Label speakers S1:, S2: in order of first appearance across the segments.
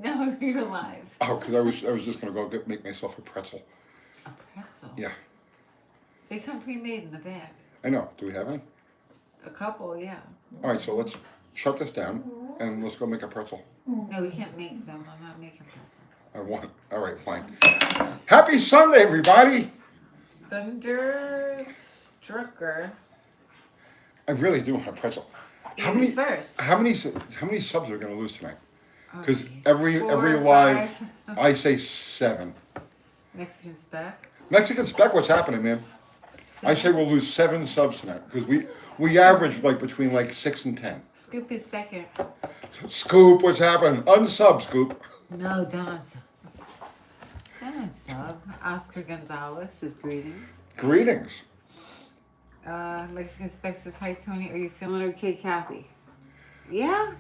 S1: No, you're live.
S2: Oh, because I was just gonna go make myself a pretzel.
S1: A pretzel?
S2: Yeah.
S1: They come pre-made in the bag.
S2: I know. Do we have any?
S1: A couple, yeah.
S2: All right, so let's shut this down and let's go make a pretzel.
S1: No, we can't make them. I'm not making pretzels.
S2: I want. All right, fine. Happy Sunday, everybody.
S1: Thunderstrucker.
S2: I really do want a pretzel.
S1: How many first?
S2: How many subs are we gonna lose tonight? Because
S1: Oh,
S2: every live, I say 7.
S1: Mexican spec.
S2: Mexican spec, what's happening, man? I say we'll lose 7 subs tonight because we average like between like 6 and 10.
S1: Scoop is second.
S2: So, Scoop, what's happening? Unsub, Scoop.
S1: No, don't. Don't sub. Oscar Gonzalez says greetings.
S2: Greetings.
S1: Mexican spec says hi, Tony. Are you feeling okay, Kathy? Yeah.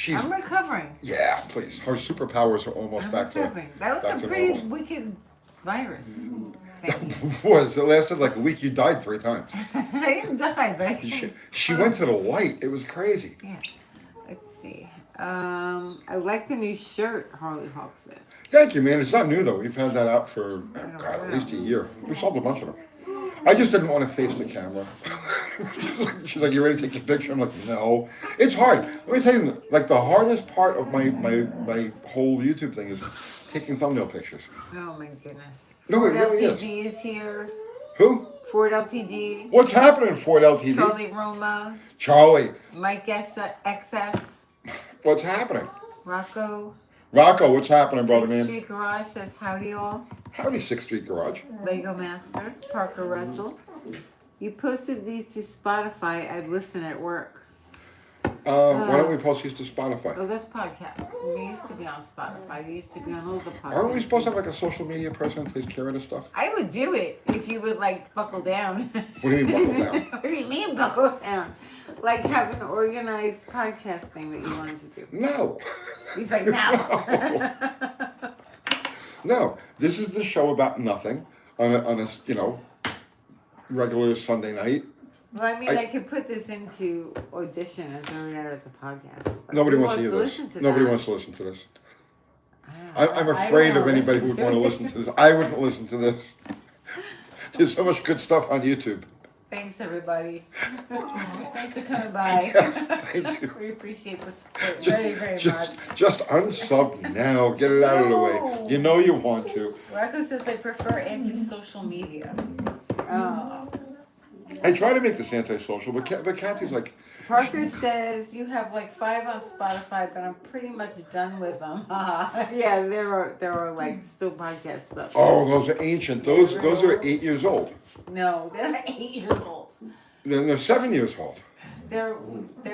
S2: I'm
S1: recovering.
S2: Yeah, please. Her superpowers are almost back
S1: recovering. That was a pretty wicked virus.
S2: Was. It lasted like a week. You died 3 times.
S1: I didn't die, but
S2: she went to the light. It was crazy.
S1: Yeah. Let's see. I like the new shirt, Harley Hawk says.
S2: Thank you, man. It's not new, though. We've had that out for, at least a year. We sold a bunch of them. I just didn't want to face the camera. She's like, you ready to take your picture? I'm like, no. It's hard. Let me tell you, like, the hardest part of my whole YouTube thing is taking thumbnail pictures.
S1: Oh, my goodness.
S2: No,
S1: Ford
S2: it really
S1: LTD is here.
S2: Who?
S1: Ford LTD.
S2: What's happening, Ford LTD?
S1: Charlie Roma.
S2: Charlie.
S1: Mike XS.
S2: What's happening?
S1: Rocco,
S2: what's happening, brother,
S1: 6th
S2: man?
S1: Street Garage says howdy all.
S2: Howdy, 6th Street Garage.
S1: Lego Master. Parker Russell. You posted these to Spotify. I'd listen at work.
S2: Why don't we post these to Spotify?
S1: Oh, that's podcast. We used to be on Spotify. We used to be on all the podcasts.
S2: Aren't we supposed to have like a social media person that takes care of this stuff?
S1: I would do it if you would like buckle down.
S2: What do you mean buckle down?
S1: What do you mean buckle down? Like have an organized podcast thing that you wanted to do.
S2: No.
S1: He's like, no.
S2: No. This is the show about nothing on a regular Sunday night.
S1: Well, I mean, I could put this into audition and throw it out as a podcast.
S2: Nobody wants to hear this. Nobody wants to listen to this. I'm afraid of anybody who would want to listen to this. I wouldn't listen to this. There's so much good stuff on YouTube.
S1: Thanks, everybody. Thanks for coming by.
S2: Yeah, thank you.
S1: We appreciate the support very, very much.
S2: Just unsub now. Get it out of the way. You know you want to.
S1: Rocco says they prefer anti-social media. Oh.
S2: I try to make this antisocial, but Kathy's like...
S1: Parker says you have like 5 on Spotify, but I'm pretty much done with them. Yeah, there are like still podcasts stuff.
S2: Oh, those are ancient. Those are 8 years old.
S1: No, they're not 8 years old.
S2: They're 7 years old.
S1: They're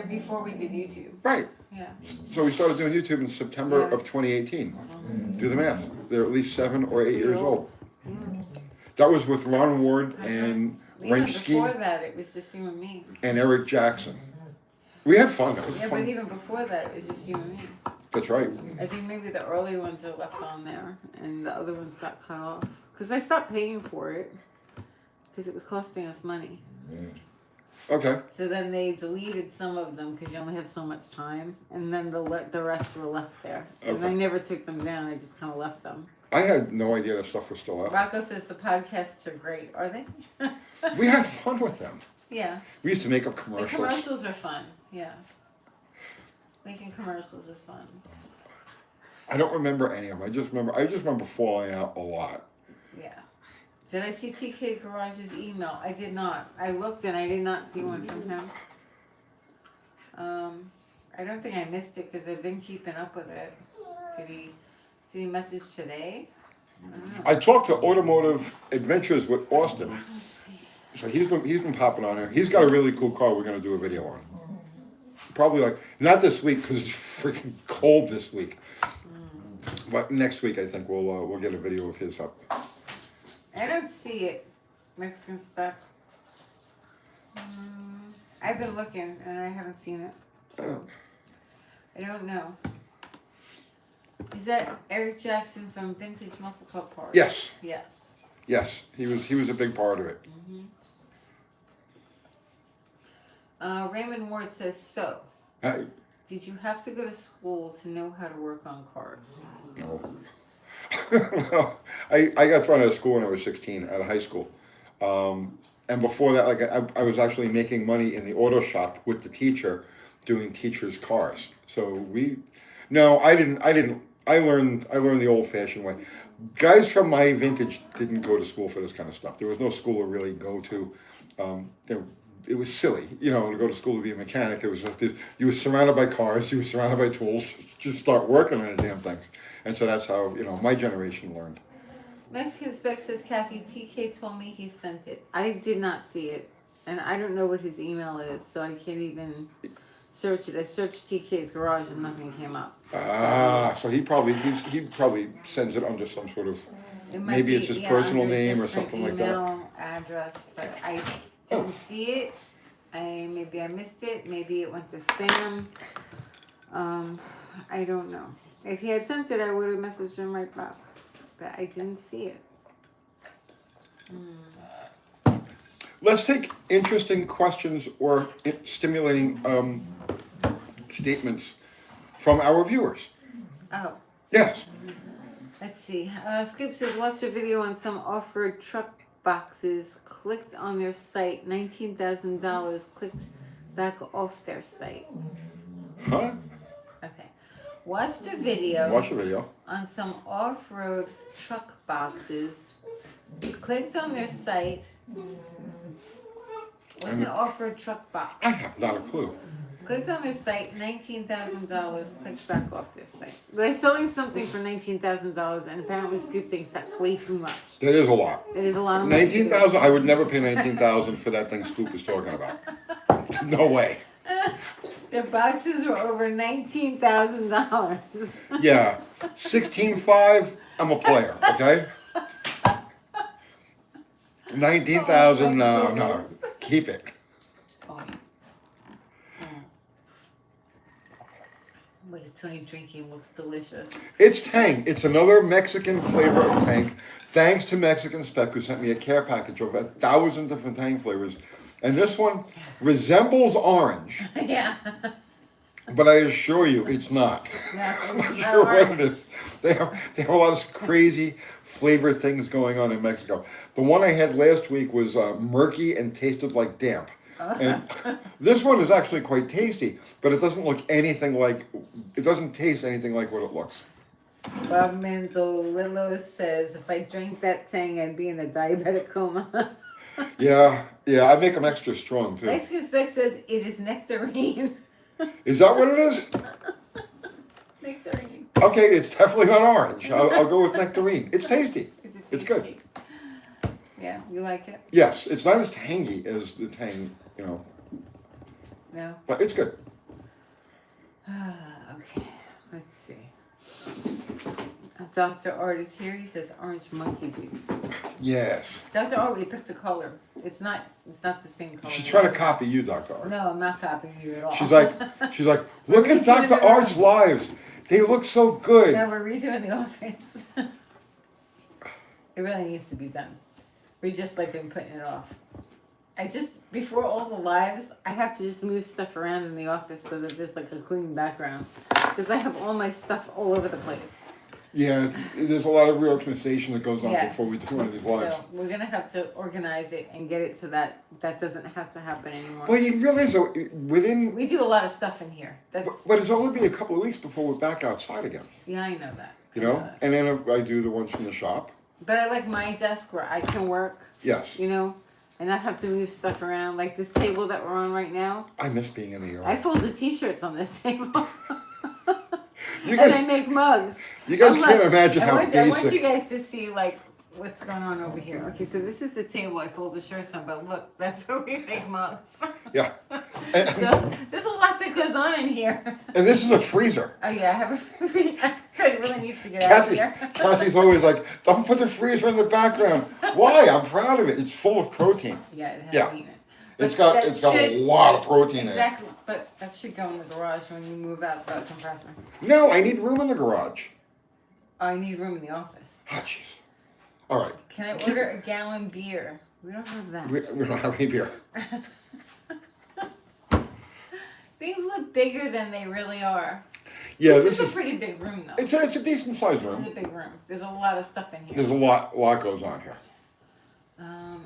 S1: before we did YouTube.
S2: Right.
S1: Yeah.
S2: So we started doing YouTube in September of 2018. Do the math. They're at least 7 or 8 years old. That was with Ron Ward and Renski.
S1: Before that, it was just you and me.
S2: And Eric Jackson. We had fun. That was fun.
S1: But even before that, it was just you and me.
S2: That's right.
S1: I think maybe the early ones are left on there, and the other ones got cut off. Because I stopped paying for it, because it was costing us money.
S2: Okay.
S1: So then they deleted some of them, because you only have so much time, and then the rest were left there. And
S2: Okay.
S1: I never took them down, I just kind of left them.
S2: I had no idea that stuff was still out.
S1: Rocco says the podcasts are great. Are they?
S2: We had fun with them.
S1: Yeah.
S2: We used to make up
S1: The
S2: commercials.
S1: commercials are fun, yeah. Making commercials is fun.
S2: I don't remember any of them. I just remember falling out a lot.
S1: Yeah. Did I see TK Garage's email? I did not. I looked and I did not see one from him. I don't think I missed it because I've been keeping up with it. Did he message today? I don't know.
S2: I talked to Automotive Adventures with Austin.
S1: Let's see.
S2: So he's been popping on there. He's got a really cool car we're going to do a video on. Probably like, not this week because it's freaking cold this week. But next week I think we'll get a video of his up.
S1: I don't see it. Mexican spec. I've been looking and I haven't seen it. So I don't know. Is that Eric Jackson from Vintage Muscle Club Park?
S2: Yes.
S1: Yes.
S2: Yes, he was a big part of it.
S1: Raymond Ward says so. did you have to go to school to know how to work on cars?
S2: No. Well, I got thrown out of school when I was 16, out of high school. And before that, like I was actually making money in the auto shop with the teacher, doing teachers' cars. So no, I didn't. I learned the old-fashioned way. Guys from my vintage didn't go to school for this kind of stuff. There was no school to really go to. It was silly, to go to school to be a mechanic. It was like you were surrounded by cars, you were surrounded by tools. Just start working on the damn things. And so that's how my generation learned.
S1: Mexican Spec says, Kathy, TK told me he sent it. I did not see it, and I don't know what his email is, so I can't even search it. I searched TK's garage and nothing came up.
S2: So he probably sends it under some sort of, maybe it's his personal name or something like that.
S1: Email address, but I didn't see it. Maybe I missed it. Maybe it went to spam. I don't know. If he had sent it, I would have messaged him right back. But I didn't see it.
S2: Let's take interesting questions or stimulating statements from our viewers.
S1: Oh.
S2: Yes.
S1: Let's see. Scoop says, watched a video on some off-road truck boxes, clicked on their site, $19,000, clicked back off their site.
S2: Huh?
S1: Okay. Watched a video.
S2: Watch the video.
S1: On some off-road truck boxes, clicked on their site. What's an off-road truck box?
S2: I have not a clue.
S1: Clicked on their site, $19,000, clicked back off their site. They're selling something for $19,000, and apparently Scoop thinks that's way too much.
S2: That is a lot.
S1: It is a lot of money.
S2: $19,000. I would never pay $19,000 for that thing Scoop is talking about. No way.
S1: Their boxes were over $19,000.
S2: Yeah, 16.5. I'm a player. Okay. 19,000. No. Keep it.
S1: Tony. What is Tony drinking? Looks delicious.
S2: It's Tang. It's another Mexican flavor of Tang. Thanks to Mexican Spec, who sent me a care package of 1,000 different Tang flavors. And this one resembles orange.
S1: Yeah.
S2: But I assure you, it's not.
S1: Yeah,
S2: I'm not sure what it is. They have a lot of crazy flavor things going on in Mexico. The one I had last week was murky and tasted like damp. And this one is actually quite tasty, but it doesn't taste anything like what it looks.
S1: Bob Manzolillo says, if I drank that Tang, I'd be in a diabetic coma.
S2: Yeah, I make them extra strong too.
S1: Mexican Spec says it is nectarine.
S2: Is that what it is?
S1: Nectarine.
S2: Okay, it's definitely not orange. I'll go with nectarine. It's tasty. It's good.
S1: Yeah, you like it?
S2: Yes, it's not as tangy as the Tang,
S1: No?
S2: but it's good.
S1: Okay, let's see. Dr. Art is here. He says orange monkey juice.
S2: Yes.
S1: Dr. Art, we picked the color. It's not the same color.
S2: She's trying to copy you, Dr. Art.
S1: No, I'm not copying you at all.
S2: She's like, look at Dr. Art's lives. They look so good.
S1: No, we're redoing the office. It really needs to be done. We just been putting it off. Before all the lives, I have to just move stuff around in the office so that there's a clean background. Because I have all my stuff all over the place.
S2: Yeah, there's a lot of reorganization that goes on before we do one of these lives.
S1: So we're going to have to organize it and get it so that doesn't have to happen anymore.
S2: Well, you realize
S1: We do a lot of stuff in here.
S2: But it's only be a couple of weeks before we're back outside again.
S1: Yeah, I know that.
S2: And then I do the ones from the shop.
S1: But I like my desk where I can work.
S2: Yes.
S1: And not have to move stuff around. Like this table that we're on right now.
S2: I miss being in the yard.
S1: I fold the t-shirts on this table.
S2: You guys,
S1: and I make mugs.
S2: You guys can't imagine how basic.
S1: I want you guys to see what's going on over here. Okay, so this is the table I fold the shirts on, but look, that's where we make mugs.
S2: Yeah.
S1: So there's a lot that goes on in here.
S2: And this is a freezer.
S1: Oh yeah, I have a freezer. It really needs to get out of here.
S2: Kathy's always like, don't put the freezer in the background. Why? I'm proud of it. It's full of protein.
S1: Yeah, it has meat in it.
S2: It's got a lot of protein in it.
S1: Exactly, but that should go in the garage when you move out the compressor.
S2: No, I need room in the garage.
S1: I need room in the office.
S2: Oh, jeez. All right.
S1: Can I order a gallon beer? We don't have that.
S2: We don't have any beer.
S1: Things look bigger than they really are.
S2: Yeah,
S1: this is a pretty big room, though.
S2: It's a decent sized room.
S1: This is a big room. There's a lot of stuff in here.
S2: There's a lot goes on here.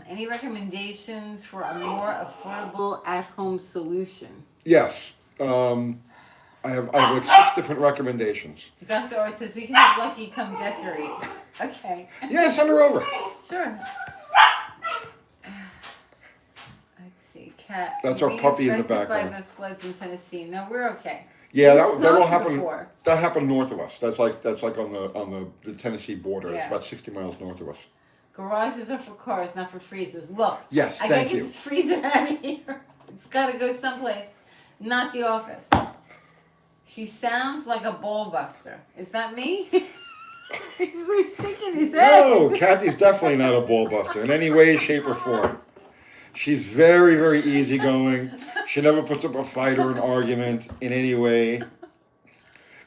S1: Any recommendations for a more affordable at-home solution?
S2: Yes. I have like 6 different recommendations.
S1: Dr. Art says we can have Lucky come decorate. Okay.
S2: Yeah, send her over.
S1: Sure. Let's see, Cat.
S2: That's our puppy in the background.
S1: By those floods in Tennessee. No, we're okay.
S2: Yeah, that'll happen.
S1: Before.
S2: That happened north of us. That's like on the Tennessee border.
S1: Yeah.
S2: It's about 60 miles north of us.
S1: Garages are for cars, not for freezers. Look.
S2: Yes,
S1: I
S2: thank
S1: gotta
S2: you.
S1: get this freezer out of here. It's gotta go someplace, not the office. She sounds like a ball buster. Is that me? He's shaking his head.
S2: No, Kathy's definitely not a ball buster in any way, shape, or form. She's very, very easygoing. She never puts up a fight or an argument in any way.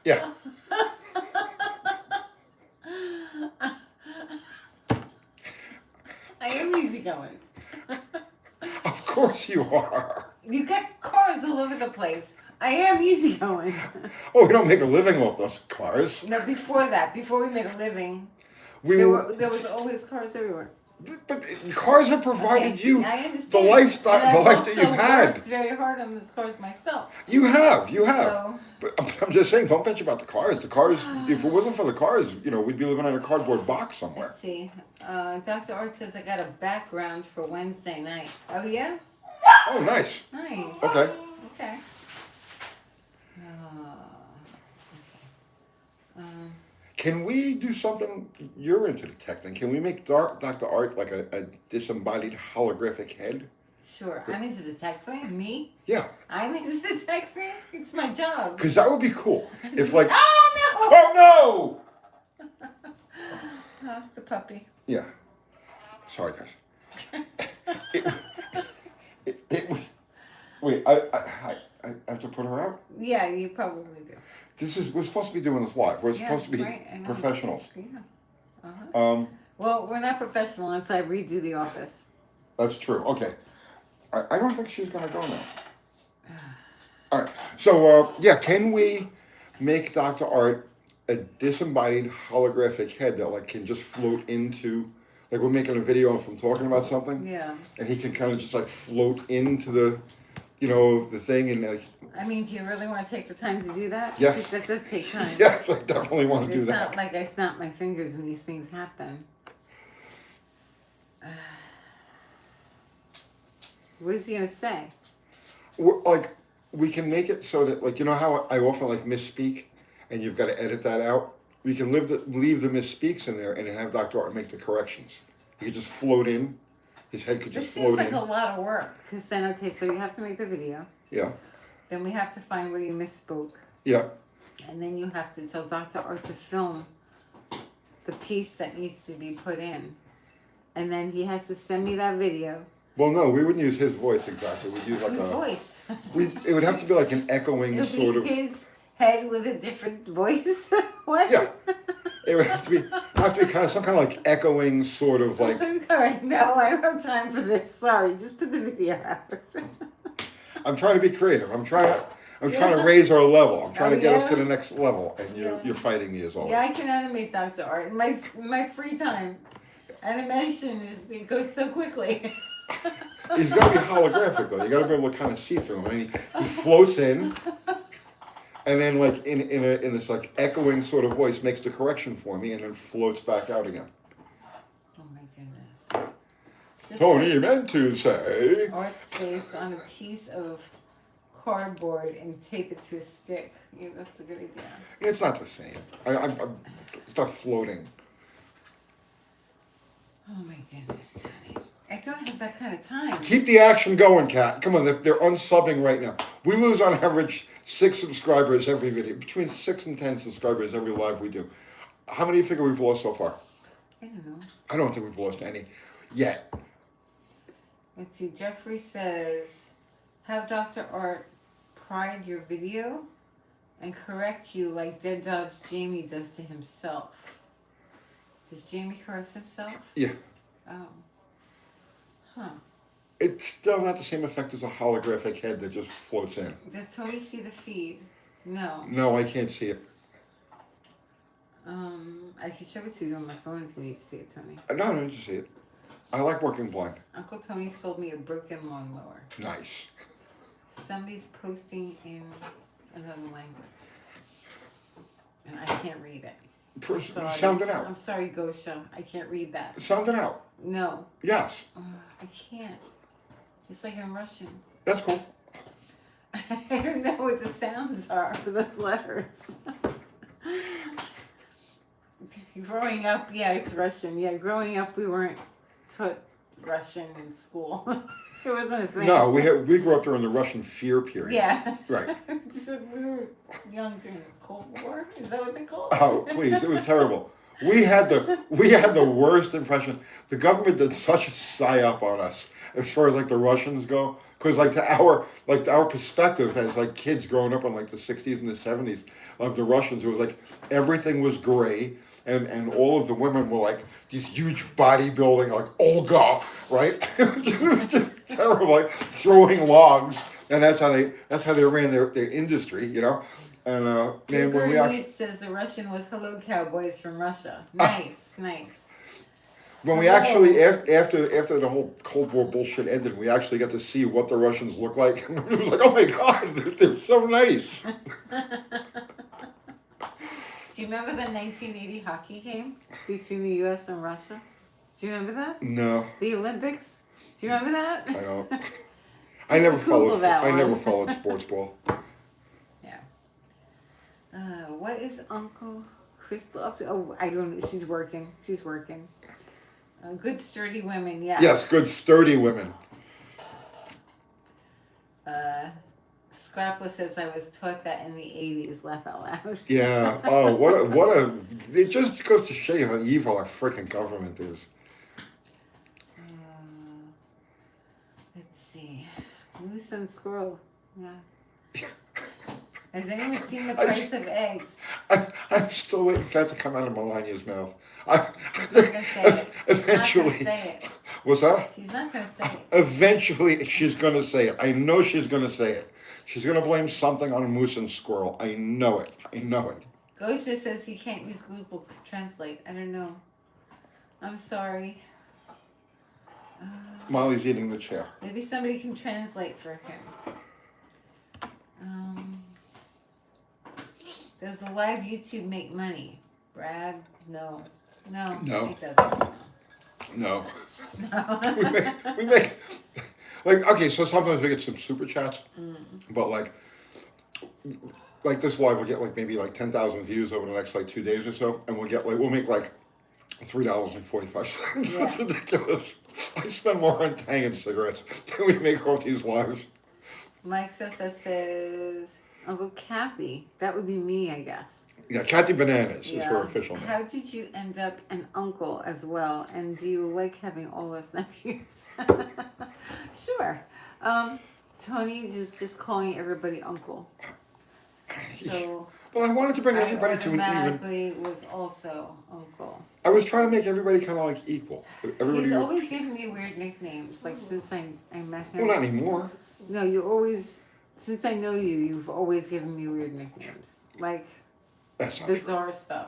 S2: Yeah.
S1: I am easygoing.
S2: Of course you are.
S1: You got cars all over the place. I am easygoing.
S2: Oh, we don't make a living off those cars.
S1: No, before that, before we made a living,
S2: We
S1: there
S2: were,
S1: was always cars everywhere.
S2: but cars have provided
S1: Okay,
S2: you
S1: I understand.
S2: the life that you've
S1: I've
S2: had.
S1: worked very hard on those cars myself.
S2: You have.
S1: So,
S2: But I'm just saying, don't bitch about the cars. The cars, if it wasn't for the cars, we'd be living in a cardboard box somewhere.
S1: let's see. Dr. Art says I got a background for Wednesday night. Oh, yeah?
S2: Oh, nice.
S1: Nice.
S2: Okay.
S1: Okay.
S2: Can we do something? You're into the tech thing. Can we make Dr. Art like a disembodied holographic head?
S1: Sure. I'm into the tech thing. Me?
S2: Yeah.
S1: I'm into the tech thing. It's my job.
S2: Because that would be cool. If like,
S1: Oh,
S2: oh
S1: no! The puppy.
S2: no! Yeah. Sorry, guys. it was. Wait, I have to put her out?
S1: Yeah, you probably do.
S2: We're supposed to be doing this live. We're supposed to be
S1: right, I know.
S2: professionals.
S1: Yeah. Uh-huh.
S2: Um,
S1: We're not professional unless I redo the office.
S2: That's true. Okay. I don't think she's gonna go now. All right. So can we make Dr. Art a disembodied holographic head that like can just float into, like we're making a video of him talking about something,
S1: Yeah.
S2: and he can kind of just like float into the, the thing and like.
S1: I mean, do you really want to take the time to do that?
S2: Yes.
S1: Because that does take time.
S2: Yes, I definitely want to do
S1: It's
S2: that.
S1: not like I snap my fingers and these things happen. What is he gonna say?
S2: We can make it so that like how I often like misspeak, and you've got to edit that out. We can leave the misspeaks in there and then have Dr. Art make the corrections. He could just float in. His head could just
S1: This
S2: float
S1: seems
S2: in.
S1: like a lot of work. Because then, okay, so you have to make the video.
S2: Yeah.
S1: Then we have to find where you misspoke.
S2: Yeah.
S1: And then you have to tell Dr. Art to film the piece that needs to be put in. And then he has to send me that video.
S2: Well, no, we wouldn't use his voice exactly. We'd use like
S1: Whose voice?
S2: It would have to be like an echoing
S1: It'll
S2: sort
S1: be
S2: of.
S1: his head with a different voice. What?
S2: Yeah. It would have to be kind of some kind of like echoing sort of like.
S1: All right, no, I don't have time for this. Sorry, just put the video out.
S2: I'm trying to be creative. I'm trying to raise our level. I'm trying to get us to the next level, and you're fighting me as always.
S1: Yeah, I can animate Dr. Art in my free time. Animation it goes so quickly.
S2: He's got to be holographic though. You got to be able to kind of see through him. I mean, he floats in, and then like in this like echoing sort of voice makes the correction for me, and then floats back out again.
S1: Oh my goodness. Just
S2: Tony meant to say.
S1: Art's face on a piece of cardboard and tape it to a stick. Yeah, that's a good idea.
S2: It's not the same. It's not floating.
S1: Oh my goodness, Tony. I don't have that kind of time.
S2: Keep the action going, Kat. Come on, they're unsubbing right now. We lose on average 6 subscribers every video. Between 6 and 10 subscribers every live we do. How many do you figure we've lost so far?
S1: I don't know.
S2: I don't think we've lost any yet.
S1: Let's see. Jeffrey says, have Dr. Art pride your video and correct you like Dead Dog Jamie does to himself. Does Jamie correct himself?
S2: Yeah.
S1: Oh. Huh.
S2: It's still not the same effect as a holographic head that just floats in.
S1: Does Tony see the feed? No.
S2: No, I can't see it.
S1: I can show it to you on my phone if you need to see it, Tony.
S2: No, I don't need to see it. I like working blind.
S1: Uncle Tony sold me a broken lawnmower.
S2: Nice.
S1: Somebody's posting in another language. And I can't read it.
S2: Sound it out.
S1: I'm sorry, Gosha. I can't read that.
S2: Sound it out.
S1: No.
S2: Yes.
S1: I can't. It's like in Russian.
S2: That's cool.
S1: I don't know what the sounds are for those letters. Growing up, yeah, it's Russian. Yeah, growing up, we weren't taught Russian in school. It wasn't a thing.
S2: No, we grew up during the Russian fear period.
S1: Yeah.
S2: Right.
S1: We were young during the Cold War. Is that what they call it?
S2: Oh, please! It was terrible. We had the worst impression. The government did such a psyop on us as far as like the Russians go, because like our perspective as like kids growing up in like the 60s and the 70s of the Russians, it was like everything was gray, and all of the women were like these huge bodybuilding, like Olga, right? It was just terrible, like throwing logs, and that's how they ran their industry, you know. And man, when we actually
S1: says the Russian was "Hello, cowboys from Russia." Nice, nice.
S2: When we actually, after the whole Cold War bullshit ended, we actually got to see what the Russians look like. And it was like, oh my God, they're so nice.
S1: Do you remember the 1980 hockey game between the U.S. and Russia? Do you remember that?
S2: No.
S1: The Olympics? Do you remember that?
S2: I don't. I never
S1: Google
S2: followed.
S1: that
S2: I
S1: one.
S2: never followed sports ball.
S1: Yeah. What is Uncle Crystal up to? Oh, I don't know. She's working. She's working. Good sturdy women, yes.
S2: Yes, good sturdy women.
S1: Scrapla says I was taught that in the 80s. Laugh out loud.
S2: Yeah. Oh, what a! It just goes to show you how evil our freaking government is.
S1: Let's see. Moose and squirrel. Yeah. Has anyone seen the price of eggs?
S2: I'm still waiting for that to come out of Melania's mouth.
S1: She's not gonna say it.
S2: Eventually.
S1: She's not gonna say it.
S2: What's that?
S1: She's not gonna say it.
S2: Eventually, she's going to say it. I know she's going to say it. She's going to blame something on moose and squirrel. I know it. I know it.
S1: Gosha says he can't use Google Translate. I don't know. I'm sorry.
S2: Molly's eating the chair.
S1: Maybe somebody can translate for him. Does the live YouTube make money? Brad? No. No.
S2: No.
S1: It doesn't.
S2: No.
S1: No.
S2: we make like, okay, so sometimes we get some super chats, but like this live will get like maybe like 10,000 views over the next like 2 days or so, and we'll make like $3.45.
S1: Yeah.
S2: That's ridiculous. I spend more on Tang and cigarettes than we make off these lives.
S1: Mike says Uncle Kathy. That would be me, I guess.
S2: Yeah, Kathy Bananas is her official name.
S1: How did you end up an uncle as well? And do you like having all us nephews? Sure. Tony is just calling everybody uncle. So
S2: well, I wanted to bring everybody to an even.
S1: automatically was also uncle.
S2: I was trying to make everybody kind of like equal. Everybody.
S1: He's always given me weird nicknames, like since I met him.
S2: Well, not anymore.
S1: No, you always, since I know you, you've always given me weird nicknames. Like
S2: That's not
S1: bizarre
S2: true.
S1: stuff.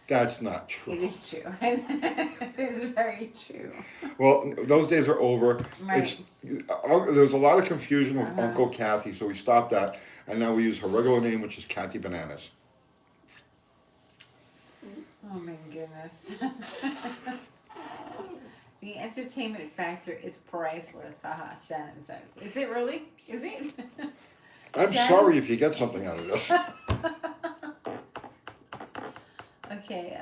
S2: That's not true.
S1: It is true. It is very true.
S2: Well, those days are over.
S1: Right.
S2: There was a lot of confusion with Uncle Kathy, so we stopped that, and now we use her regular name, which is Kathy Bananas.
S1: Oh my goodness. The entertainment factor is priceless. Haha, Shannon says. Is it really? Is it?
S2: I'm
S1: Shannon?
S2: sorry if you get something out of this.
S1: Okay,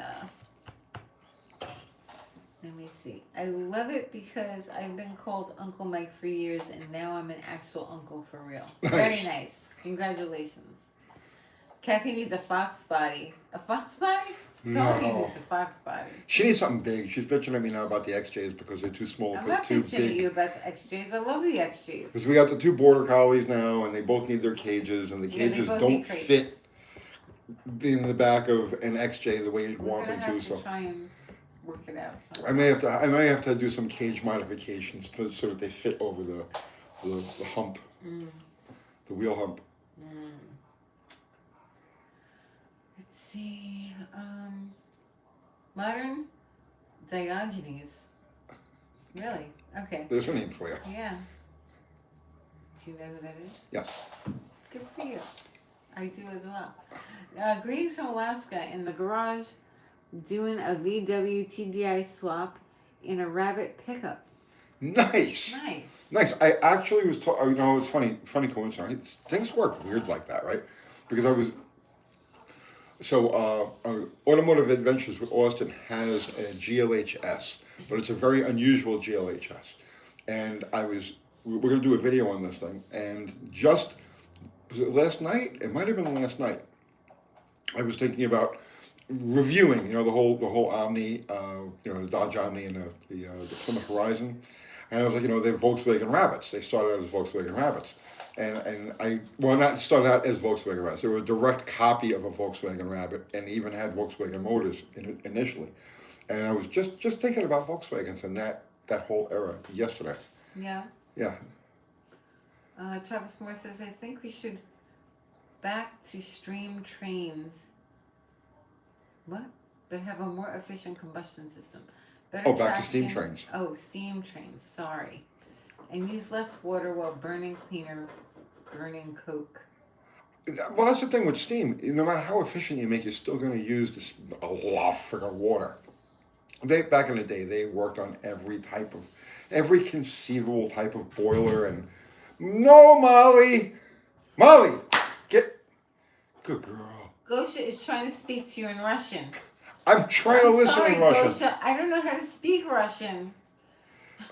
S1: let me see. I love it because I've been called Uncle Mike for years, and now I'm an actual uncle for real.
S2: Nice.
S1: Very nice. Congratulations. Kathy needs a fox body. A fox body? Tony
S2: No.
S1: needs a fox body.
S2: She needs something big. She's bitching at me now about the XJs because they're too small,
S1: I'm
S2: but
S1: not
S2: too
S1: bitching at
S2: big.
S1: you about the XJs. I love the XJs.
S2: Because we got the 2 border collies now, and they both need their cages, and the
S1: Yeah, they
S2: cages
S1: both
S2: don't
S1: need crates.
S2: fit in the back of an XJ the way you'd
S1: We're
S2: want
S1: gonna
S2: them
S1: have
S2: to. So
S1: try and work it out.
S2: I may have to do some cage modifications so that they fit over the hump, the wheel hump.
S1: Let's see. Modern Diogenes. Really? Okay.
S2: There's a name for you.
S1: Yeah. Do you know who that is?
S2: Yes.
S1: Good for you. I do as well. Greetings from Alaska, in the garage, doing a VW TDI swap in a Rabbit pickup.
S2: Nice. Nice. I actually was you know, it was funny coincidence. Things work weird like that, right? Because I was Automotive Adventures with Austin has a GLHS, but it's a very unusual GLHS. And we're going to do a video on this thing, and just, was it last night? It might have been last night. I was thinking about reviewing, you know, the whole Omni, you know, the Dodge Omni and the Plymouth Horizon. And I was like, you know, they're Volkswagen Rabbits. They started out as Volkswagen Rabbits. Not started out as Volkswagen Rabbits. They were a direct copy of a Volkswagen Rabbit and even had Volkswagen motors initially. And I was just thinking about Volkswagens and that whole era yesterday.
S1: Yeah.
S2: Yeah.
S1: Travis Moore says, I think we should back to steam trains. What? But have a more efficient combustion system. Better
S2: Back to steam trains.
S1: Oh, steam trains. Sorry. And use less water while burning coke.
S2: Well, that's the thing with steam. No matter how efficient you make, you're still going to use a lot of friggin' water. Back in the day, they worked on every conceivable type of boiler. And no, Molly, good girl.
S1: Gosha is trying to speak to you in Russian.
S2: I'm trying to listen in Russian.
S1: Gosha, I don't know how to speak Russian.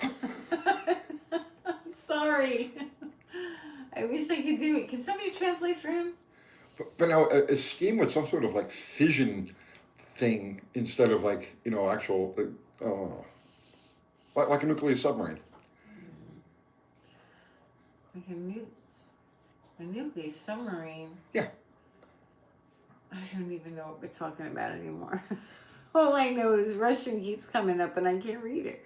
S1: I'm sorry. I wish I could do it. Can somebody translate for him?
S2: But now, is steam with some sort of like fission thing instead of like, you know, actual, like a nuclear submarine?
S1: Like a nuclear submarine?
S2: Yeah.
S1: I don't even know what we're talking about anymore. All I know is Russian keeps coming up and I can't read it.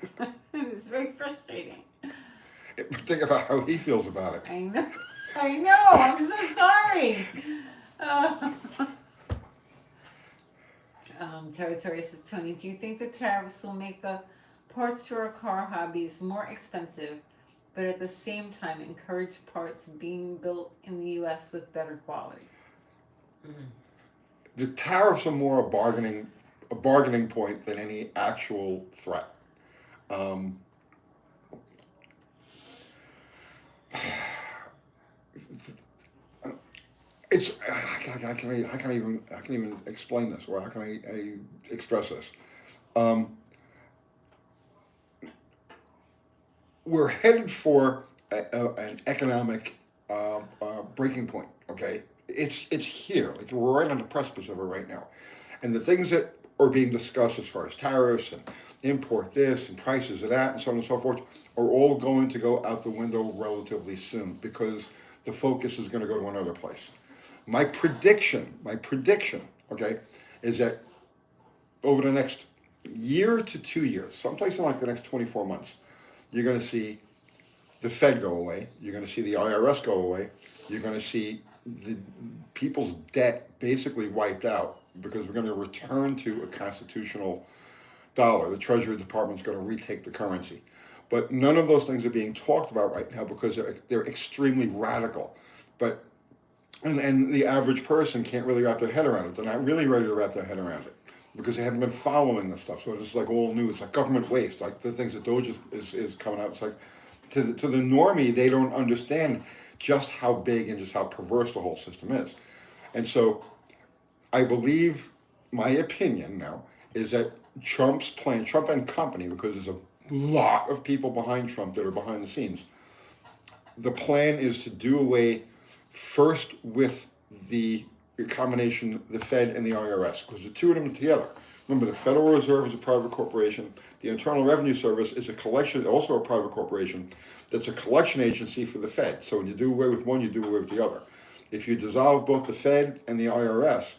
S1: And it's very frustrating.
S2: Think about how he feels about it.
S1: I know. I'm so sorry. Territory says, Tony, do you think the tariffs will make the parts to our car hobbies more expensive, but at the same time encourage parts being built in the U.S. with better quality?
S2: The tariffs are more a bargaining point than any actual threat. It's I can't even explain this, or how can I express this? We're headed for an economic breaking point. Okay, it's here. Like we're right on the precipice of it right now, and the things that are being discussed as far as tariffs and import this and prices of that and so on and so forth are all going to go out the window relatively soon because the focus is going to go to another place. My prediction, okay, is that over the next year to 2 years, someplace in like the next 24 months, you're going to see the Fed go away. You're going to see the IRS go away. You're going to see the people's debt basically wiped out because we're going to return to a constitutional dollar. The Treasury Department's going to retake the currency. But none of those things are being talked about right now because they're extremely radical. But and the average person can't really wrap their head around it. They're not really ready to wrap their head around it because they haven't been following this stuff. So it's like all new. It's like government waste, like the things that Doge is coming out. It's like to the normie, they don't understand just how big and just how perverse the whole system is. And so I believe, my opinion now, is that Trump's plan, Trump and company, because there's a lot of people behind Trump that are behind the scenes, the plan is to do away first with the combination, the Fed and the IRS, because the two of them together. Remember, the Federal Reserve is a private corporation. The Internal Revenue Service is a collection, also a private corporation, that's a collection agency for the Fed. So when you do away with one, you do away with the other. If you dissolve both the Fed and the IRS,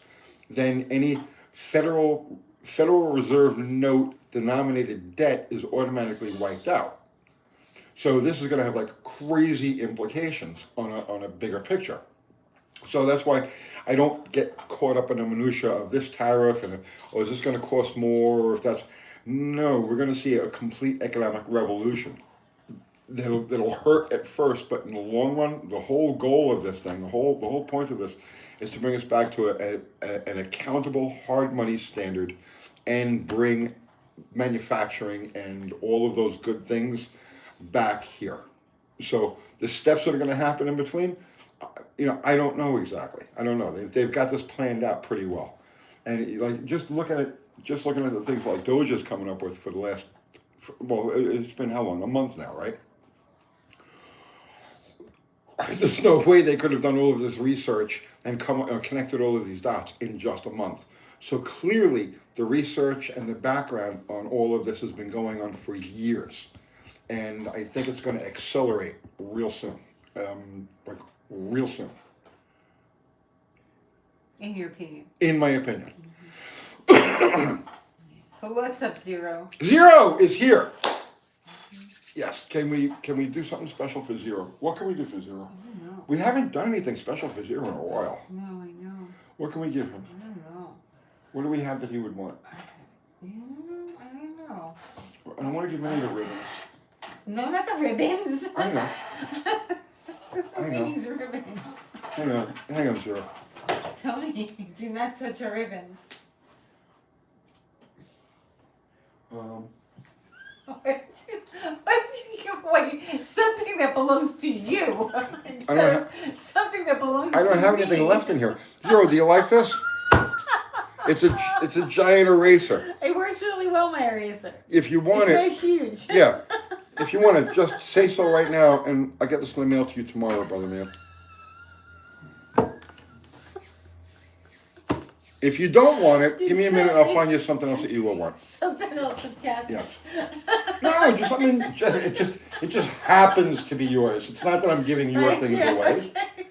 S2: then any federal Federal Reserve note denominated debt is automatically wiped out. So this is going to have like crazy implications on a bigger picture. So that's why I don't get caught up in the minutia of this tariff and or is this going to cost more or if that's no, we're going to see a complete economic revolution. That'll hurt at first, but in the long run, the whole goal of this thing, the whole point of this, is to bring us back to an accountable hard money standard, and bring manufacturing and all of those good things back here. So the steps that are going to happen in between, I don't know exactly. I don't know. They've got this planned out pretty well, and like just looking at the things like Doja's coming up with for the last, well, it's been how long? A month now, right? There's no way they could have done all of this research and connected all of these dots in just a month. So clearly, the research and the background on all of this has been going on for years, and I think it's going to accelerate real soon, like real soon.
S1: In your opinion?
S2: In my opinion.
S1: But what's up, Zero?
S2: Zero is here. Yes. Can we do something special for Zero? What can we do for Zero?
S1: I don't know.
S2: We haven't done anything special for Zero in a while.
S1: No, I know.
S2: What can we give him?
S1: I don't know.
S2: What do we have that he would want?
S1: I don't know.
S2: I don't want to give him any of the ribbons.
S1: No, not the ribbons.
S2: I know.
S1: I know. These ribbons.
S2: Hang on, Zero.
S1: Tony, do not touch your ribbons. Why'd you give away something that belongs to you? Something that belongs to me.
S2: I don't have anything left in here. Zero, do you like this? It's a giant eraser.
S1: It works really well, my eraser.
S2: If you want
S1: it's
S2: it.
S1: very huge.
S2: Yeah. If you want it, just say so right now, and I'll get this in the mail to you tomorrow, brother man. If you don't want it, give me a minute. I'll find you something else that you will want.
S1: Something else, Captain.
S2: Yes. No, just something. It just happens to be yours. It's not that I'm giving your things away.
S1: Okay.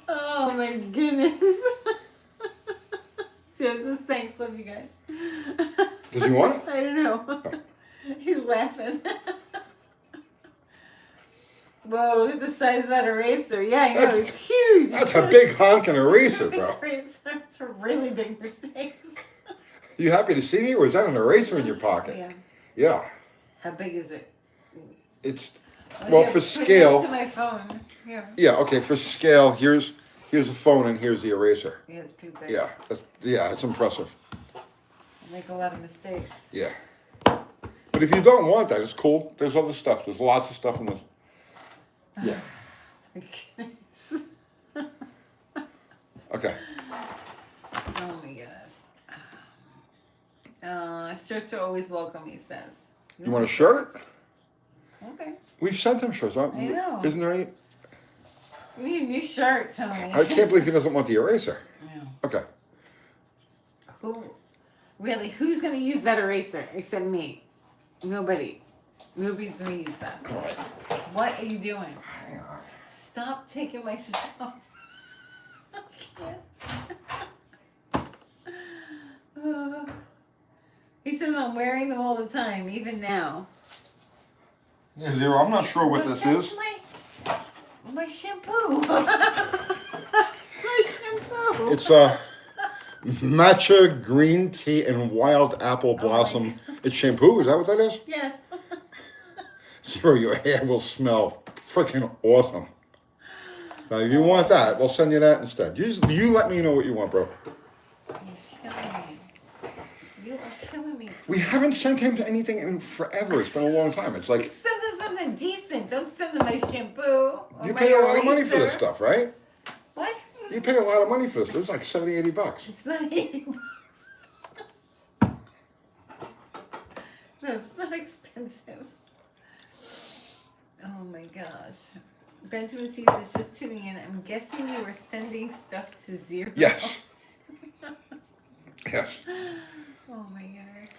S1: Oh my goodness. Joseph, thanks. Love you guys.
S2: Does he want it?
S1: I don't know.
S2: Oh.
S1: He's laughing. Whoa, look at the size of that eraser. Yeah, I know, it's huge.
S2: That's a big honking eraser, bro.
S1: That's a really big mistake.
S2: You happy to see me, or is that an eraser in your pocket?
S1: Yeah.
S2: Yeah.
S1: How big is it?
S2: It's, well, for scale.
S1: To my phone. Yeah.
S2: Yeah, okay, for scale, here's the phone and here's the eraser.
S1: Yeah, it's pretty big.
S2: Yeah, it's impressive.
S1: I make a lot of mistakes.
S2: Yeah. But if you don't want that, it's cool. There's other stuff. There's lots of stuff in this. Yeah. Okay.
S1: Oh my goodness. Shirts are always welcome, he says.
S2: You want a shirt?
S1: Okay.
S2: We've sent him shirts.
S1: I know.
S2: Isn't there any?
S1: We need a new shirt, Tony.
S2: I can't believe he doesn't want the eraser.
S1: Yeah.
S2: Okay.
S1: Who's going to use that eraser except me? Nobody. Nobody's going to use that.
S2: All right.
S1: What are you doing?
S2: Hang on.
S1: Stop taking my stuff. I can't. He says I'm wearing them all the time, even now.
S2: Yeah, Zero, I'm not sure what this is.
S1: My shampoo. My shampoo.
S2: It's matcha green tea and wild apple blossom. It's shampoo, is that what that is?
S1: Yes.
S2: Zero, your hair will smell freaking awesome. Now, if you want that, we'll send you that instead. You let me know what you want, bro.
S1: You're killing me. You are killing me.
S2: We haven't sent him anything in forever. It's been a long time. It's like...
S1: Send them something decent. Don't send them my shampoo.
S2: You pay a lot of money for this stuff, right?
S1: What?
S2: You pay a lot of money for this. It's like $70, $80.
S1: It's not $80. No, it's not expensive. Oh my gosh. Benjamin sees us just tuning in. I'm guessing you were sending stuff to Zero.
S2: Yes. Yes.
S1: Oh my goodness.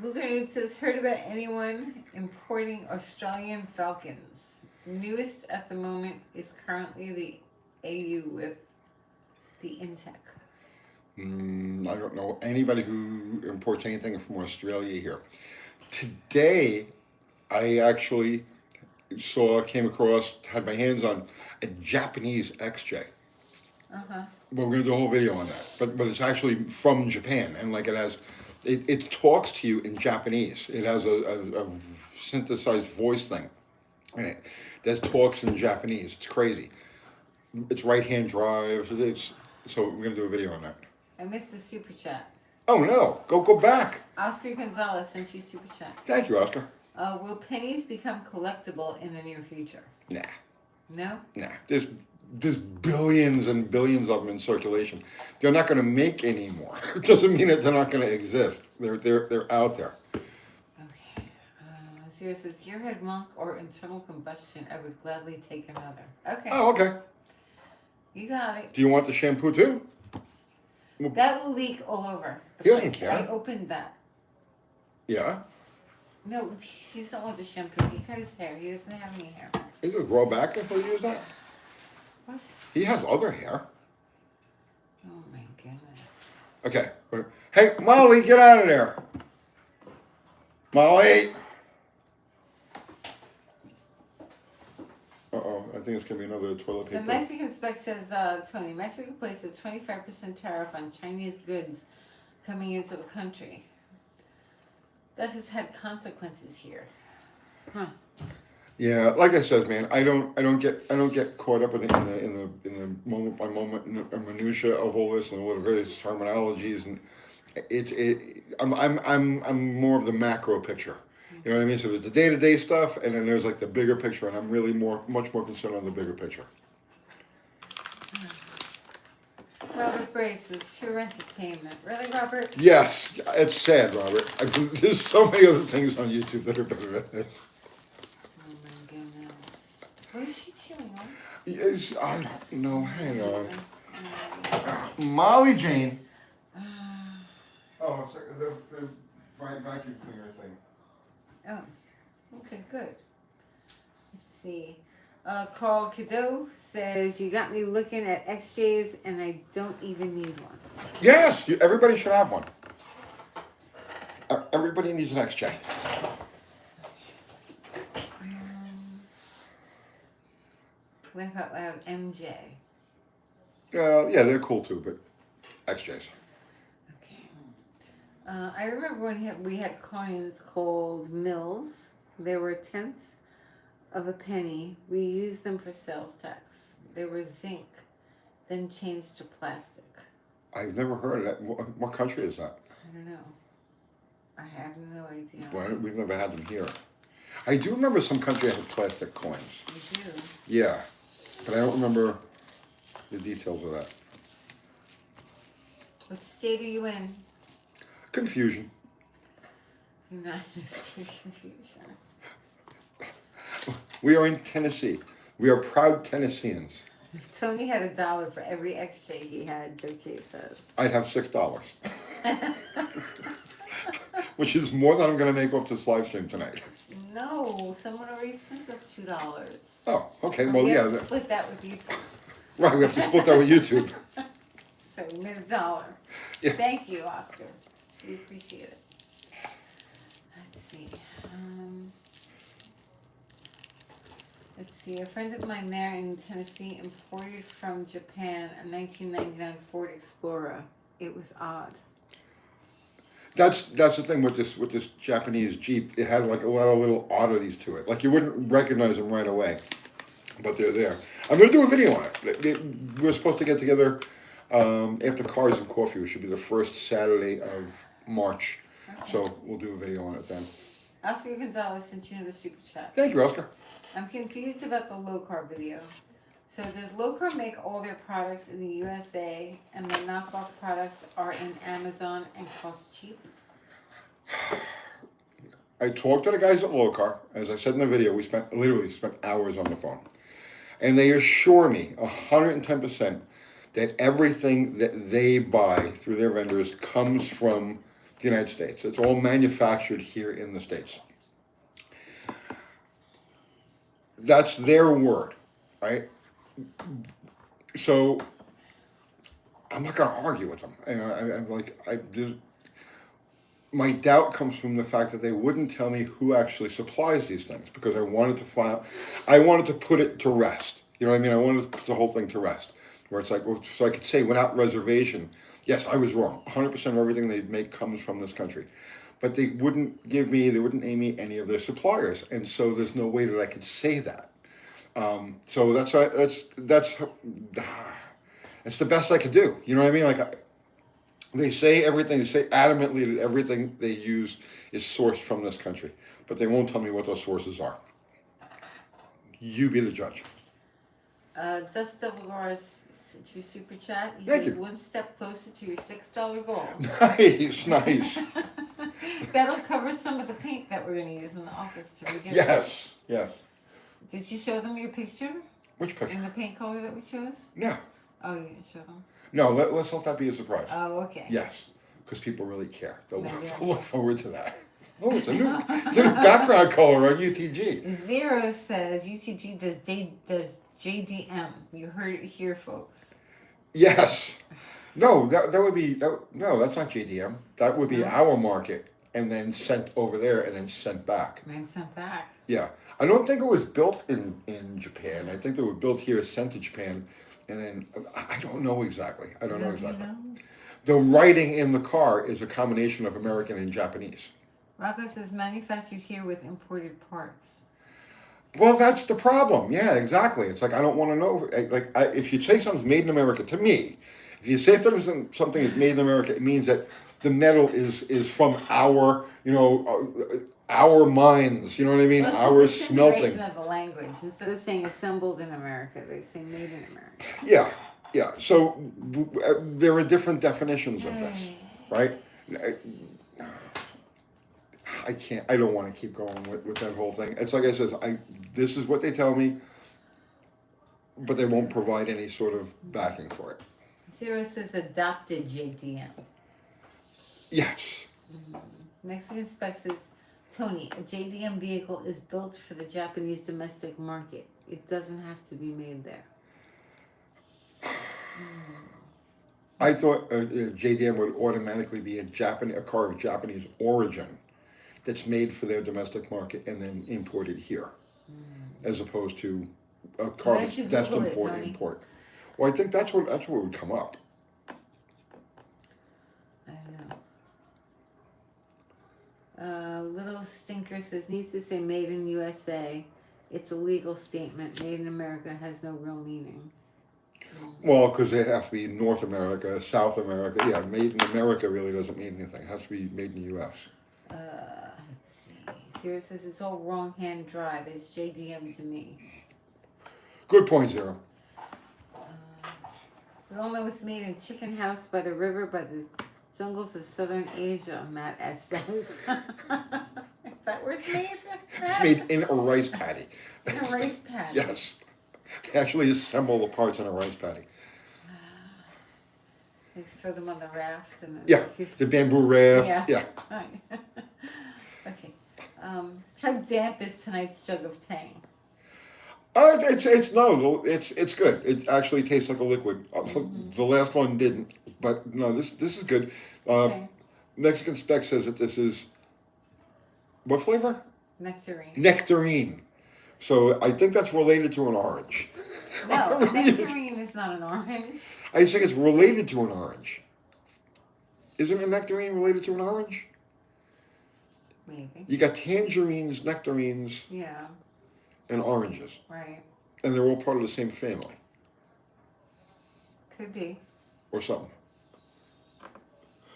S1: Lutheran says, heard about anyone importing Australian falcons. Newest at the moment is currently the AU with the intake?
S2: I don't know anybody who imports anything from Australia here. Today, I actually came across, had my hands on a Japanese XJ.
S1: Uh-huh.
S2: Well, we're gonna do a whole video on that, but it's actually from Japan, and like it talks to you in Japanese. It has a synthesized voice thing in it that talks in Japanese. It's crazy. It's right hand drive. So we're gonna do a video on that.
S1: I missed the super chat.
S2: Oh no! Go back.
S1: Oscar Gonzalez sent you super chat.
S2: Thank you, Oscar.
S1: Will pennies become collectible in the near future?
S2: Nah.
S1: No?
S2: Nah. There's billions and billions of them in circulation. They're not going to make any more. It doesn't mean that they're not going to exist. They're out there.
S1: Okay. Zero says, gearhead monk or internal combustion, I would gladly take another. Okay.
S2: Oh, okay.
S1: You got it.
S2: Do you want the shampoo too?
S1: That will leak all over.
S2: He doesn't care.
S1: I opened that.
S2: Yeah.
S1: No, he doesn't want the shampoo. He cut his hair. He doesn't have any hair.
S2: Is it grow back if we use that?
S1: What?
S2: He has other hair.
S1: Oh my goodness.
S2: Okay. Hey, Molly, get out of there. Molly. Uh-oh, I think it's going to be another toilet paper.
S1: So Mexican spec says, Tony, Mexico placed a 25% tariff on Chinese goods coming into the country. That has had consequences here. Huh.
S2: Yeah, like I said, man, I don't get caught up in the moment by moment minutia of all this and all the various terminologies, and I'm more of the macro picture. You know what I mean? So there's the day-to-day stuff, and then there's like the bigger picture, and I'm really much more concerned on the bigger picture.
S1: Robert Brace is pure entertainment. Really, Robert?
S2: Yes, it's sad, Robert. There's so many other things on YouTube that are better than this.
S1: Oh my goodness. What is she chewing on?
S2: Yes, I don't know. Hang on. Molly Jane. Oh, it's like the vacuum cleaner thing.
S1: Oh, okay, good. Let's see. Carl Cadeau says, you got me looking at XJs and I don't even need one.
S2: Yes, everybody should have one. Everybody needs an XJ.
S1: What about MJ?
S2: Yeah, they're cool too, but XJs.
S1: Okay. I remember when we had coins called mills. They were tenths of a penny. We used them for sales tax. They were zinc, then changed to plastic.
S2: I've never heard of that. What country is that?
S1: I don't know. I have no idea.
S2: Well, we've never had them here. I do remember some country had plastic coins.
S1: You do?
S2: Yeah, but I don't remember the details of that.
S1: What state are you in?
S2: Confusion.
S1: You're not in a state of confusion.
S2: We are in Tennessee. We are proud Tennesseans.
S1: If Tony had $1 for every XJ he had, Joe K says.
S2: I'd have $6. Which is more than I'm going to make off this live stream tonight.
S1: No, someone already sent us $2.
S2: Oh, okay. Well,
S1: we
S2: yeah.
S1: have to split that with YouTube.
S2: Right, we have to split that with YouTube.
S1: So we made $1.
S2: Yeah.
S1: Thank you, Oscar. We appreciate it. Let's see. Let's see. A friend of mine there in Tennessee imported from Japan a 1999 Ford Explorer. It was odd.
S2: That's the thing with this Japanese Jeep. It had like a lot of little oddities to it. Like you wouldn't recognize them right away, but they're there. I'm going to do a video on it. We're supposed to get together after Cars and Coffee, which should be the first Saturday of March. Okay. So we'll do a video on it then.
S1: Oscar Gonzalez sent you the super chat.
S2: Thank you, Oscar.
S1: I'm confused about the low carb video. So does low carb make all their products in the USA and the knockoff products are in Amazon and cost cheap?
S2: I talked to the guys at Low Carb. As I said in the video, we literally spent hours on the phone. And they assure me 110% that everything that they buy through their vendors comes from the United States. It's all manufactured here in the States. That's their word, right? So I'm not going to argue with them. My doubt comes from the fact that they wouldn't tell me who actually supplies these things because I wanted to put it to rest. You know what I mean? I wanted to put the whole thing to rest, where it's like, so I could say without reservation, yes, I was wrong. 100% of everything they make comes from this country. But they wouldn't name me any of their suppliers, and so there's no way that I could say that. So that's the best I could do. You know what I mean? They say adamantly that everything they use is sourced from this country, but they won't tell me what those sources are. You be the judge.
S1: Dust Double Bars sent you a super chat.
S2: Thank you.
S1: One step closer to your $6 goal.
S2: Nice.
S1: That'll cover some of the paint that we're going to use in the office to begin with.
S2: Yes.
S1: Did you show them your picture?
S2: Which picture?
S1: In the paint color that we chose?
S2: Yeah.
S1: Oh, you didn't show them?
S2: No, let's let that be a surprise.
S1: Oh, okay.
S2: Yes, because people really care. They'll
S1: Yeah.
S2: look forward to that. Oh, it's a new background color on UTG.
S1: Zero says UTG does JDM. You heard it here, folks.
S2: Yes. No, that would be no. That's not JDM. That would be our market, and then sent over there, and then sent back.
S1: And then sent back.
S2: Yeah, I don't think it was built in Japan. I think they were built here, sent to Japan, and then I don't know exactly. I don't know exactly. The writing in the car is a combination of American and Japanese.
S1: Rocco says manufactured here with imported parts.
S2: Well, that's the problem. Yeah, exactly. It's like I don't want to know. If you say something's made in America, to me, if you say something is made in America, it means that the metal is from our, our mines. You know what I mean?
S1: Well,
S2: our
S1: it's a
S2: smelting.
S1: consideration of the language. Instead of saying assembled in America, they say made in America.
S2: Yeah. So there are different definitions of this, right? I don't want to keep going with that whole thing. It's like I says, this is what they tell me, but they won't provide any sort of backing for it.
S1: Zero says adopted JDM.
S2: Yes.
S1: Mexican Spec says, Tony, a JDM vehicle is built for the Japanese domestic market. It doesn't have to be made there.
S2: I thought JDM would automatically be a car of Japanese origin that's made for their domestic market and then imported here, as opposed to a car that's destined for import. Well, I think that's what would come up.
S1: I don't know. Little Stinker says, needs to say made in USA. It's a legal statement. Made in America has no real meaning.
S2: Well, because they have to be North America, South America. Yeah, made in America really doesn't mean anything. It has to be made in the U.S.
S1: Let's see. Zero says it's all wrong hand drive. It's JDM to me.
S2: Good point, Zero.
S1: We all know it's made in Chicken House by the river, by the jungles of southern Asia, Matt S. says. Is that where it's made?
S2: It's made in a rice paddy.
S1: In a rice paddy?
S2: Yes. They actually assemble the parts in a rice paddy.
S1: They throw them on the raft. And then
S2: Yeah, the bamboo raft. Yeah.
S1: Okay. How damp is tonight's jug of Tang?
S2: It's good. It actually tastes like a liquid. The last one didn't, but no, this is good.
S1: Okay.
S2: Mexican Spec says that this is what flavor?
S1: Nectarine.
S2: So I think that's related to an orange.
S1: No, nectarine is not an orange.
S2: I think it's related to an orange. Isn't a nectarine related to an orange?
S1: Maybe.
S2: You got tangerines, nectarines,
S1: Yeah.
S2: and oranges.
S1: Right.
S2: And they're all part of the same family.
S1: Could be.
S2: Or something.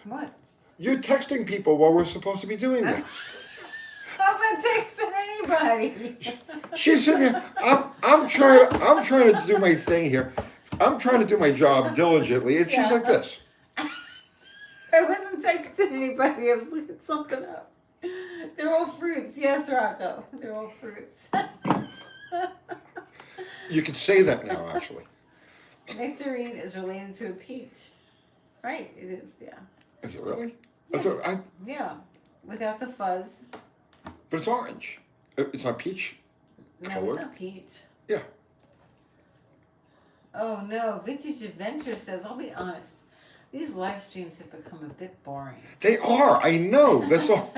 S1: What?
S2: You're texting people while we're supposed to be doing this.
S1: I'm not texting anybody.
S2: She's sitting there. I'm trying to do my thing here. I'm trying to do my job diligently, and she's like this.
S1: I wasn't texting anybody. I was looking something up. They're all fruits. Yes, Rocco. They're all fruits.
S2: You could say that now, actually.
S1: Nectarine is related to a peach. Right, it is, yeah.
S2: Is it really?
S1: Yeah. Yeah, without the fuzz.
S2: But it's orange. It's not peach
S1: No,
S2: color.
S1: it's not peach.
S2: Yeah.
S1: Oh no, Vintage Adventure says, I'll be honest. These live streams have become a bit boring.
S2: They are. I know. That's all.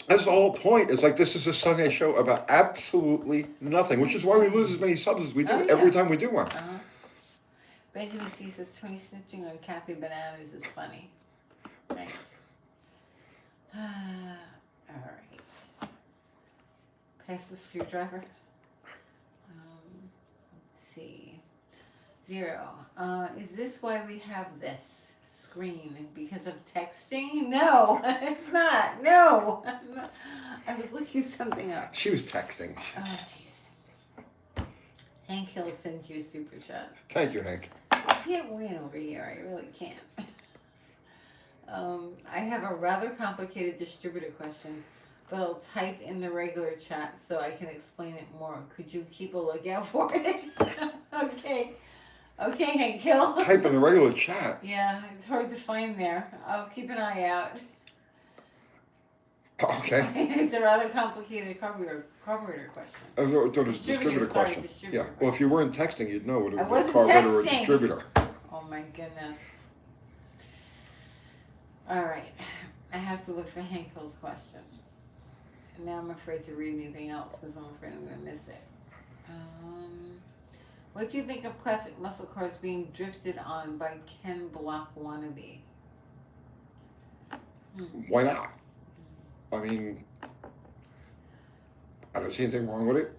S2: That's the whole point. It's like this is a Sunday show about absolutely nothing, which is why we lose as many subs as we do every time we do one.
S1: Uh-huh. Benjamin C says 20 snitching on Kathy Bananas is funny. Thanks. All right. Pass the screwdriver. Let's see. 0. Is this why we have this screen? Because of texting? No, it's not. No. I was looking something up.
S2: She was texting.
S1: Oh, jeez. Hank Hill sends you a super chat.
S2: Thank you, Hank.
S1: I can't win over here. I really can't. I have a rather complicated distributor question, but I'll type in the regular chat so I can explain it more. Could you keep a lookout for it? Okay. Okay, Hank Hill.
S2: Type in the regular chat.
S1: Yeah, it's hard to find there. I'll keep an eye out.
S2: Okay.
S1: It's a rather complicated carburetor question.
S2: Distributor question.
S1: Distributor
S2: Well, if you weren't texting, you'd know what it
S1: I
S2: was,
S1: wasn't
S2: a carburetor or a
S1: texting.
S2: distributor.
S1: Oh my goodness. All right. I have to look for Hank Hill's question. And now I'm afraid to read anything else because I'm afraid I'm going to miss it. What do you think of classic muscle cars being drifted on by Ken Block wannabe?
S2: Why not? I mean, I don't see anything wrong with it.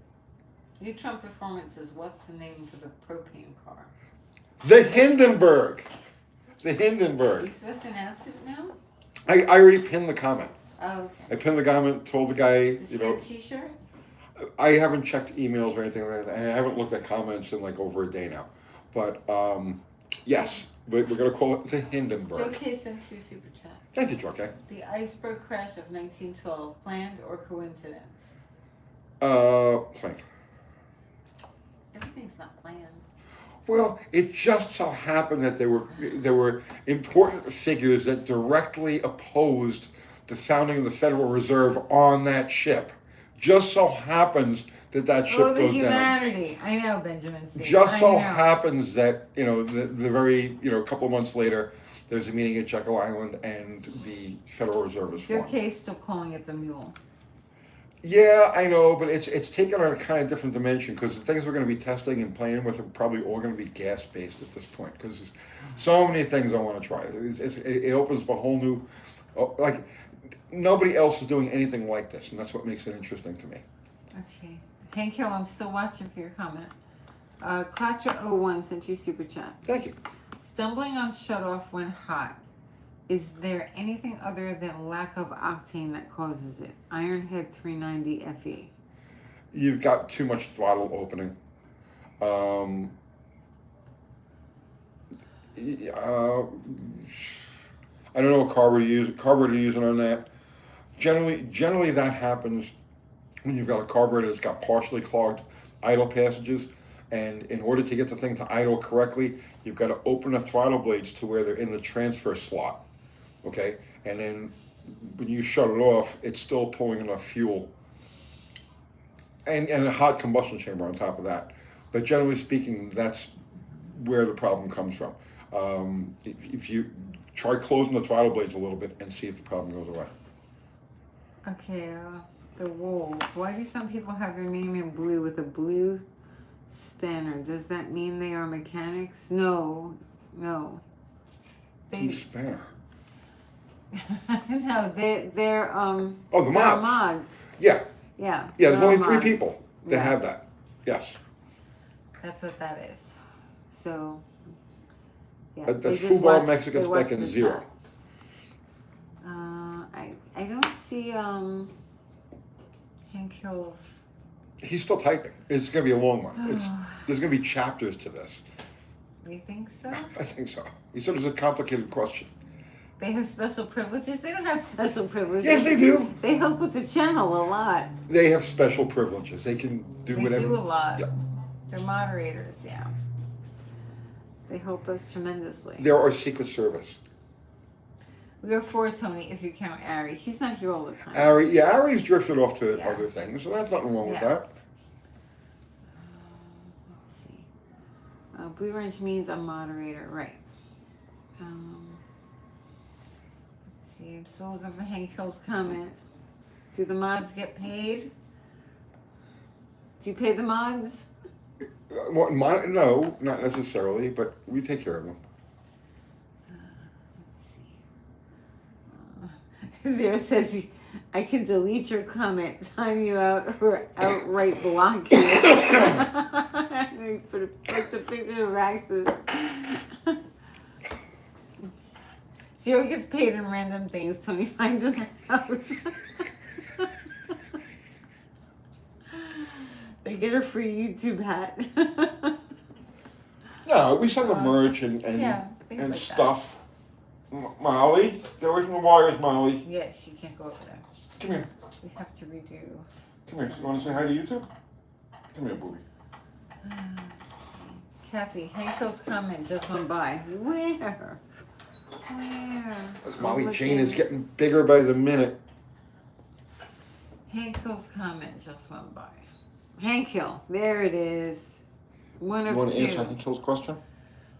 S1: Neutron Performance says, what's the name for the propane car?
S2: The Hindenburg. The
S1: Are
S2: Hindenburg.
S1: you supposed to announce it now?
S2: I already pinned the comment.
S1: Oh, okay.
S2: I pinned the comment, told the guy,
S1: Is
S2: you
S1: he
S2: know,
S1: a t-shirt?
S2: I haven't checked emails or anything like that, and I haven't looked at comments in like over a day now. But yes, we're going to call it the Hindenburg.
S1: Joe K sent you a super chat.
S2: Thank you, Joe K.
S1: The iceberg crash of 1912, planned or coincidence?
S2: Planned.
S1: Everything's not planned.
S2: Well, it just so happened that there were important figures that directly opposed the founding of the Federal Reserve on that ship. Just so happens that ship
S1: Oh, the
S2: goes down.
S1: humanity. I know, Benjamin C.
S2: Just so
S1: I know.
S2: happens that, you know, the very, you know, a couple of months later, there's a meeting at Jekyll Island and the Federal Reserve is
S1: Joe
S2: formed.
S1: K is still calling it the mule.
S2: Yeah, I know, but it's taken on a kind of different dimension because the things we're going to be testing and playing with are probably all going to be gas-based at this point because there's so many things I want to try. It opens up a whole new, like, nobody else is doing anything like this, and that's what makes it interesting to me.
S1: Okay. Hank Hill, I'm still watching for your comment. Clatra01 sent you super chat.
S2: Thank you.
S1: Stumbling on shutoff when hot. Is there anything other than lack of octane that causes it? Ironhead 390 FE.
S2: You've got too much throttle opening. I don't know what carburetor you're using on that. Generally that happens when you've got a carburetor that's got partially clogged idle passages, and in order to get the thing to idle correctly, you've got to open the throttle blades to where they're in the transfer slot, okay? And then when you shut it off, it's still pulling enough fuel. And a hot combustion chamber on top of that. But generally speaking, that's where the problem comes from. If you try closing the throttle blades a little bit and see if the problem goes away.
S1: Okay, the wolves. Why do some people have their name in blue with a blue spanner? Does that mean they are mechanics? No.
S2: Blue spanner.
S1: No, they're
S2: Oh, the
S1: they're
S2: mods.
S1: mods.
S2: Yeah.
S1: Yeah.
S2: Yeah, there's
S1: they're
S2: only 3
S1: mods.
S2: people that
S1: Yeah.
S2: have that. Yes.
S1: That's what that is. So, yeah.
S2: That's
S1: they just
S2: football
S1: watch-
S2: Mexican
S1: they watch
S2: spec and
S1: the
S2: 0.
S1: chat. I don't see Hank Hill's.
S2: He's still typing. It's going to be a long one. There's going to be chapters to this.
S1: You think so?
S2: I think so. He said it was a complicated question.
S1: They have special privileges? They don't have special privileges.
S2: Yes, they do.
S1: They help with the channel a lot.
S2: They have special privileges. They can do
S1: They
S2: whatever.
S1: do a lot.
S2: Yeah.
S1: They're moderators, yeah. They help us tremendously.
S2: There are Secret Service.
S1: We are for Tony if you count Ari. He's not here all the time.
S2: Ari's drifted off to
S1: Yeah.
S2: other things, so that's nothing wrong with
S1: Yeah.
S2: that.
S1: Let's see. Blue Range means a moderator, right. see, I'm still looking for Hank Hill's comment. Do the mods get paid? Do you pay the mods?
S2: No, not necessarily, but we take care of them.
S1: Let's see. Zero says, I can delete your comment, time you out, or outright block you. Puts a picture of axes. Zero gets paid in random things Tony finds in the house. They get a free YouTube hat.
S2: No, we send them merch and
S1: yeah, like
S2: stuff. Molly, get away from the wires, Molly.
S1: Yes, she can't go over there.
S2: Come here.
S1: We have to redo.
S2: Come here. You want to say hi to YouTube? Come here, booby.
S1: Kathy, Hank Hill's comment just went by. Where?
S2: As Molly Jane is getting bigger by the minute.
S1: Hank Hill's comment just went by. Hank Hill, there it is. One of
S2: You want to
S1: two.
S2: answer Hank Hill's question?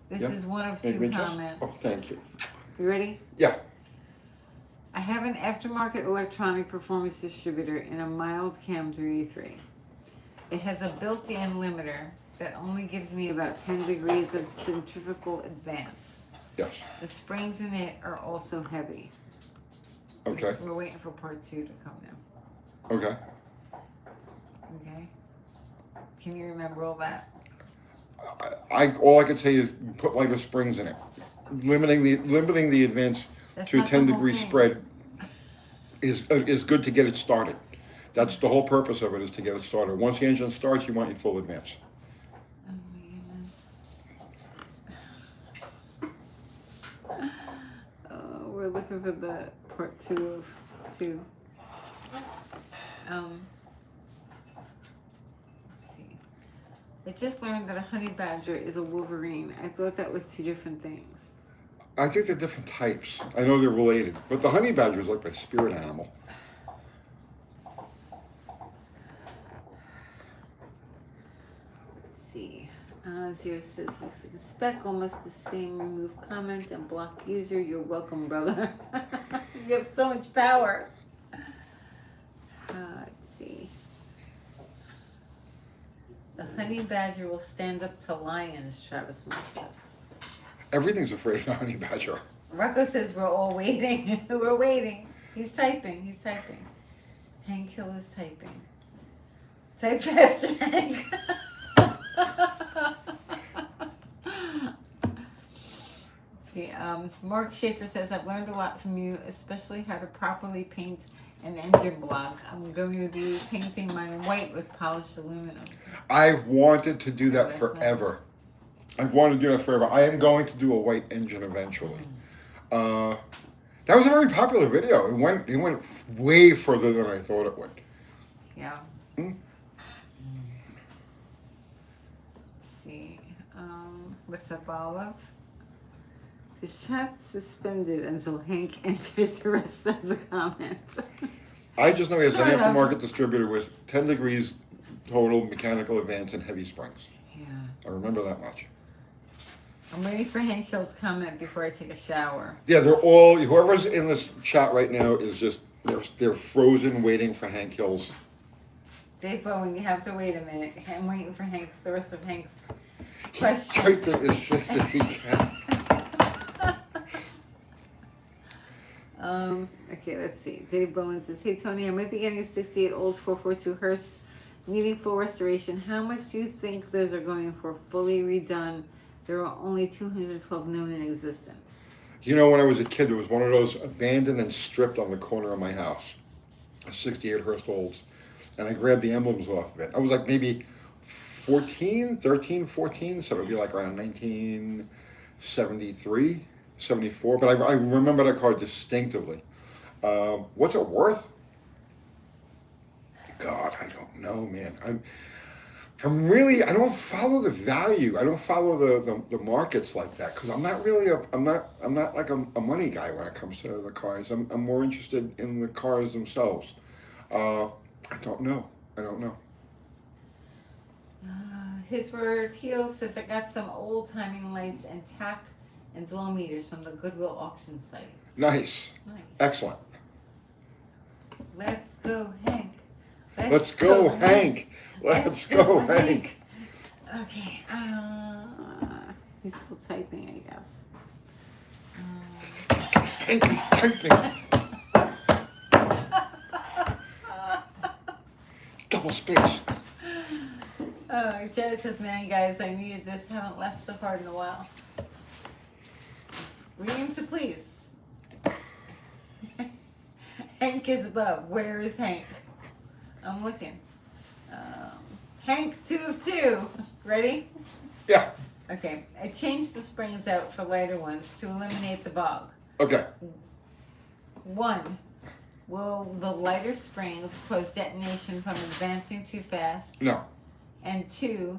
S1: This
S2: Yeah?
S1: is one of
S2: Any
S1: two
S2: interest?
S1: comments.
S2: Oh, thank you.
S1: You ready?
S2: Yeah.
S1: I have an aftermarket electronic performance distributor in a mild Cam 383. It has a built-in limiter that only gives me about 10 degrees of centrifugal advance.
S2: Yes.
S1: The springs in it are also heavy.
S2: Okay.
S1: We're waiting for part 2 to come now.
S2: Okay.
S1: Okay. Can you remember all that?
S2: All I could say is put lighter springs in it. Limiting the advance
S1: That's
S2: to a
S1: not the
S2: 10
S1: whole
S2: degree
S1: thing.
S2: spread is good to get it started. That's the whole purpose of it, is to get it started. Once the engine starts, you want your full advance.
S1: Oh my goodness. We're looking for the part 2 of 2. Let's see. I just learned that a honey badger is a wolverine. I thought that was 2 different things.
S2: I think they're different types. I know they're related, but the honey badger is like my spirit animal.
S1: Let's see. Zero says Mexican speck, almost the same. Remove comment and block user. You're welcome, brother. You have so much power. Let's see. The honey badger will stand up to lions, Travis Moore says.
S2: Everything's afraid of the honey badger.
S1: Rocco says we're all waiting. We're waiting. He's typing. Hank Hill is typing. Type faster, Hank. See, Mark Schaefer says, I've learned a lot from you, especially how to properly paint an engine block. I'm going to be painting mine white with polished aluminum.
S2: I've wanted to do that
S1: That's
S2: forever. I've wanted to do that forever. I am going to do a white engine eventually. That was a very popular video. It went way further than I thought it would.
S1: Yeah.
S2: Mm.
S1: Let's see. What's up, Olive? The chat suspended until Hank enters the rest of the comments.
S2: I just know he has an
S1: Sort of.
S2: aftermarket distributor with 10 degrees total mechanical advance and heavy springs.
S1: Yeah.
S2: I remember that much.
S1: I'm waiting for Hank Hill's comment before I take a shower.
S2: Yeah, they're all, whoever's in this chat right now is just, they're frozen waiting for Hank Hill's.
S1: Dave Bowen, you have to wait a minute. I'm waiting for the rest of Hank's
S2: He's
S1: question.
S2: typing as fast as he can.
S1: Okay, let's see. Dave Bowen says, hey Tony, I might be getting a 68 old 442 Hearst needing full restoration. How much do you think those are going for fully redone? There are only 212 known in existence.
S2: You know, when I was a kid, there was one of those abandoned and stripped on the corner of my house. A 68 Hearst Olds. And I grabbed the emblems off of it. I was like maybe 13, 14, so it would be like around 1973, 74. But I remember that car distinctively. What's it worth? God, I don't know, man. I don't follow the value. I don't follow the markets like that because I'm not really I'm not like a money guy when it comes to the cars. I'm more interested in the cars themselves. I don't know.
S1: His word Heel says I got some old timing lights and tacked and dwell meters from the Goodwill auction site.
S2: Nice.
S1: Nice.
S2: Excellent.
S1: Let's go, Hank.
S2: Let's go, Hank. Let's go, Hank.
S1: Okay. He's still typing, I guess.
S2: Hank is typing. Double space.
S1: Jared says, man, guys, I needed this. Haven't laughed so hard in a while. Ream to please. Hank is above. Where is Hank? I'm looking. Hank 2 of 2. Ready?
S2: Yeah.
S1: Okay. I changed the springs out for lighter ones to eliminate the bog.
S2: Okay.
S1: 1. Will the lighter springs cause detonation from advancing too fast?
S2: No.
S1: And 2,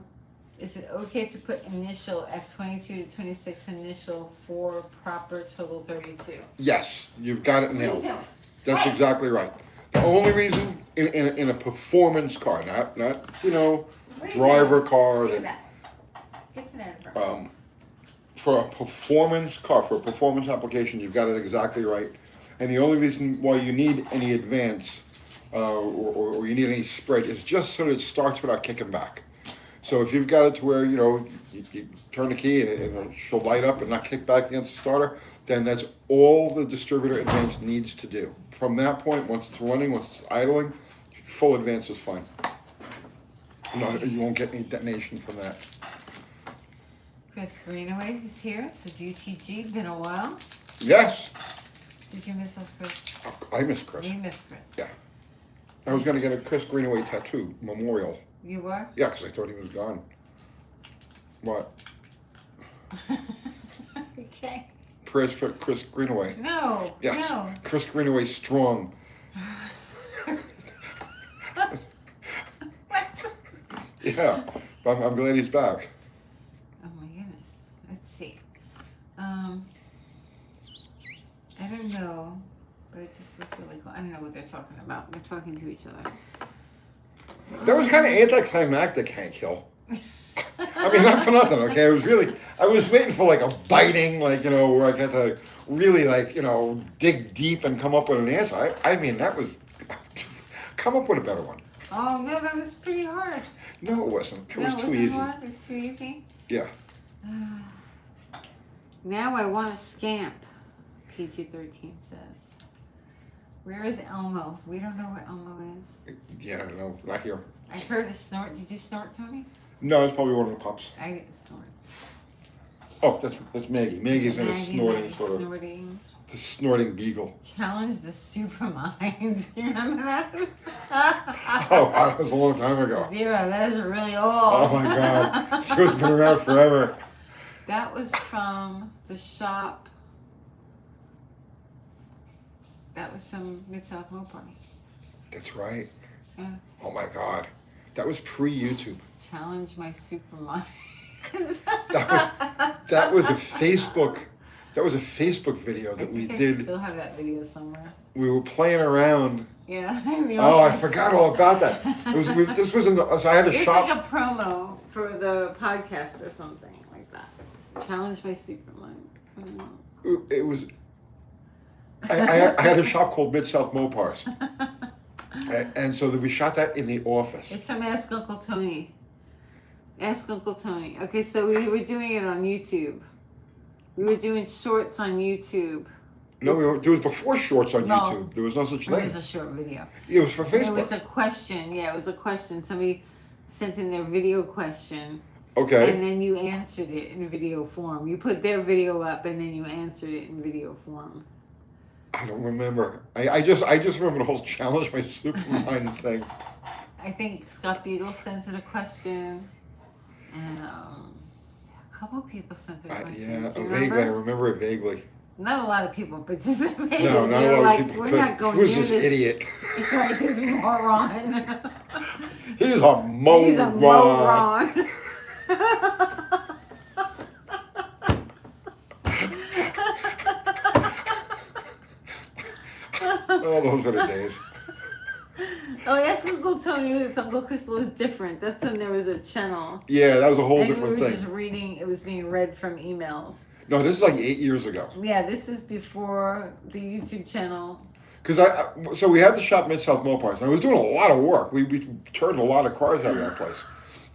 S1: is it okay to put initial at 22 to 26 initial for proper total 32?
S2: Yes, you've got it nailed. That's exactly right. The only reason in a performance car, not driver car, for a performance car, for a performance application, you've got it exactly right. And the only reason why you need any advance or you need any spread is just so that it starts without kicking back. So if you've got it to where, you turn the key and she'll light up and not kick back against the starter, then that's all the distributor advance needs to do. From that point, once it's running, once it's idling, full advance is fine. No, you won't get any detonation from that.
S1: Chris Greenaway is here. Says UTG, been a while.
S2: Yes.
S1: Did you miss us, Chris?
S2: I miss Chris.
S1: You missed Chris.
S2: Yeah. I was going to get a Chris Greenaway tattoo, memorial.
S1: You were?
S2: Yeah, because I thought he was gone. What?
S1: Okay.
S2: Prayers for Chris Greenaway.
S1: No.
S2: Yes.
S1: No.
S2: Chris Greenaway strong.
S1: What?
S2: Yeah. But I'm glad he's back.
S1: Oh my goodness. Let's see. I don't know, but it just looked really cool. I don't know what they're talking about. They're talking to each other.
S2: That was kind of anticlimactic, Hank Hill. I mean, not for nothing, okay? I was waiting for like a biting, where I got to really dig deep and come up with an answer. I mean, that was, come up with a better one.
S1: Oh no, that was pretty hard.
S2: No, it wasn't. It was too easy.
S1: Hard? It was too easy?
S2: Yeah.
S1: Now I want to scamp, PG-13 says. Where is Elmo? We don't know where Elmo is.
S2: Yeah, no, not here.
S1: I heard a snort. Did you snort, Tony?
S2: No, it's probably one of the pups.
S1: I didn't snort.
S2: Oh, that's Maggie. Maggie's in a snorting
S1: snorting.
S2: The snorting beagle.
S1: Challenge the supermind. You remember that?
S2: Oh, that was a long time ago.
S1: 0, that is really old.
S2: Oh my God. She's been around forever.
S1: That was from the shop. That was from Mid-South Mopars.
S2: That's right.
S1: Yeah.
S2: Oh my God. That was pre-YouTube.
S1: Challenge my supermind.
S2: That was a Facebook. That was a Facebook video that we did.
S1: I still have that video somewhere.
S2: We were playing around.
S1: Yeah.
S2: Oh, I forgot all about that. This was in the. So I had a shop.
S1: It's like a promo for the podcast or something like that. Challenge my supermind.
S2: It was. I had a shop called Mid-South Mopars. And so we shot that in the office.
S1: It's from Ask Uncle Tony. Ask Uncle Tony. Okay, so we were doing it on YouTube. We were doing shorts on YouTube.
S2: No, there was before shorts on YouTube. There was no such thing.
S1: It was a short video.
S2: It was for Facebook.
S1: It was a question. Yeah, it was a question. Somebody sent in their video question.
S2: Okay.
S1: And then you answered it in video form. You put their video up and then you answered it in video form.
S2: I don't remember. I just remember the whole challenge my supermind thing.
S1: I think Scott Beagle sent it a question, and a couple people sent it a question.
S2: Yeah, vaguely. I remember it vaguely.
S1: Not a lot of people participated.
S2: No, not a lot of people.
S1: We're not going
S2: Who's
S1: near
S2: this idiot?
S1: Right, this moron.
S2: He's a moron.
S1: He's a moron.
S2: Oh, those are the days.
S1: Oh, Ask Uncle Tony with Uncle Crystal is different. That's when there was a channel.
S2: Yeah, that was a whole
S1: and
S2: different
S1: we were
S2: thing.
S1: just reading, it was being read from emails.
S2: No, this is like 8 years ago.
S1: Yeah, this is before the YouTube channel.
S2: Because so we had the shop Mid-South Mopars, and I was doing a lot of work. We turned a lot of cars out of that place.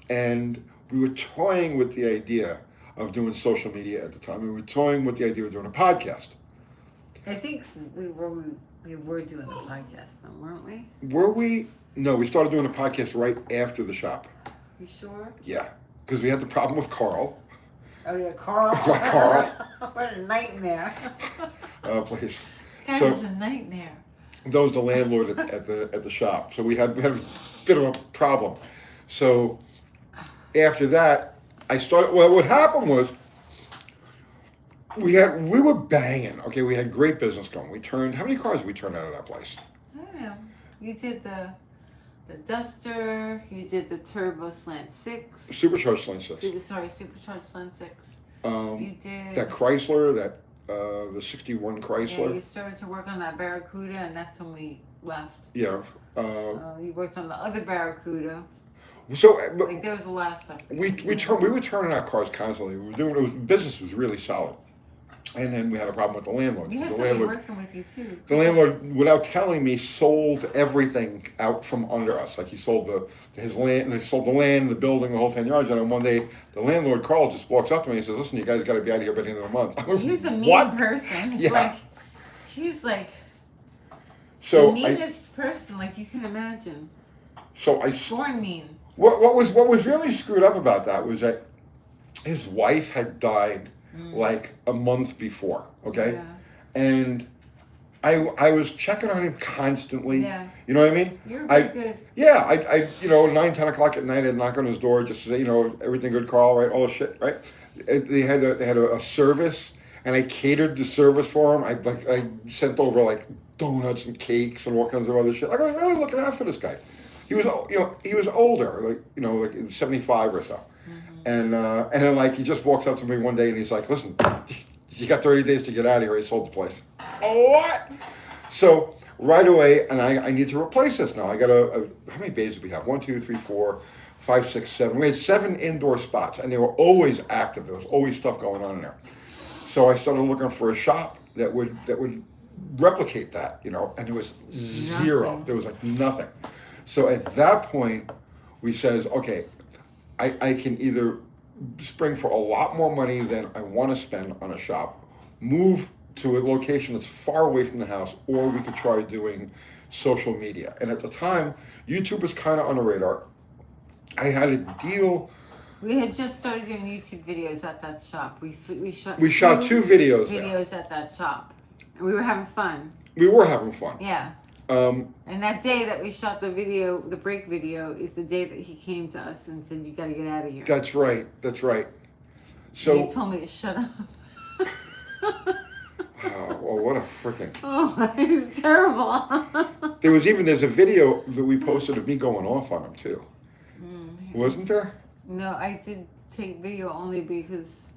S2: And we were toying with the idea of doing social media at the time. We were toying with the idea of doing a podcast.
S1: I think we were doing a podcast though, weren't we?
S2: Were we? No, we started doing a podcast right after the shop.
S1: You sure?
S2: Yeah, because we had the problem with Carl.
S1: Oh yeah, Carl.
S2: Carl.
S1: What a nightmare.
S2: Please.
S1: That was a nightmare.
S2: That was the landlord at the shop. So we had a bit of a problem. So after that, I started. Well, what happened was we were banging. Okay, we had great business going. We turned how many cars did we turn out of that place?
S1: I don't know. You did the Duster. You did the Turbo Slant 6.
S2: Supercharged Slant 6.
S1: Supercharged Slant 6.
S2: You
S1: did
S2: that Chrysler, the 61 Chrysler.
S1: Yeah, you started to work on that Barracuda, and that's when we left.
S2: Yeah.
S1: You worked on the other Barracuda.
S2: So
S1: like there was a lot of stuff.
S2: We were turning out cars constantly. We were doing business was really solid, and then we had a problem with the landlord.
S1: You had
S2: the
S1: somebody
S2: landlord,
S1: working with you too.
S2: The landlord, without telling me, sold everything out from under us. Like he sold his land, he sold the land, the building, the whole 10 yards. And then one day, the landlord Carl just walks up to me and says, "Listen, you guys got to be out of here by the end of the month."
S1: He was a mean person.
S2: Yeah.
S1: He's like
S2: the
S1: meanest person, like you can imagine.
S2: So I
S1: born mean.
S2: What was really screwed up about that was that his wife had died like a month before, okay?
S1: Yeah.
S2: And I was checking on him constantly.
S1: Yeah.
S2: You know what I mean?
S1: You're very good.
S2: Yeah, I 9, 10 o'clock at night I'd knock on his door just to say, everything good, Carl, right? All the shit, right? They had a service and I catered the service for him. I sent over like donuts and cakes and all kinds of other shit. Like I was really looking out for this guy. He was, he was older, like 75 or so, and then like he just walks up to me one day and he's like, "Listen, you got 30 days to get out of here." He sold the place. Oh, what? So right away, and I need to replace this now. I got how many bays did we have? 1, 2, 3, 4, 5, 6, 7. We had 7 indoor spots, and they were always active. There was always stuff going on in there. So I started looking for a shop that would replicate that, and there was zero.
S1: Nothing.
S2: There was like nothing. So at that point, we says, okay, I can either spring for a lot more money than I want to spend on a shop, move to a location that's far away from the house, or we could try doing social media. And at the time, YouTube was kind of on the radar. I had a deal.
S1: We had just started doing YouTube videos at that shop. We shot
S2: 2 videos
S1: at that shop. And we were having fun.
S2: We were having fun.
S1: Yeah. And that day that we shot the break video, is the day that he came to us and said, "You got to get out of here."
S2: That's right. So
S1: he told me to shut up.
S2: Oh, what a freaking!
S1: Oh, it's terrible.
S2: There's a video that we posted of me going off on him too. Wasn't there?
S1: No, I did take video only because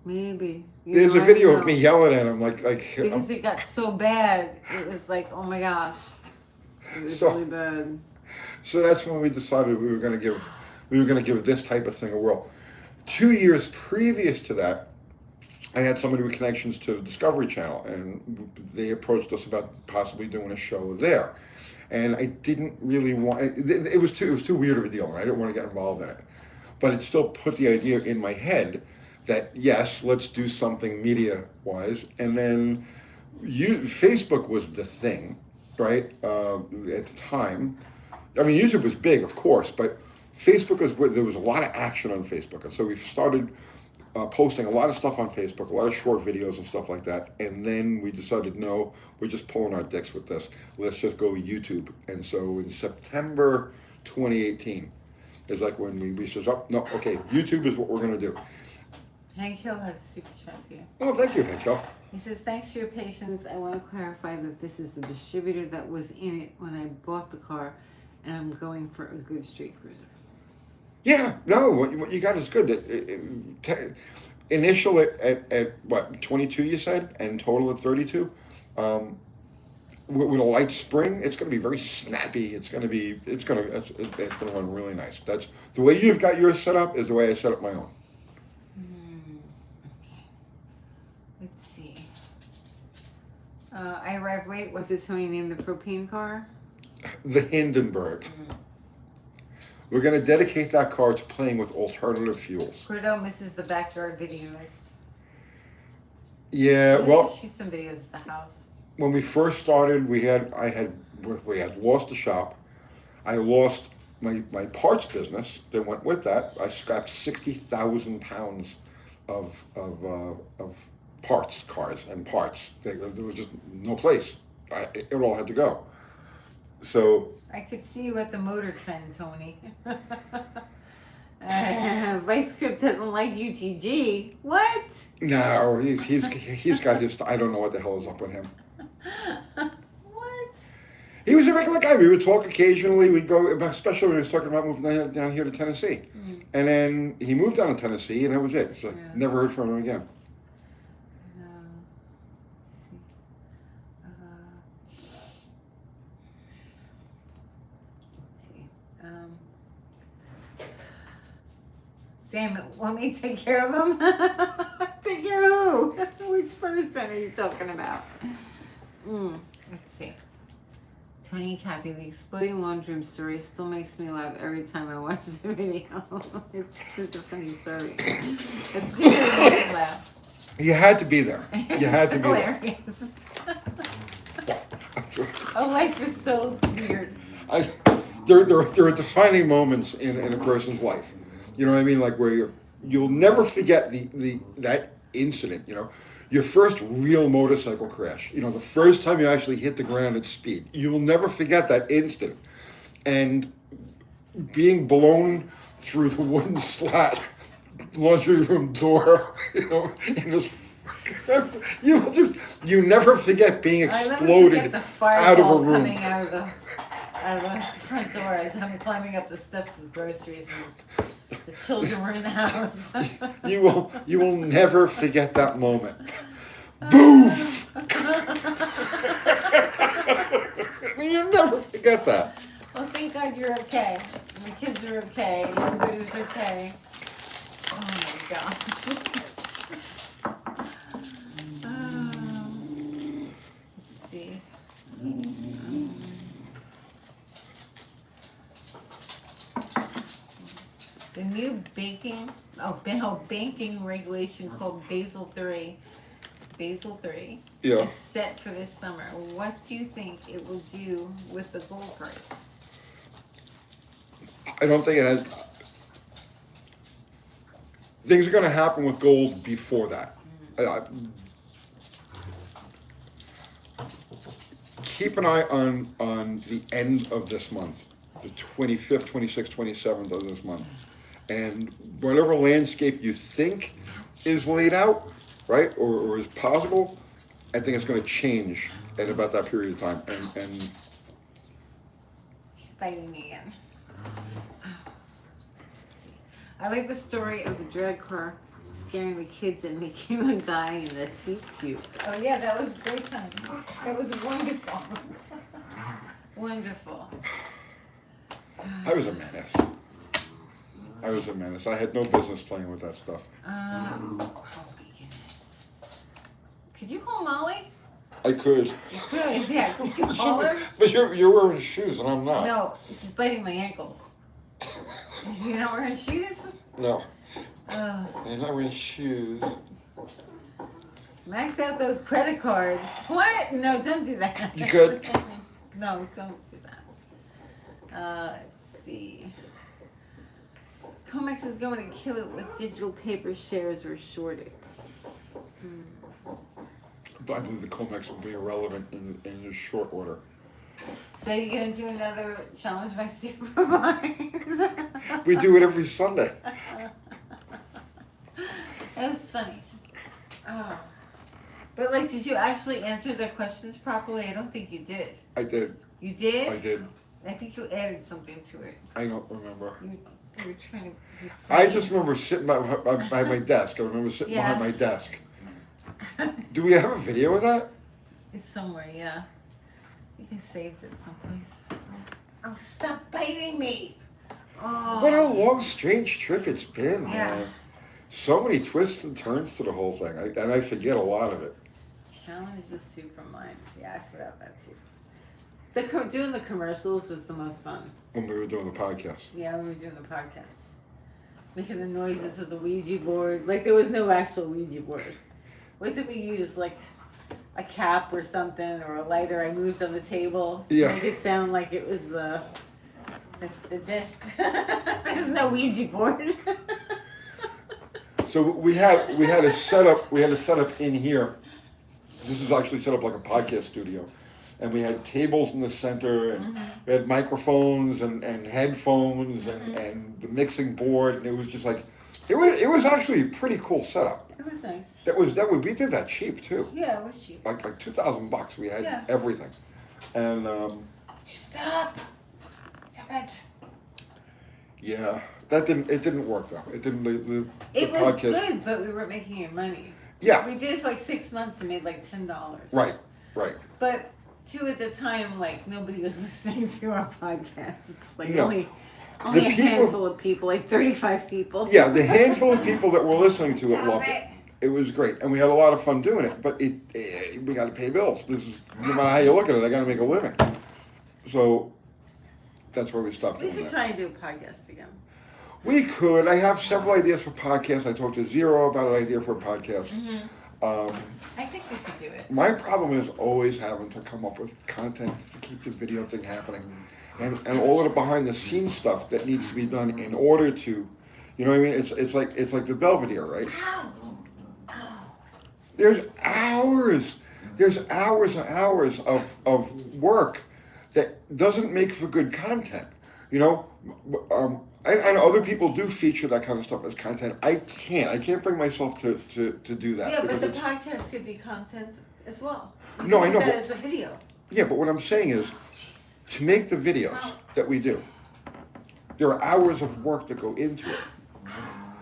S1: maybe.
S2: There's a video of me yelling at him like
S1: because it got so bad. It was like, oh my gosh, it was really bad.
S2: So that's when we decided we were going to give this type of thing a whirl. 2 years previous to that, I had somebody with connections to the Discovery Channel, and they approached us about possibly doing a show there. And I didn't really want it was too weird of a deal, and I didn't want to get involved in it. But it still put the idea in my head that yes, let's do something media-wise. And then Facebook was the thing, right? At the time, I mean, YouTube was big, of course, but Facebook there was a lot of action on Facebook, and so we started posting a lot of stuff on Facebook, a lot of short videos and stuff like that. And then we decided, no, we're just pulling our dicks with this. Let's just go YouTube. And so in September 2018 is like when we says, "Oh, no, okay, YouTube is what we're going to do."
S1: Hank Hill has a super chat here.
S2: Oh, thank you, Hank Hill.
S1: He says, "Thanks for your patience. I want to clarify that this is the distributor that was in it when I bought the car, and I'm going for a good street cruiser."
S2: Yeah, no, what you got is good. Initial at what, 22 you said, and total at 32. With a light spring, it's going to be very snappy. It's going to run really nice. That's the way you've got yours set up is the way I set up my own.
S1: see. I arrived late. What's it Tony named the propane car?
S2: The Hindenburg. We're going to dedicate that car to playing with alternative fuels.
S1: Cordell misses the backyard videos.
S2: Yeah,
S1: Maybe
S2: well,
S1: shoot some videos at the house.
S2: when we first started, we had lost the shop. I lost my parts business that went with that. I scrapped 60,000 pounds of cars and parts. There was just no place. It all had to go. So
S1: I could see you at the motor trend, Tony. Vice Script doesn't like UTG. What?
S2: no, he's got his. I don't know what the hell is up with him.
S1: What?
S2: He was a regular guy. We would talk occasionally. We'd go, especially when he was talking about moving down here to Tennessee. And then he moved down to Tennessee, and that was it. So never heard from him again.
S1: Damn it, want me to take care of him? Take care of who? Which person are you talking about? Let's see. Tony and Kathy, the exploding laundry room story still makes me laugh every time I watch the video. It's just a funny story. It's really makes me laugh.
S2: You had to be there. You had to be there.
S1: Oh, life is so weird.
S2: There are defining moments in a person's life. You know what I mean? Like where you'll never forget that incident. You know, your first real motorcycle crash. You know, the first time you actually hit the ground at speed. You will never forget that instant. And being blown through the wooden slat laundry room door. You know, and just you never forget being exploded out of a room.
S1: Coming out of the front door as I'm climbing up the steps of groceries and the children were in the house.
S2: You will never forget that moment. Boof! You'll never forget that.
S1: Well, thank God you're okay. The kids are okay. Everybody's okay. Oh my gosh. Let's see. The new banking regulation called Basel III is set for this summer. What do you think it will do with the gold price?
S2: I don't think it has. Things are going to happen with gold before that. Keep an eye on the end of this month, the 25th, 26th, 27th of this month. And whatever landscape you think is laid out, right, or is possible, I think it's going to change at about that period of time. And
S1: she's biting me again. I like the story of the drag car scaring the kids and making the guy in the seat puke. Oh yeah, that was a great time. That was wonderful. Wonderful.
S2: I was a menace. I had no business playing with that stuff.
S1: Oh my goodness. Could you call Molly?
S2: I could.
S1: You could, yeah. Could you call her?
S2: But you're wearing shoes and I'm not.
S1: No, she's biting my ankles. You're not wearing shoes?
S2: No. I'm not wearing shoes.
S1: Max out those credit cards. What? No, don't do that.
S2: You could.
S1: No, don't do that. Let's see. Comex is going to kill it with digital paper shares were shorted.
S2: But I believe the Comex will be irrelevant in short order.
S1: So you're going to do another challenge by supervise?
S2: We do it every Sunday.
S1: That was funny. Oh. But like, did you actually answer their questions properly? I don't think you did.
S2: I did.
S1: You did?
S2: I did.
S1: I think you added something to it.
S2: I don't remember.
S1: You were trying to be
S2: I just remember sitting by my desk. I remember sitting behind my desk. Do we have a video of that?
S1: It's somewhere, yeah. I think I saved it someplace. Oh, stop biting me! Oh.
S2: What a long, strange trip it's been,
S1: Yeah.
S2: man. So many twists and turns to the whole thing, and I forget a lot of it.
S1: Challenge the Supermind. Yeah, I forgot that too. Doing the commercials was the most fun.
S2: When we were doing the podcast.
S1: Yeah, when we were doing the podcast. Making the noises of the Ouija board. Like, there was no actual Ouija board. What did we use? Like, a cap or something, or a lighter I moved on the table to make it sound like it was the disc. There's no Ouija board.
S2: So we had a setup. We had a setup in here. This is actually set up like a podcast studio, and we had tables in the center, and we had microphones and headphones and the mixing board, and it was just like it was actually a pretty cool setup.
S1: It was nice.
S2: We did that cheap too.
S1: Yeah, it was cheap.
S2: Like $2,000. We had everything, and
S1: Stop it.
S2: Yeah, it didn't work though. It didn't. The
S1: It was
S2: podcast,
S1: good, but we weren't making any money.
S2: Yeah.
S1: We did it for like 6 months and made like $10.
S2: Right.
S1: But at the time, like nobody was listening to our podcast. It's like
S2: No.
S1: only a handful of people, like 35 people.
S2: Yeah, the handful of people that were listening to it loved it. It was great, and we had a lot of fun doing it. But we got to pay bills. This is no matter how you look at it, I got to make a living. So that's where we stopped
S1: We
S2: doing
S1: could
S2: that.
S1: try and do a podcast again.
S2: We could. I have several ideas for podcasts. I talked to Zero about an idea for a podcast.
S1: I think we could do it.
S2: My problem is always having to come up with content to keep the video thing happening, and all of the behind the scenes stuff that needs to be done in order to, you know what I mean? It's like the Belvedere, right? There's hours and hours of work that doesn't make for good content. You know, and other people do feature that kind of stuff as content. I can't bring myself to do that.
S1: Yeah, but the
S2: it's-
S1: podcast could be content as well. You
S2: No,
S1: could
S2: I know,
S1: do that
S2: but-
S1: as a video.
S2: Yeah, but what I'm saying is, to make the videos that we do, there are hours of work that go into it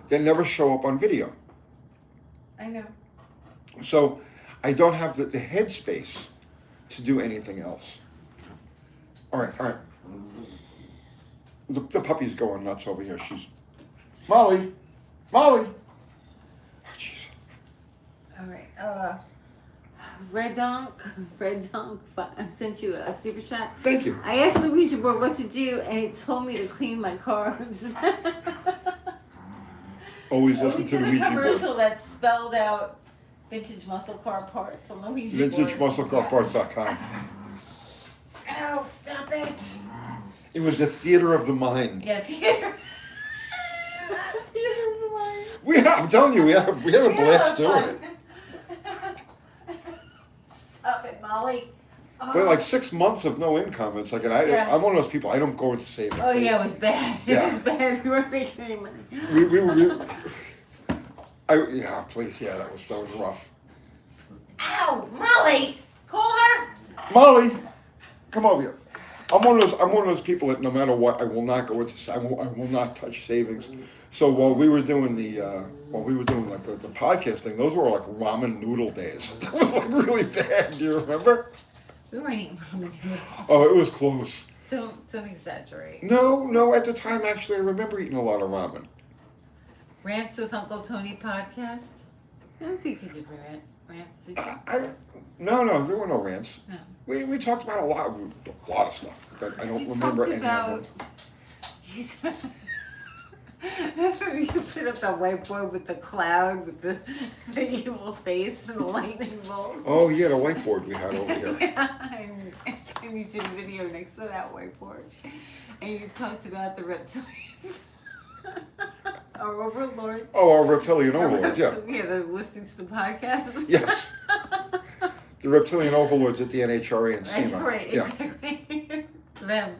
S2: that never show up on video.
S1: I know.
S2: So I don't have the headspace to do anything else. All right. The puppy's going nuts over here. She's Molly. Oh, jeez.
S1: All right. Red Donk sent you a super chat.
S2: Thank you.
S1: I asked the Ouija board what to do, and it told me to clean my carbs.
S2: Always listen
S1: We
S2: to
S1: did
S2: the
S1: a
S2: Ouija
S1: commercial
S2: board.
S1: that spelled out vintage muscle car parts on the Ouija board.
S2: VintageMuscleCarParts.com.
S1: Oh, stop it!
S2: It was the theater of the mind.
S1: Yeah, theater. Theater of the mind.
S2: I'm telling you, we had a blast doing it.
S1: Stop it, Molly. Oh.
S2: But like 6 months of no income, it's like, I'm one of those people, I don't go into savings.
S1: Oh yeah, it was bad. It
S2: Yeah.
S1: was bad. We weren't making any money.
S2: That was rough.
S1: Ow, Molly! Call her!
S2: Molly, come over here. I'm one of those people that no matter what, I will not go into. I will not touch savings. So while we were doing the podcast thing, those were like ramen noodle days. That was like really bad. Do you remember?
S1: We weren't eating ramen noodles.
S2: Oh, it was close.
S1: Don't exaggerate.
S2: No. At the time, actually, I remember eating a lot of ramen.
S1: Rants with Uncle Tony podcast? I don't think you did rants, did you?
S2: No, there were no rants.
S1: No.
S2: We talked about a lot of stuff, but I don't
S1: You
S2: remember
S1: talked
S2: any
S1: about...
S2: of them.
S1: You put up the whiteboard with the cloud, with the evil face and the lightning bolt.
S2: Oh yeah, the whiteboard we had over here.
S1: Yeah, and you did a video next to that whiteboard. And you talked about the reptilians. Our overlord.
S2: Oh, our reptilian overlords, yeah.
S1: Yeah, they're listening to the podcast.
S2: Yes. The reptilian overlords at the NHRA and SEMA.
S1: That's right,
S2: Yeah.
S1: exactly. Them.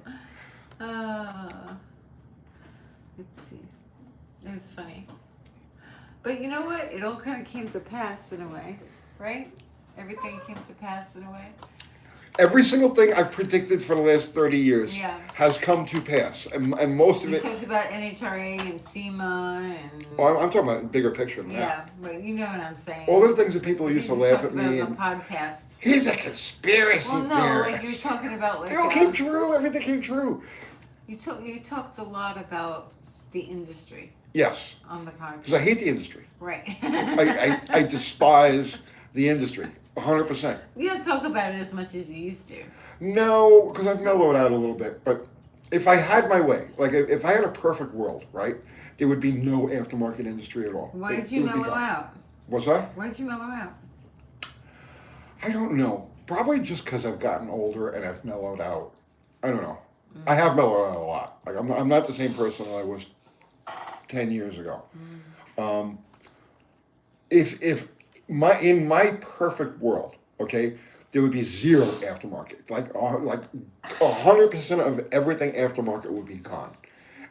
S1: Let's see. It was funny. But you know what? It all kind of came to pass in a way, right? Everything came to pass in a way.
S2: Every single thing I've predicted for the last 30 years has come to pass. And most of
S1: We
S2: it...
S1: talked about NHRA and SEMA and...
S2: Oh, I'm talking about the bigger picture than that.
S1: Yeah, but you know what I'm saying.
S2: All of the things that people used to laugh at me
S1: We
S2: and...
S1: talked about on the podcast.
S2: He's a conspiracy
S1: Well, no,
S2: theorist.
S1: like you're talking about like...
S2: It all came true. Everything came true.
S1: You talked a lot about the industry
S2: Yes.
S1: on the podcast.
S2: Because I hate the industry.
S1: Right.
S2: I despise the industry. 100%.
S1: You don't talk about it as much as you used to.
S2: No, because I've mellowed out a little bit. But if I had my way, like if I had a perfect world, right, there would be no aftermarket industry at all.
S1: Why did
S2: It
S1: you
S2: would be
S1: mellow
S2: gone.
S1: out?
S2: What's that?
S1: Why did you mellow out?
S2: I don't know. Probably just because I've gotten older and I've mellowed out. I don't know. I have mellowed out a lot. Like I'm not the same person I was 10 years ago. If in my perfect world, okay, there would be zero aftermarket. Like 100% of everything aftermarket would be gone,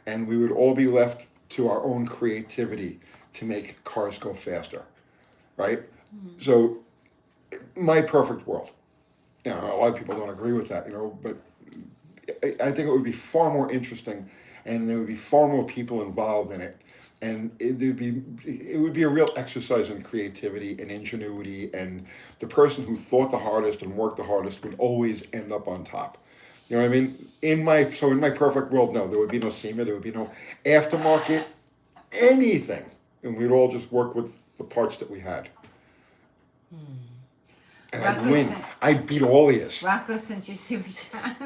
S2: and we would all be left to our own creativity to make cars go faster, right? So, my perfect world. You know, a lot of people don't agree with that, you know, but I think it would be far more interesting, and there would be far more people involved in it, and it would be a real exercise in creativity and ingenuity, and the person who thought the hardest and worked the hardest would always end up on top. You know what I mean? In my perfect world, no, there would be no SEMA, there would be no aftermarket, anything, and we'd all just work with the parts that we had. And I'd win. I'd beat all of us.
S1: Rocco sent you super chat.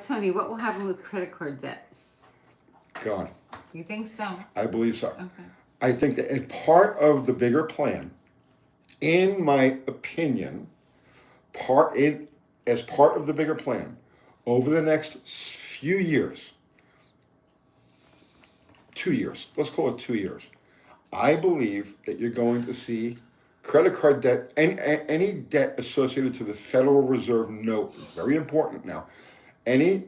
S1: Tony, what will happen with credit card debt?
S2: Gone.
S1: You think so?
S2: I believe so.
S1: Okay.
S2: I think that as part of the bigger plan, in my opinion, as part of the bigger plan, over the next few years, 2 years, let's call it 2 years, I believe that you're going to see credit card debt, any debt associated to the Federal Reserve note, very important now, any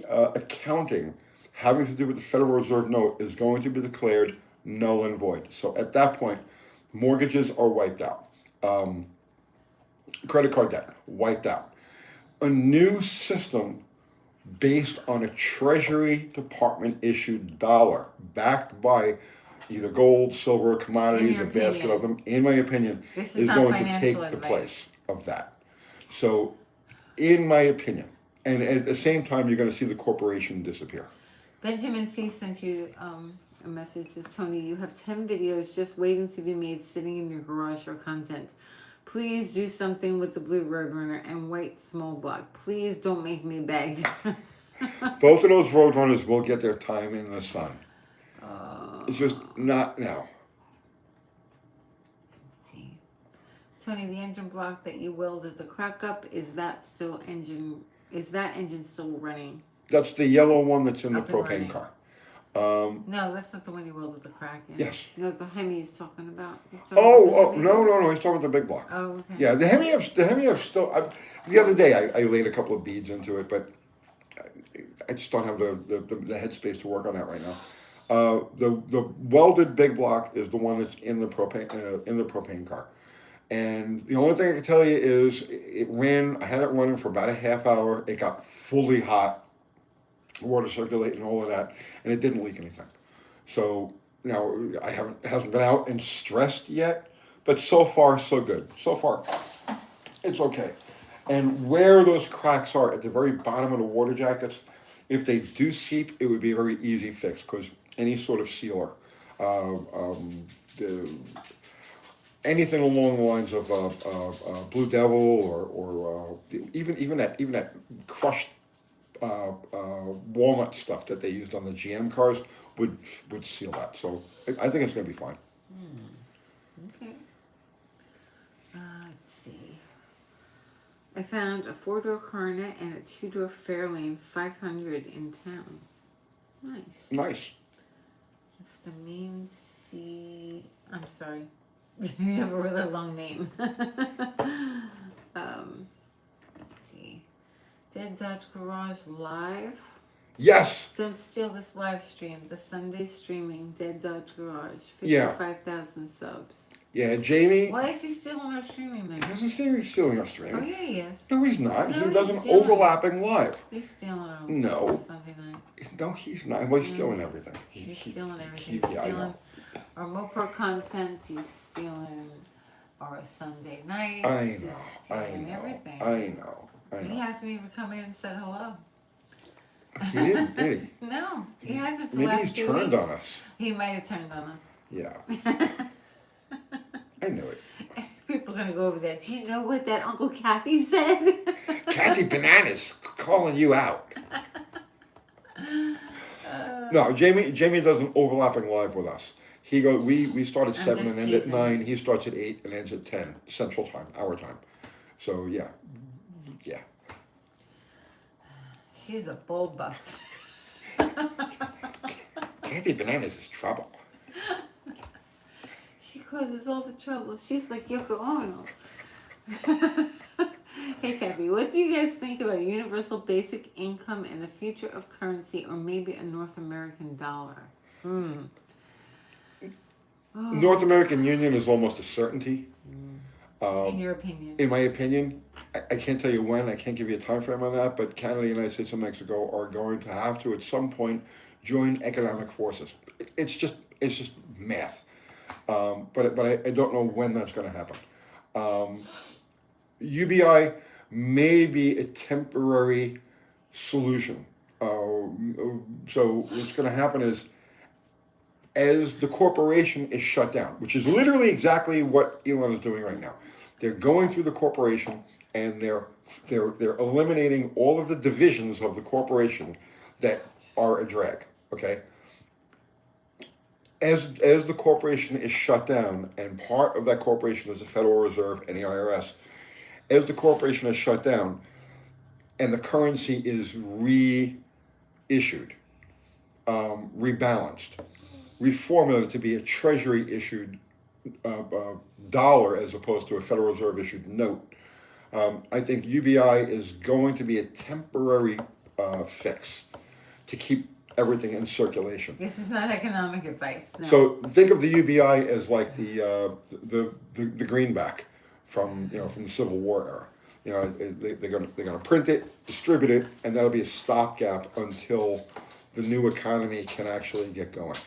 S2: accounting having to do with the Federal Reserve note is going to be declared null and void. So at that point, mortgages are wiped out. Credit card debt, wiped out. A new system based on a Treasury Department issued dollar backed by either gold, silver, commodities, a basket of them, in my opinion, is going to take the place of that. So, in my opinion, and at the same time, you're going to see the corporation disappear.
S1: Benjamin C. sent you a message. Says, Tony, you have 10 videos just waiting to be made sitting in your garage for content. Please do something with the blue Roadrunner and white small block. Please don't make me beg.
S2: Both of those Roadrunners will get their time in the sun. It's just not now.
S1: Let's see. Tony, the engine block that you welded the crack up, is that engine still running?
S2: That's the yellow one that's in the
S1: Up and
S2: propane
S1: running.
S2: car.
S1: No, that's not the one you welded the crack in.
S2: Yes.
S1: No, the Hemi he's talking about.
S2: No, he's talking about the big block.
S1: Oh, okay.
S2: Yeah, the Hemi I've still. The other day I laid a couple of beads into it, but I just don't have the headspace to work on that right now. The welded big block is the one that's in the propane car, and the only thing I can tell you is I had it running for about a half hour. It got fully hot, water circulating, all of that, and it didn't leak anything. So now it hasn't been out and stressed yet, but so far so good. So far, it's okay. And where those cracks are at the very bottom of the water jackets, if they do seep, it would be a very easy fix because any sort of sealer, anything along the lines of Blue Devil or even that crushed walnut stuff that they used on the GM cars would seal that. So I think it's going to be fine.
S1: Okay. Let's see. I found a 4-door Coronet and a 2-door Fairlane 500 in town. Nice.
S2: Nice.
S1: It's the main C. I'm sorry. You have a really long name. Let's see. Dead Dodge Garage Live.
S2: Yes.
S1: Don't steal this live stream. The Sunday streaming Dead Dodge Garage.
S2: Yeah.
S1: 55,000 subs.
S2: Yeah, Jamie.
S1: Why is he stealing our streaming then?
S2: He doesn't say he's stealing our
S1: Oh
S2: stream.
S1: yeah, he is.
S2: No, he's not.
S1: No,
S2: He does
S1: he's
S2: an
S1: stealing.
S2: overlapping live.
S1: He's stealing our
S2: No.
S1: Sunday night.
S2: No, he's not. Well, he's stealing everything.
S1: He's stealing everything.
S2: He's
S1: He's stealing our Mopar content. He's stealing our Sunday nights. He's stealing everything.
S2: I know.
S1: He hasn't even come in and said hello.
S2: He didn't, did he?
S1: No, he hasn't for the
S2: Maybe
S1: last
S2: he's
S1: 2
S2: turned
S1: weeks.
S2: on us.
S1: He might have turned on us.
S2: Yeah. I knew it.
S1: People are gonna go over there. Do you know what that Uncle Kathy said?
S2: Kathy Bananas calling you out. No, Jamie does an overlapping live with us. He go. We start at
S1: I'm
S2: 7
S1: just
S2: and end at
S1: teasing.
S2: 9. He starts at 8 and ends at 10 Central Time, our time. So yeah.
S1: She's a bull bust.
S2: Kathy Bananas is trouble.
S1: She causes all the trouble. She's like Yoko Ono. Hey Kathy, what do you guys think about universal basic income and the future of currency, or maybe a North American dollar? Oh.
S2: North American Union is almost a certainty.
S1: In your opinion?
S2: In my opinion, I can't tell you when. I can't give you a time frame on that. But Canada, United States, and Mexico are going to have to, at some point, join economic forces. It's just math. But I don't know when that's going to happen. UBI may be a temporary solution. So what's going to happen is, as the corporation is shut down, which is literally exactly what Elon is doing right now, they're going through the corporation and they're eliminating all of the divisions of the corporation that are a drag. Okay. As the corporation is shut down, and part of that corporation is the Federal Reserve and the IRS, as the corporation is shut down and the currency is reissued, rebalanced, reformulated to be a Treasury issued dollar as opposed to a Federal Reserve issued note, I think UBI is going to be a temporary fix to keep everything in circulation.
S1: This is not economic advice. No.
S2: So think of the UBI as like the greenback from the Civil War era. They're gonna print it, distribute it, and that'll be a stopgap until the new economy can actually get going.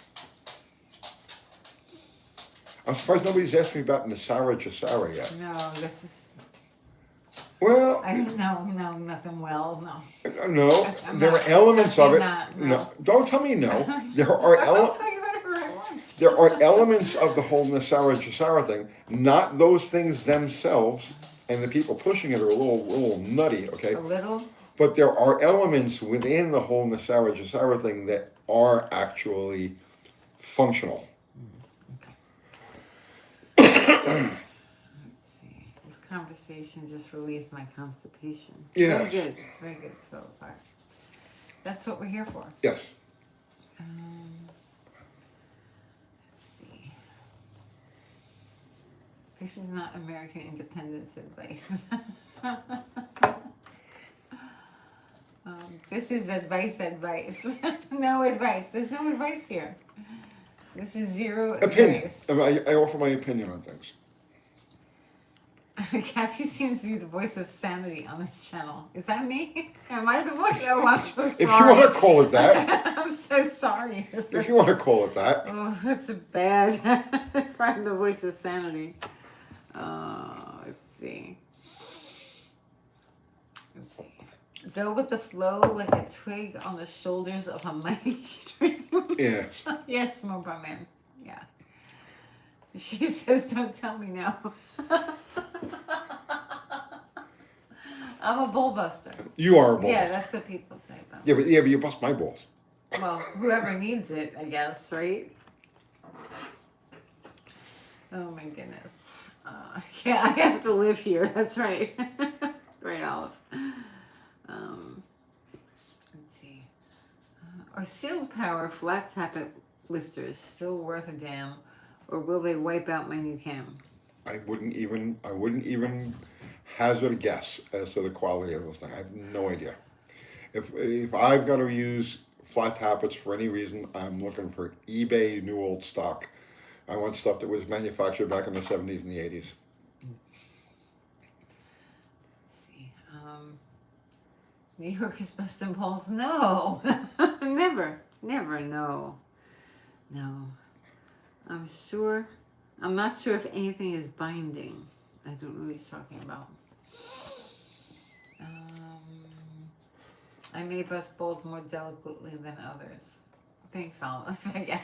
S2: I'm surprised nobody's asked me about Nasara Jasara yet.
S1: No, this is.
S2: Well,
S1: No, nothing. Well, no.
S2: no,
S1: I'm
S2: there
S1: not-
S2: are elements of it.
S1: not, no.
S2: No, don't tell me no. There are
S1: I'll tell you whatever I want.
S2: There are elements of the whole Nasara Jasara thing, not those things themselves, and the people pushing it are a little nutty, okay?
S1: A little.
S2: But there are elements within the whole Nasara Jasara thing that are actually functional.
S1: Let's see. This conversation just relieved my constipation.
S2: Yes.
S1: Very good so far. That's what we're here for.
S2: Yes.
S1: Let's see. This is not American independence advice. This is advice. No advice. There's no advice here. This is zero
S2: Opinion.
S1: advice.
S2: I offer my opinion on things.
S1: Kathy seems to be the voice of sanity on this channel. Is that me? Am I the voice? Oh, I'm so sorry.
S2: If you want to call it that.
S1: I'm so sorry.
S2: If you want to call it that.
S1: Oh, that's bad. If I'm the voice of sanity. Let's see. Go with the flow like a twig on the shoulders of a mighty stream.
S2: Yes.
S1: Yes, Mobile Man. Yeah. She says, don't tell me no. I'm a bull buster.
S2: You are a bull.
S1: Yeah, that's what people say about
S2: Yeah, but you bust my balls.
S1: Well, whoever needs it, I guess, right? Oh my goodness. Yeah, I have to live here. That's right. Right, Olive. Let's see. Are sealed power flat tappet lifters still worth a damn, or will they wipe out my new cam?
S2: I wouldn't even hazard a guess as to the quality of this thing. I have no idea. If I've got to use flat tappets for any reason, I'm looking for eBay new old stock. I want stuff that was manufactured back in the 70s and the 80s.
S1: New Yorkers busting balls? No, never, no. I'm not sure if anything is binding. I don't know what he's talking about. I may bust balls more delicately than others. Thanks, Olive, I guess.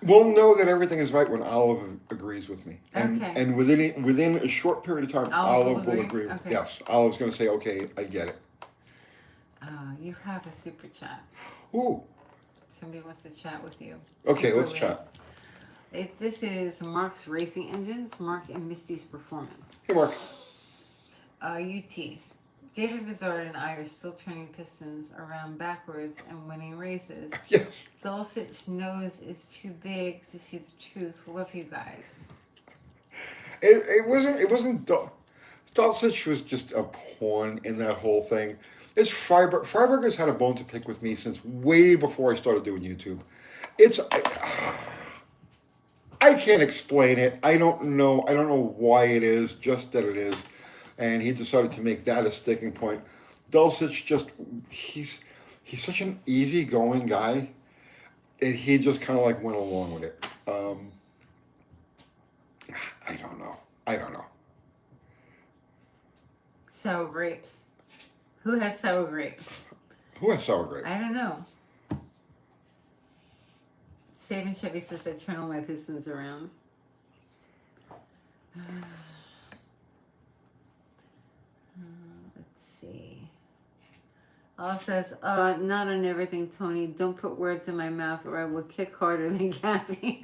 S2: We'll know that everything is right when Olive agrees with me, and
S1: Okay.
S2: and within a short period of time,
S1: Olive will
S2: will
S1: agree?
S2: agree.
S1: Okay.
S2: Yes, Olive's going to say, "Okay, I get it."
S1: You have a super chat.
S2: Ooh.
S1: Somebody wants to chat with you.
S2: Okay,
S1: Super
S2: let's
S1: late.
S2: chat.
S1: This is Mark's Racing Engines, Mark and Misty's Performance.
S2: Hey, Mark.
S1: UT. David Bizard and I are still turning pistons around backwards and winning races.
S2: Yes.
S1: Dulcich's nose is too big to see the truth. Love you guys.
S2: It wasn't. Dulcich was just a pawn in that whole thing. It's Freiburg. Freiburger's had a bone to pick with me since way before I started doing YouTube. I can't explain it. I don't know. I don't know why it is. Just that it is, and he decided to make that a sticking point. Dulcich he's such an easygoing guy, and he just kind of like went along with it. I don't know.
S1: Sour grapes. Who has sour grapes?
S2: Who has sour grapes?
S1: I don't know. Saving Chevy says I turn all my pistons around. Let's see. Olive says, not on everything, Tony. Don't put words in my mouth or I will kick harder than Kathy.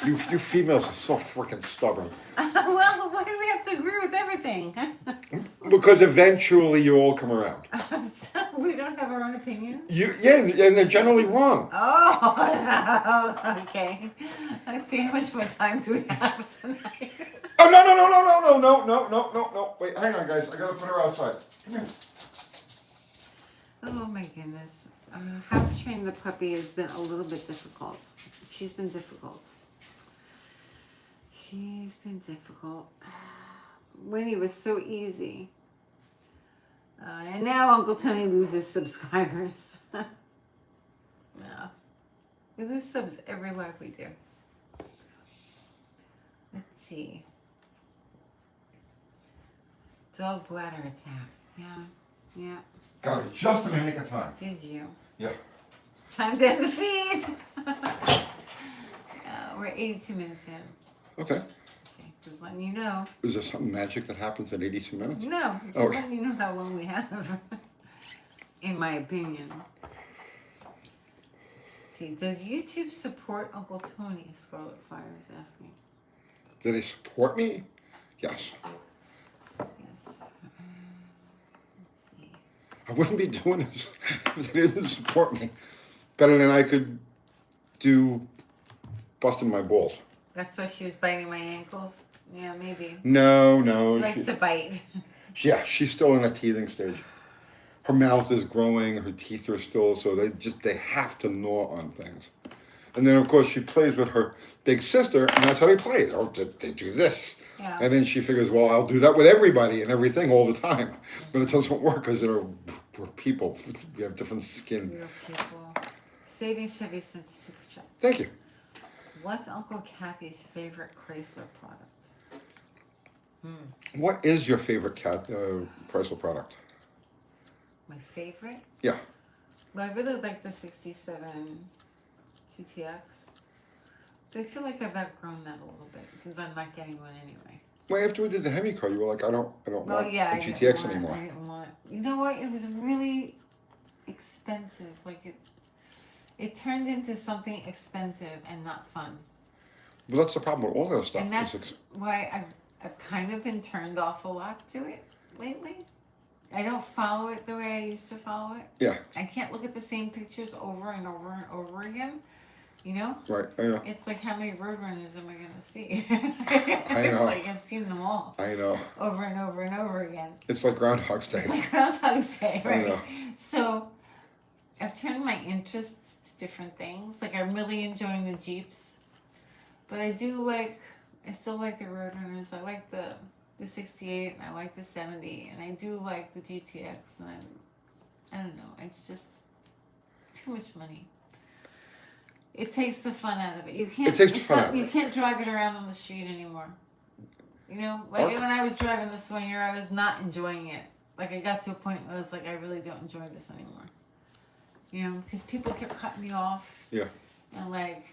S2: You females are so freaking stubborn.
S1: Well, why do we have to agree with everything?
S2: Because eventually you all come around.
S1: So we don't have our own opinion?
S2: And they're generally wrong.
S1: Oh, okay. Let's see, how much more time do we have tonight?
S2: Oh, no. Wait, hang on, guys. I gotta put her outside. Come here.
S1: Oh my goodness. House training the puppy has been a little bit difficult. She's been difficult. Winnie was so easy. And now Uncle Tony loses subscribers. No. We lose subs every live we do. Let's see. Dog bladder attack. Yeah.
S2: Got it just in the nick of time.
S1: Did you?
S2: Yeah.
S1: Time to end the feed. We're 82 minutes in.
S2: Okay.
S1: Just letting you know.
S2: Is there something magic that happens in 82 minutes?
S1: No, just
S2: Okay.
S1: letting you know how long we have. In my opinion. Let's see, does YouTube support Uncle Tony? Scarlet Fire is asking.
S2: Do they support me? Yes.
S1: Yes. Let's see.
S2: I wouldn't be doing this if they didn't support me. Better than I could do busting my balls.
S1: That's why she was biting my ankles? Yeah, maybe.
S2: No.
S1: She likes to bite.
S2: Yeah, she's still in a teething stage. Her mouth is growing, her teeth are still, so they have to gnaw on things. And then, of course, she plays with her big sister, and that's how they play. Oh, they do this.
S1: Yeah.
S2: And then she figures, well, I'll do that with everybody and everything all the time. But it doesn't work because we're people. We have different skin.
S1: Real people. Saving Chevy sent super chat.
S2: Thank you.
S1: What's Uncle Kathy's favorite Chrysler product?
S2: What is your favorite Chrysler product?
S1: My favorite?
S2: Yeah.
S1: Well, I really like the 67 GTX. But I feel like I've outgrown that a little bit since I'm not getting one anyway.
S2: Well, after we did the Hemi car, you were like, I don't want
S1: I
S2: a
S1: didn't
S2: GTX
S1: want-
S2: anymore.
S1: I didn't want. You know what? It was really expensive. Like it turned into something expensive and not fun.
S2: Well, that's the problem with all that stuff.
S1: And that's why I've kind of been turned off a lot to it lately. I don't follow it the way I used to follow it.
S2: Yeah.
S1: I can't look at the same pictures over and over and over again. You know?
S2: Right, I know.
S1: It's like, how many Roadrunners am I going to see?
S2: I know.
S1: It's like I've seen them all.
S2: I know.
S1: Over and over and over again.
S2: It's like Groundhog's Day.
S1: Like Groundhog's Day,
S2: I
S1: right?
S2: know.
S1: So I've turned my interests to different things. Like I'm really enjoying the Jeeps. But I still like the Roadrunners. I like the 68 and I like the 70 and I do like the GTX and I don't know, it's just too much money. It takes the fun out of it. You can't you can't drive it around on the street anymore. You know, like when I was driving the Swinger, I was not enjoying it. Like I got to a point where I was like, I really don't enjoy this anymore. You know, because people kept cutting me off.
S2: Yeah.
S1: And like,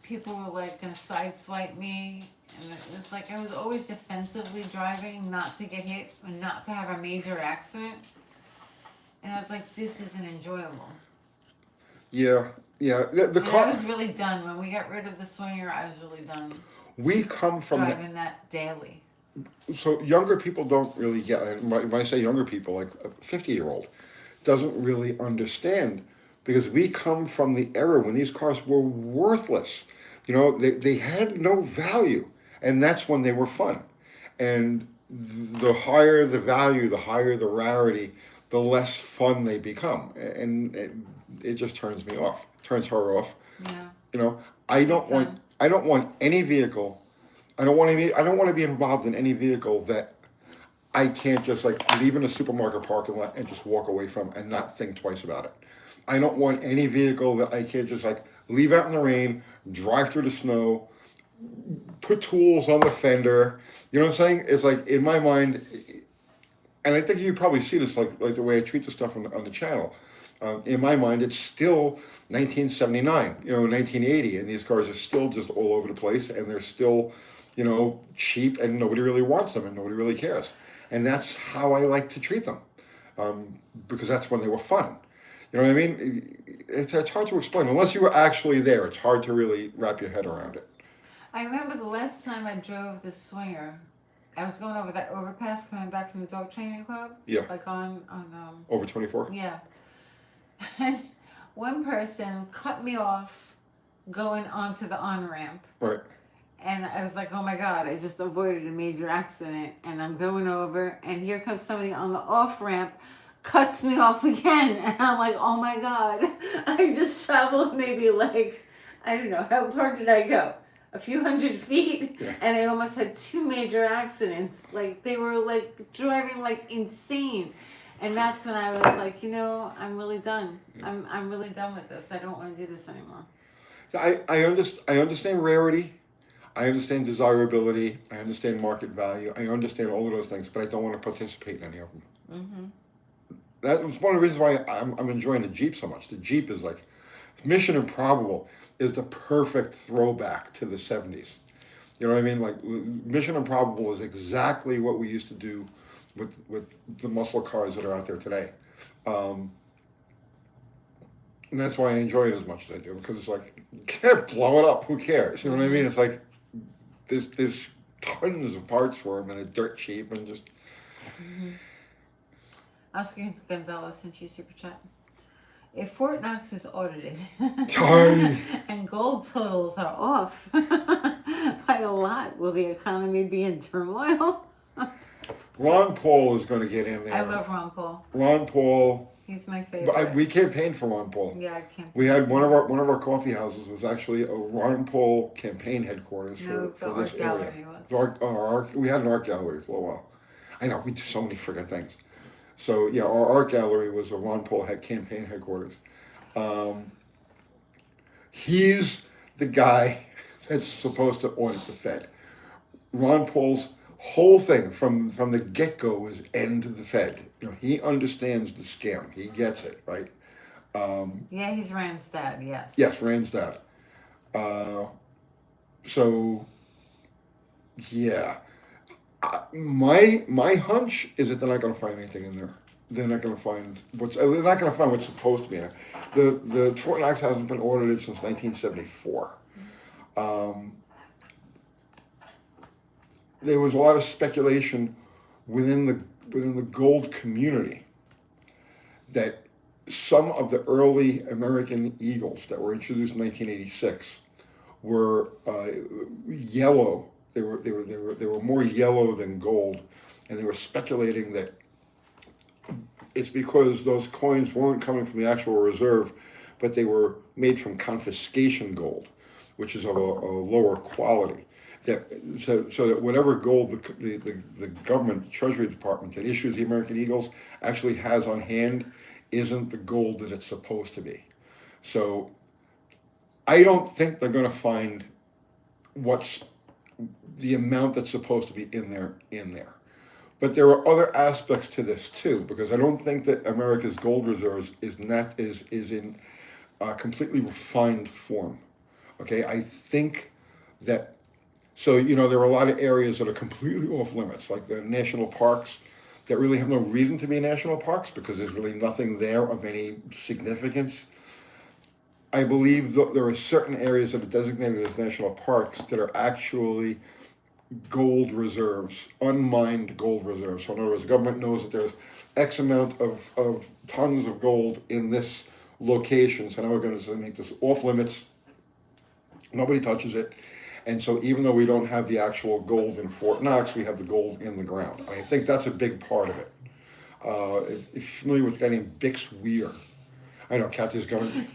S1: people were like gonna sideswipe me, and it was like I was always defensively driving, not to get hit and not to have a major accident. And I was like, this isn't enjoyable.
S2: Yeah, the
S1: And
S2: car.
S1: I was really done when we got rid of the swinger. I was really done
S2: We come from
S1: driving that daily.
S2: so younger people don't really get. And when I say younger people, like a 50-year-old, doesn't really understand because we come from the era when these cars were worthless. You know, they had no value, and that's when they were fun. And the higher the value, the higher the rarity, the less fun they become, and it just turns me off, turns her off.
S1: Yeah.
S2: You know, I don't want any vehicle. I don't want to be involved in any vehicle that I can't just like leave in a supermarket parking lot and just walk away from and not think twice about it. I don't want any vehicle that I can't just like leave out in the rain, drive through the snow, put tools on the fender. You know what I'm saying? It's like in my mind, and I think you probably see this like the way I treat the stuff on the channel. In my mind, it's still 1979, 1980, and these cars are still just all over the place, and they're still, cheap, and nobody really wants them, and nobody really cares. And that's how I like to treat them, because that's when they were fun. You know what I mean? It's hard to explain. Unless you were actually there, it's hard to really wrap your head around it.
S1: I remember the last time I drove the swinger, I was going over that overpass coming back from the dog training club.
S2: Yeah.
S1: Like on
S2: Over 24?
S1: Yeah. And one person cut me off going onto the on-ramp.
S2: Right.
S1: And I was like, oh my God, I just avoided a major accident. And I'm going over, and here comes somebody on the off-ramp, cuts me off again. And I'm like, oh my God, I just traveled maybe like, I don't know, how far did I go? A few hundred feet,
S2: Yeah.
S1: And I almost had 2 major accidents. Like, they were like driving like insane. And that's when I was like, I'm really done.
S2: Yeah.
S1: I'm really done with this. I don't want to do this anymore.
S2: I understand rarity. I understand desirability. I understand market value. I understand all of those things, but I don't want to participate in any of them.
S1: Mm-hmm.
S2: That was one of the reasons why I'm enjoying the Jeep so much. The Jeep is like, Mission Improbable is the perfect throwback to the 70s. You know what I mean? Like, Mission Improbable is exactly what we used to do with the muscle cars that are out there today. And that's why I enjoy it as much as I do, because it's like, blow it up, who cares? You know what I mean? It's like, there's tons of parts for them, and it's dirt cheap, and just...
S1: Mm-hmm. Oscar Gonzalez sent you a super chat. If Fort Knox is audited and gold totals are off by a lot, will the economy be in turmoil?
S2: Ron Paul is going to get in there.
S1: I love Ron Paul.
S2: Ron Paul.
S1: He's my favorite.
S2: We campaigned for Ron Paul.
S1: Yeah, I can't.
S2: We had one of our coffee houses was actually a Ron Paul campaign headquarters for this area. We had an art gallery for a while. I know, we do so many friggin' things. So yeah, our art gallery was a Ron Paul campaign headquarters. He's the guy that's supposed to audit the Fed. Ron Paul's whole thing from the get-go is end the Fed. He understands the scam. He gets it, right?
S1: Yeah, he's Rand's dad, yes.
S2: Yes, Rand's dad. So, yeah. My hunch is that they're not going to find anything in there. They're not going to find what's supposed to be in it. The Fort Knox hasn't been audited since 1974. There was a lot of speculation within the gold community that some of the early American eagles that were introduced in 1986 were yellow. They were more yellow than gold, and they were speculating that it's because those coins weren't coming from the actual reserve, but they were made from confiscation gold, which is of a lower quality. So that whatever gold the government Treasury Department that issues the American Eagles actually has on hand isn't the gold that it's supposed to be. So I don't think they're going to find what's the amount that's supposed to be in there. But there are other aspects to this too, because I don't think that America's gold reserves is in a completely refined form. Okay, I think that, so, you know, there are a lot of areas that are completely off limits, like the national parks that really have no reason to be national parks because there's really nothing there of any significance. I believe that there are certain areas that are designated as national parks that are actually gold reserves, unmined gold reserves. So in other words, the government knows that there's X amount of tons of gold in this location, so now we're going to make this off limits. Nobody touches it. And so even though we don't have the actual gold in Fort Knox, we have the gold in the ground. And I think that's a big part of it. If you're familiar with a guy named Bix Weir, I know Kathy's going.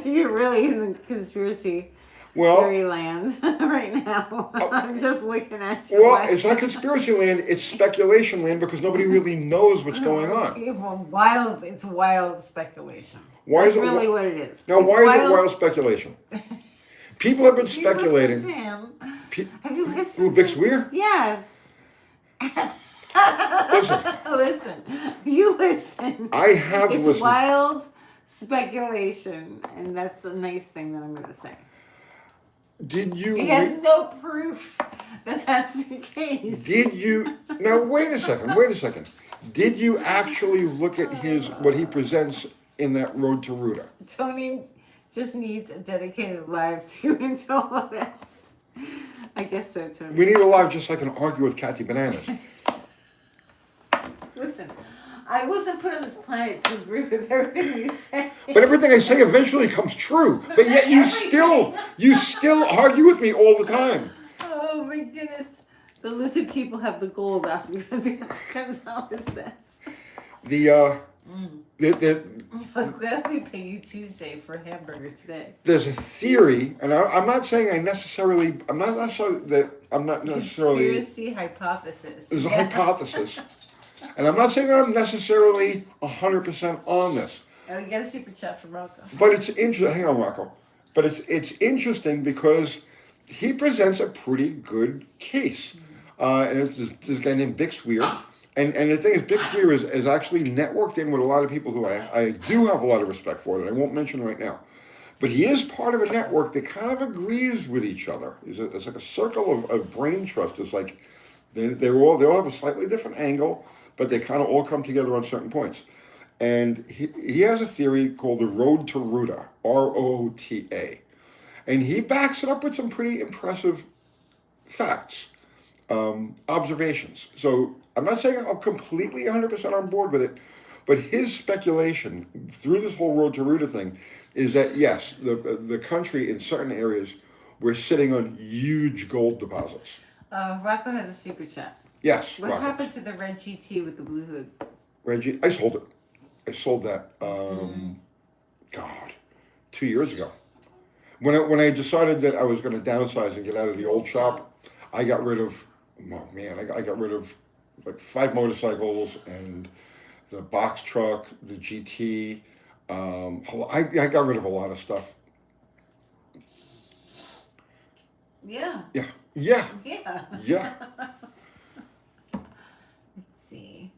S1: You're really in the conspiracy
S2: Well,
S1: theory land right now. I'm just looking at you.
S2: well, it's not conspiracy land; it's speculation land because nobody really knows what's going on.
S1: Okay, well, it's wild speculation.
S2: Why
S1: That's
S2: is it
S1: really what it is.
S2: Now,
S1: It's
S2: why is it wild speculation? People have been
S1: Have you listened
S2: speculating.
S1: to him?
S2: Pe-
S1: Have you listened
S2: Who, Bix Weir?
S1: Yes.
S2: Listen.
S1: Listen. You listen.
S2: I have
S1: It's
S2: listened.
S1: wild speculation, and that's a nice thing that I'm going to say.
S2: Did you?
S1: He has no proof that that's the case.
S2: Did you? Now wait a second. Wait a second. Did you actually look at what he presents in that Road to Ruta?
S1: Tony just needs a dedicated live to into all of this. I guess so, Tony.
S2: We need a live just so I can argue with Kathy Bananas.
S1: Listen, I wasn't put on this planet to agree with everything you say.
S2: But everything I say eventually comes true. But yet you still argue with me all the time.
S1: Oh my goodness. The lizard people have the gold, that's what Gonzalez says. I'm glad we pay you Tuesday for a hamburger today.
S2: There's a theory, and I'm not saying I'm not necessarily.
S1: Conspiracy hypothesis.
S2: There's a hypothesis, and I'm not saying that I'm necessarily 100% on this.
S1: Oh, you got a super chat from Rocco.
S2: But it's interesting. Hang on, Rocco. But it's interesting because he presents a pretty good case. And it's this guy named Bix Weir. And the thing is, Bix Weir is actually networked in with a lot of people who I do have a lot of respect for that I won't mention right now. But he is part of a network that kind of agrees with each other. It's like a circle of brain trust. It's like they all have a slightly different angle, but they kind of all come together on certain points. And he has a theory called the Road to Ruta, ROTA. And he backs it up with some pretty impressive facts, observations. So I'm not saying I'm completely 100% on board with it, but his speculation through this whole Road to Ruta thing is that, yes, the country in certain areas, we're sitting on huge gold deposits.
S1: Rocco has a super chat.
S2: Yes,
S1: What
S2: Rocco.
S1: happened to the red GT with the blue hood?
S2: Reggie, I sold it. I sold that, 2 years ago. When I decided that I was going to downsize and get out of the old shop, I got rid of, I got rid of like 5 motorcycles and the box truck, the GT. I got rid of a lot of stuff.
S1: Yeah.
S2: Yeah.
S1: Yeah.
S2: Yeah.
S1: Let's see.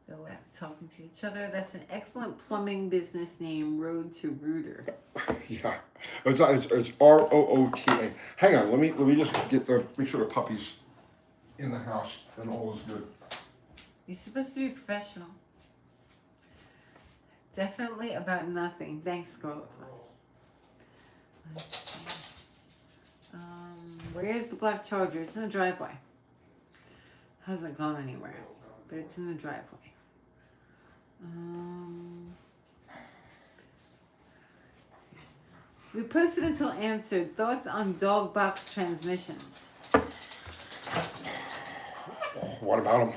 S1: They're talking to each other. That's an excellent plumbing business name, Road to Rooter.
S2: Yeah. It's ROOTA. Hang on, let me just make sure the puppy's in the house and all is good.
S1: You're supposed to be professional. Definitely about nothing. Thanks, Scarlett. Where's the black Charger? It's in the driveway. Hasn't gone anywhere, but it's in the driveway. We posted until answered. Thoughts on dog box transmissions?
S2: What about them?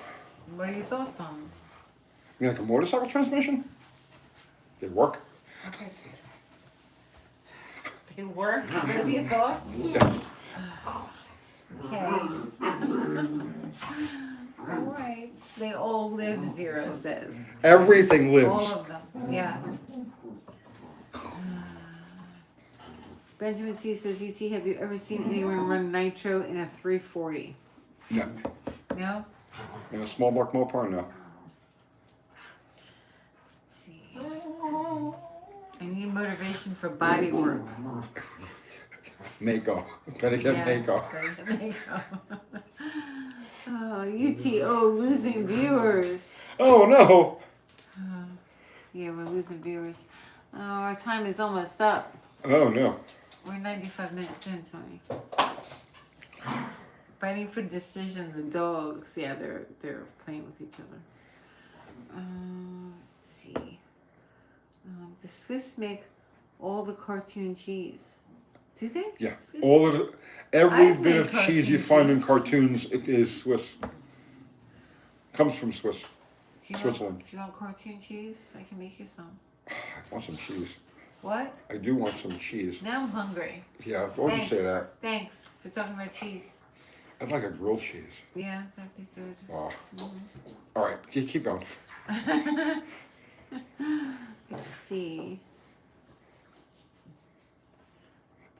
S1: What are your thoughts on them?
S2: You mean like a motorcycle transmission? They work?
S1: Okay. They work? What are your thoughts?
S2: Yeah.
S1: Okay. Alright. They all live, Zero says.
S2: Everything
S1: All
S2: lives.
S1: of them. Yeah. Benjamin C says, UT, have you ever seen anyone run nitro in a 340?
S2: No.
S1: No?
S2: In a small block Mopar? No.
S1: Let's see. I need motivation for body work.
S2: Mako. Better get Mako.
S1: Better get Mako. Oh, UTO losing viewers.
S2: Oh no!
S1: Yeah, we're losing viewers. Oh, our time is almost up.
S2: Oh no.
S1: We're 95 minutes in, Tony. Fighting for decision, the dogs. Yeah, they're playing with each other. Let's see. The Swiss make all the cartoon cheese. Do they?
S2: Yeah. All of it. Every
S1: I've
S2: bit
S1: made
S2: of cheese you find in
S1: cheese.
S2: cartoons is Swiss. Comes from Swiss.
S1: Do you
S2: Switzerland.
S1: do you want cartoon cheese? I can make you some.
S2: I want some cheese.
S1: What?
S2: I do want some cheese.
S1: Now I'm hungry.
S2: Yeah, why would you say that?
S1: Thanks for talking about cheese.
S2: I'd like a grilled cheese.
S1: Yeah, that'd be good.
S2: Oh. All right, keep going.
S1: Let's see.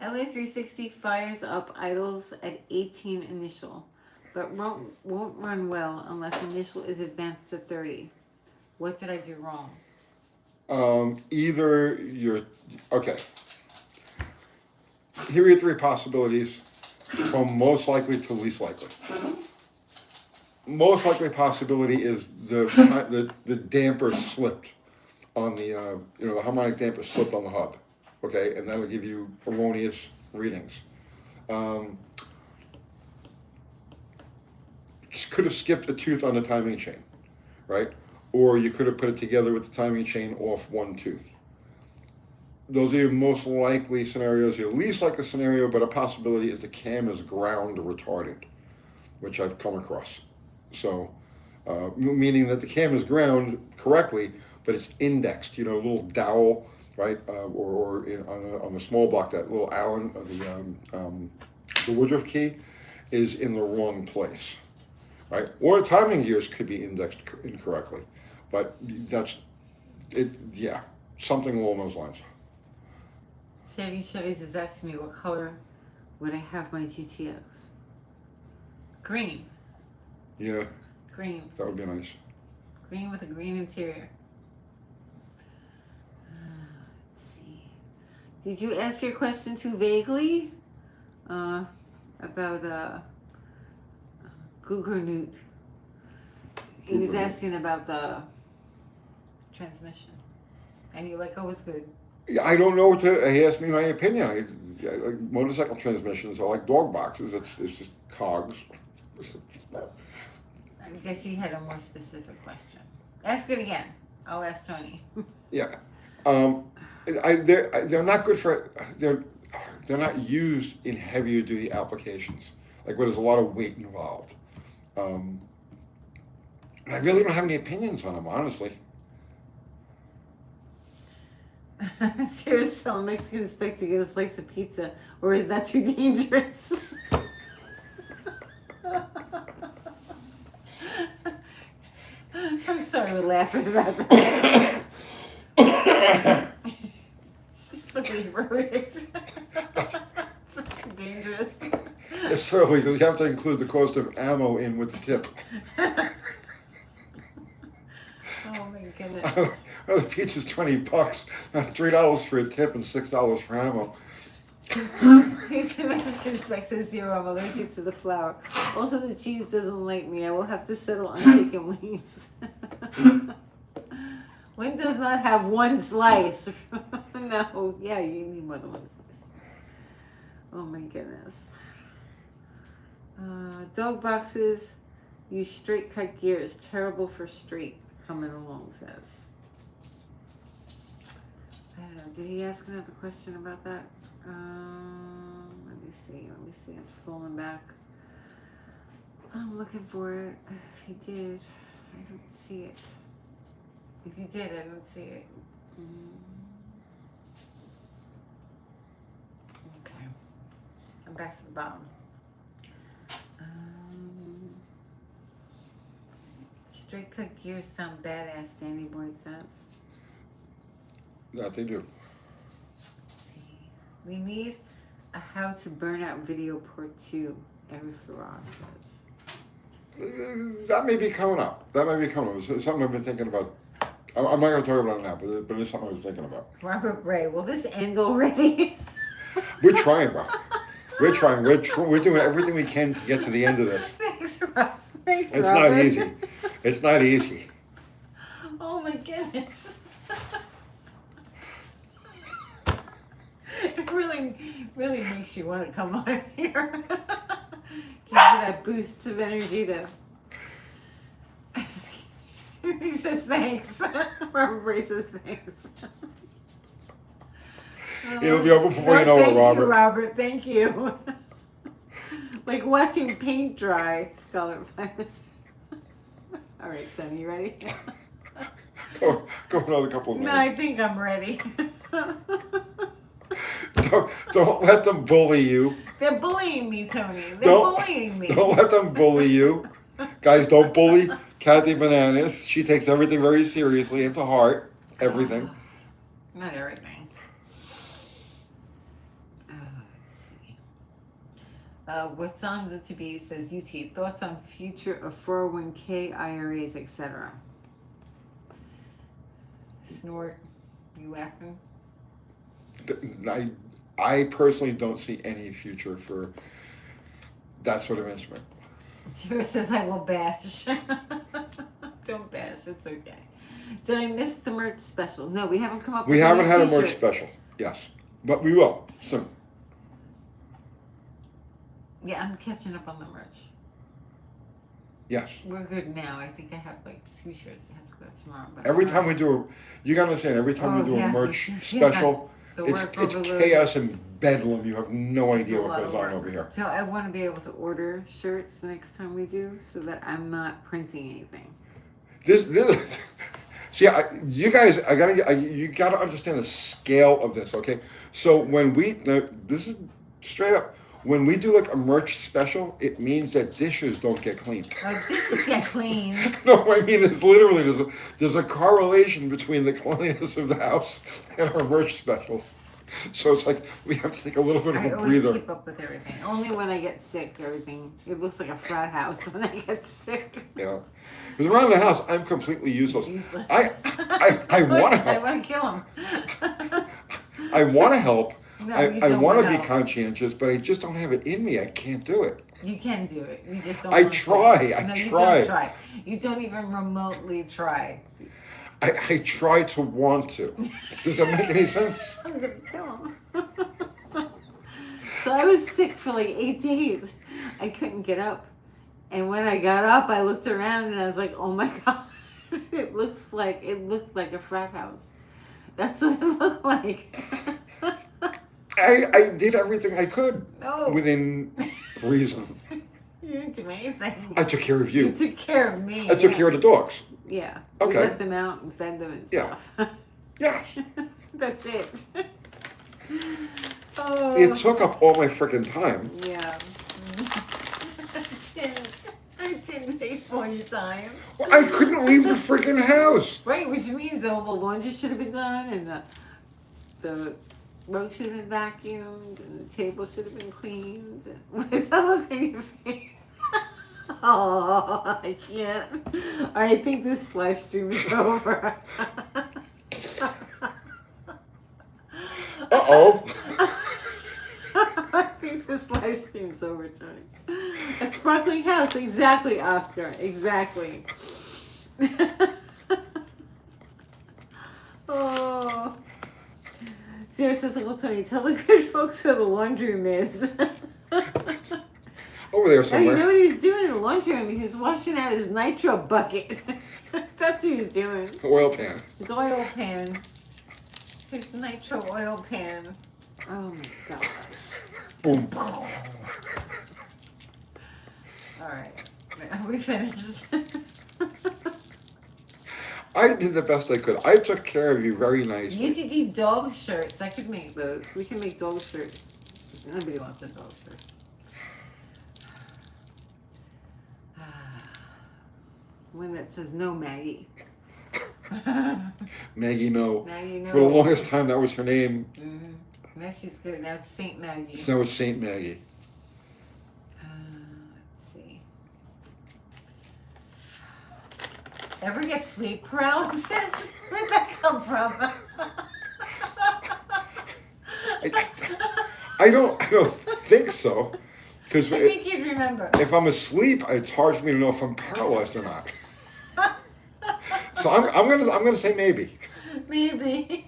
S1: LA360 fires up idles at 18 initial, but won't run well unless initial is advanced to 30. What did I do wrong?
S2: Either you're okay. Here are your three possibilities, from most likely to least likely. Most likely possibility is the damper slipped on the the harmonic damper slipped on the hub, okay, and that'll give you erroneous readings. Could have skipped a tooth on the timing chain, right? Or you could have put it together with the timing chain off one tooth. Those are your most likely scenarios. Your least likely scenario, but a possibility, is the cam is ground retarded, which I've come across. So, meaning that the cam is ground correctly, but it's indexed. A little dowel, right? On the small block, that little Allen, the Woodruff key, is in the wrong place, right? Or the timing gears could be indexed incorrectly, but that's it. Yeah, something along those lines.
S1: Chevy Chevy's is asking me what color would I have my GTX? Green.
S2: Yeah.
S1: Green.
S2: That would be nice.
S1: Green with a green interior. Let's see. Did you ask your question too vaguely? About Guggenut. He was asking about the transmission. And you're like, oh, it's good.
S2: I don't know what to. He asked me my opinion. I like motorcycle transmissions. I like dog boxes. It's just cogs.
S1: I guess he had a more specific question. Ask it again. I'll ask Tony.
S2: Yeah, they're not good for. They're not used in heavier duty applications, like where there's a lot of weight involved. I really don't have any opinions on them, honestly.
S1: Sarah's telling Mexican expect to get a slice of pizza, or is that too dangerous? I'm sorry we're laughing about that. Just the way you wrote it. It's too dangerous.
S2: It's terrible because you have to include the cost of ammo in with the tip.
S1: Oh my goodness.
S2: Well, the pizza's $20, $3 for a tip and $6 for ammo.
S1: He's the Mexican specs says 0. I'm allergic to the flour. Also, the cheese doesn't like me. I will have to settle on chicken wings. One does not have one slice. No, yeah, you need more than one slice. Oh my goodness. Dog boxes use straight cut gears. Terrible for straight. Coming along says. I don't know. Did he ask another question about that? Let me see. I'm scrolling back. I'm looking for it. If he did, I don't see it. If you did, I don't see it. Okay. I'm back to the bottom. Straight cut gears sound badass, Danny Boyd says.
S2: That they do.
S1: We need a how to burn out video part 2, Eric's Garage says.
S2: That may be coming up. It's something I've been thinking about I'm not going to talk about it now, but it's something I was thinking about.
S1: Robert Ray, will this end already?
S2: We're trying, bro. We're trying. We're doing everything we can to get to the end of this.
S1: Thanks, Rob. Thanks,
S2: It's
S1: Robert.
S2: not easy. It's not easy.
S1: Oh my goodness. It really makes you want to come on here. Gives you that boost of energy to. He says thanks. Robert Ray says thanks.
S2: It'll be over before you know it, Robert.
S1: Thank you, Robert. Thank you. Like watching paint dry, Scarlet Virus. All right, Tony, you ready?
S2: Go another couple of
S1: No,
S2: minutes.
S1: I think I'm ready.
S2: Don't let them bully you.
S1: They're bullying me, Tony. They're bullying me.
S2: Don't let them bully you. Guys, don't bully Kathy Bananas. She takes everything very seriously and to heart. Everything.
S1: Not everything. Let's see. What's on the to be says UT. Thoughts on future of 401k, IRAs, etc. Snort. You laughing?
S2: I personally don't see any future for that sort of instrument.
S1: Zero says I will bash. Don't bash, it's okay. Did I miss the merch special? No, we haven't come up with
S2: We haven't had a
S1: t-shirt.
S2: merch special, yes. But we will, soon.
S1: Yeah, I'm catching up on the merch.
S2: Yes.
S1: We're good now. I think I have like 2 shirts. I have to go tomorrow. But
S2: Every time we do you gotta understand, every time we do a merch special, it's chaos and bedlam. You have no idea what goes on over here.
S1: So I want to be able to order shirts the next time we do, so that I'm not printing anything.
S2: See, you guys, you gotta understand the scale of this, okay? So when this is straight up. When we do like a merch special, it means that dishes don't get cleaned.
S1: Oh, dishes get cleaned.
S2: No, I mean it's literally there's a correlation between the cleanliness of the house and our merch specials. So it's like we have to take a little bit of a breather.
S1: I always keep up with everything. Only when I get sick, everything it looks like a frat house when I get sick.
S2: Yeah, because around the house I'm completely useless.
S1: Useless.
S2: I want to help.
S1: I want to kill him.
S2: I want to help.
S1: No,
S2: I want to be conscientious, but I just don't have it in me. I can't do it.
S1: You can do it. You just don't.
S2: I
S1: want to.
S2: try.
S1: You don't try. You don't even remotely try.
S2: I try to want to. Does that make any sense?
S1: I'm gonna kill him. So I was sick for like 8 days. I couldn't get up, and when I got up, I looked around and I was like, "Oh my gosh, it looked like a frat house." That's what it looked like.
S2: I did everything I could
S1: No.
S2: within reason.
S1: You didn't do anything.
S2: I took care of you.
S1: You took care of me.
S2: I took care of the dogs.
S1: Yeah.
S2: Okay.
S1: We let them out and fed them and stuff.
S2: Yeah.
S1: That's it. Oh.
S2: It took up all my freaking time.
S1: Yeah. I didn't take all your time.
S2: Well, I couldn't leave the freaking house.
S1: Right, which means that all the laundry should have been done and the rug should have been vacuumed and the table should have been cleaned. What does that look on your face? Oh, I can't. All right, I think this live stream is over.
S2: Uh-oh.
S1: I think this live stream's over, Tony. A sparkling house, exactly, Oscar, exactly. Oh. Sarah says, Uncle Tony, tell the good folks where the laundry room is.
S2: Over there
S1: Oh,
S2: somewhere.
S1: you know what he was doing in the laundry room? He was washing out his nitro bucket. That's what he was doing.
S2: Oil pan.
S1: His oil pan. His nitro oil pan. Oh my gosh.
S2: Boom.
S1: Alright. We finished.
S2: I did the best I could. I took care of you very nicely.
S1: UTG dog shirts. I could make those. We can make dog shirts. Nobody wants a dog shirt. One that says no Maggie.
S2: Maggie, no.
S1: Maggie, no.
S2: For the longest time, that was her name.
S1: Mm-hmm. Now she's good. Now it's Saint Maggie.
S2: Now it's Saint Maggie.
S1: Let's see. Ever get sleep paralysis? Where'd that come from?
S2: I don't think so. Because
S1: I think you'd remember.
S2: if I'm asleep, it's hard for me to know if I'm paralyzed or not. So I'm gonna say maybe.
S1: Maybe.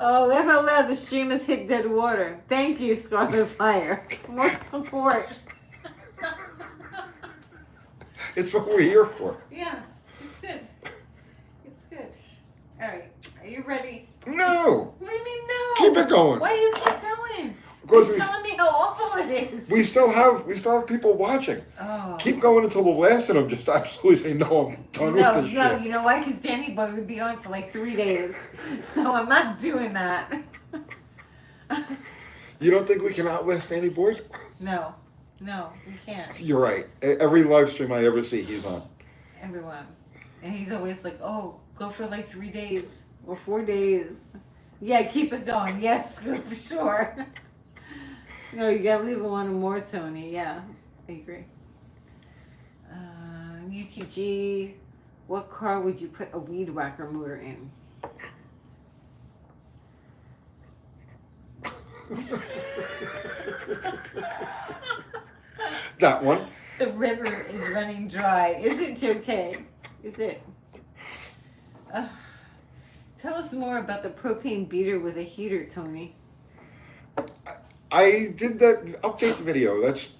S1: Oh, laugh out loud, the stream has hit dead water. Thank you, Scarlet Fire. More support.
S2: It's what we're here for.
S1: Yeah, it's good. It's good. All right, are you ready?
S2: No.
S1: What do you mean no?
S2: Keep it going.
S1: Why do you keep going?
S2: Because
S1: You're telling me how awful it is.
S2: we still have people watching.
S1: Oh.
S2: Keep going until the last of them just absolutely say no. I'm done with this shit.
S1: You know why? Because Danny Boy would be on for like 3 days. So I'm not doing that.
S2: You don't think we can outlast Danny Boyd?
S1: No, we can't.
S2: You're right. Every live stream I ever see, he's on.
S1: Everyone. And he's always like, oh, go for like 3 days or 4 days. Yeah, keep it going. Yes, for sure. No, you gotta leave it one more, Tony. Yeah, I agree. UTG, what car would you put a weed whacker motor in?
S2: That one.
S1: The river is running dry. Is it, JK? Is it? Tell us more about the propane beater with a heater, Tony.
S2: I did that update video. That's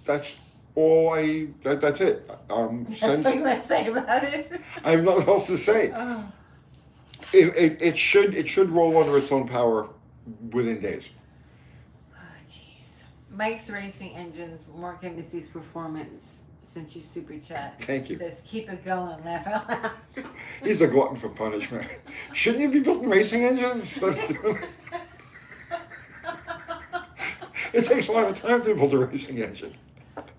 S2: all that's it.
S1: That's what you want to say about it?
S2: I have nothing else to say.
S1: Oh.
S2: It should roll under its own power within days.
S1: Oh, jeez. Mike's Racing Engines, Mark and Missy's Performance, sent you super chat.
S2: Thank you.
S1: Says, keep it going, laugh out loud.
S2: He's a glutton for punishment. Shouldn't you be building racing engines? It takes a lot of time to build a racing engine.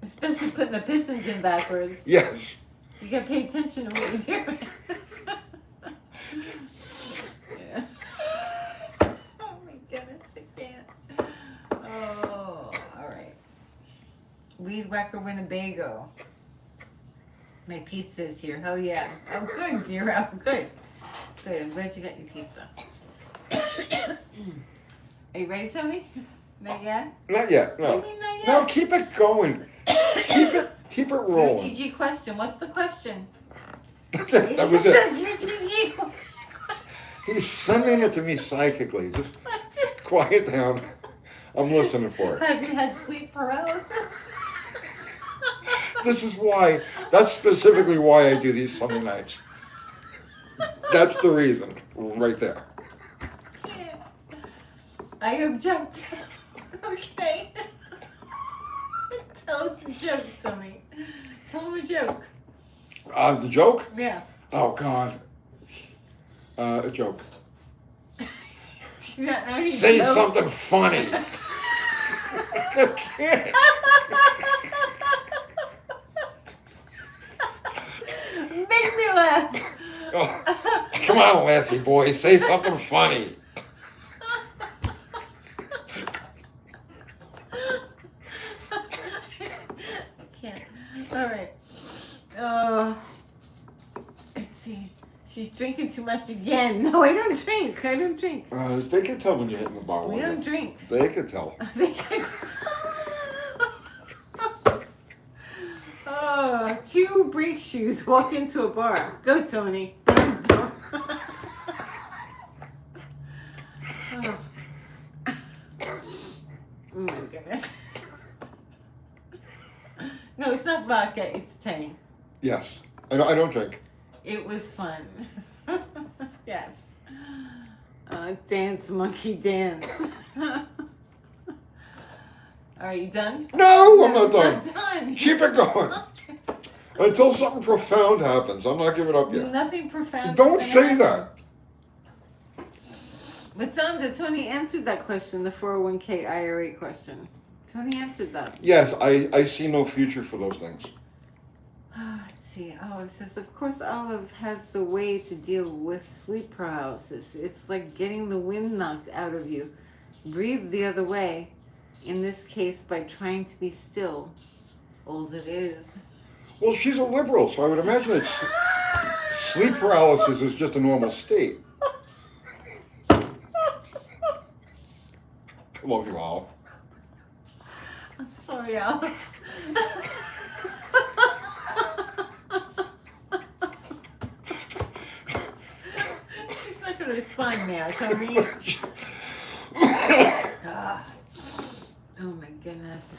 S1: Especially putting the pistons in backwards.
S2: Yes.
S1: You gotta pay attention to what you're doing. Yeah. Oh my goodness, I can't. Oh, alright. Weed Whacker Winnebago. My pizza's here. Oh yeah. Oh good, Zero. Good. Good. I'm glad you got your pizza. Are you ready, Tony? Not yet?
S2: Not yet, no.
S1: What do you mean not yet?
S2: No, keep it going. Keep it rolling.
S1: UTG question. What's the question?
S2: That's it. That was
S1: it.
S2: it.
S1: Says UTG.
S2: He's sending it to me psychically. Just quiet down. I'm listening for it.
S1: Have you had sleep paralysis?
S2: This is why. That's specifically why I do these Sunday nights. That's the reason, right there.
S1: Yeah. I object. Okay. Tell us a joke, Tony. Tell him a joke.
S2: The joke?
S1: Yeah.
S2: Oh, God. A joke.
S1: Do you not know any
S2: Say
S1: jokes?
S2: something funny. I can't.
S1: Make me laugh.
S2: Oh, come on, Laffy boy. Say something funny.
S1: Alright. Let's see. She's drinking too much again. No, I don't drink. They
S2: Can tell when you're hitting the bar.
S1: We don't drink.
S2: They can tell.
S1: They can Oh, 2 brake shoes walk into a bar. Go, Tony. Oh. Oh my goodness. No, it's not vodka, it's Tang.
S2: Yes. I don't drink.
S1: It was fun. Yes. Dance, monkey, dance. Are you done?
S2: No, I'm not
S1: it's
S2: done.
S1: Not done.
S2: Keep it going. Until something profound happens. I'm not giving up yet.
S1: Nothing profound.
S2: Don't say that.
S1: But Tony answered that question, the 401k IRA question. Tony answered that.
S2: Yes, I see no future for those things.
S1: Let's see. Oh, it says, of course, Olive has the way to deal with sleep paralysis. It's like getting the wind knocked out of you. Breathe the other way. In this case, by trying to be still. All's it is.
S2: Well, she's a liberal, so I would imagine that sleep paralysis is just a normal state. I love you all.
S1: I'm sorry, Al. She's not going to respond now, Tony. Oh my goodness.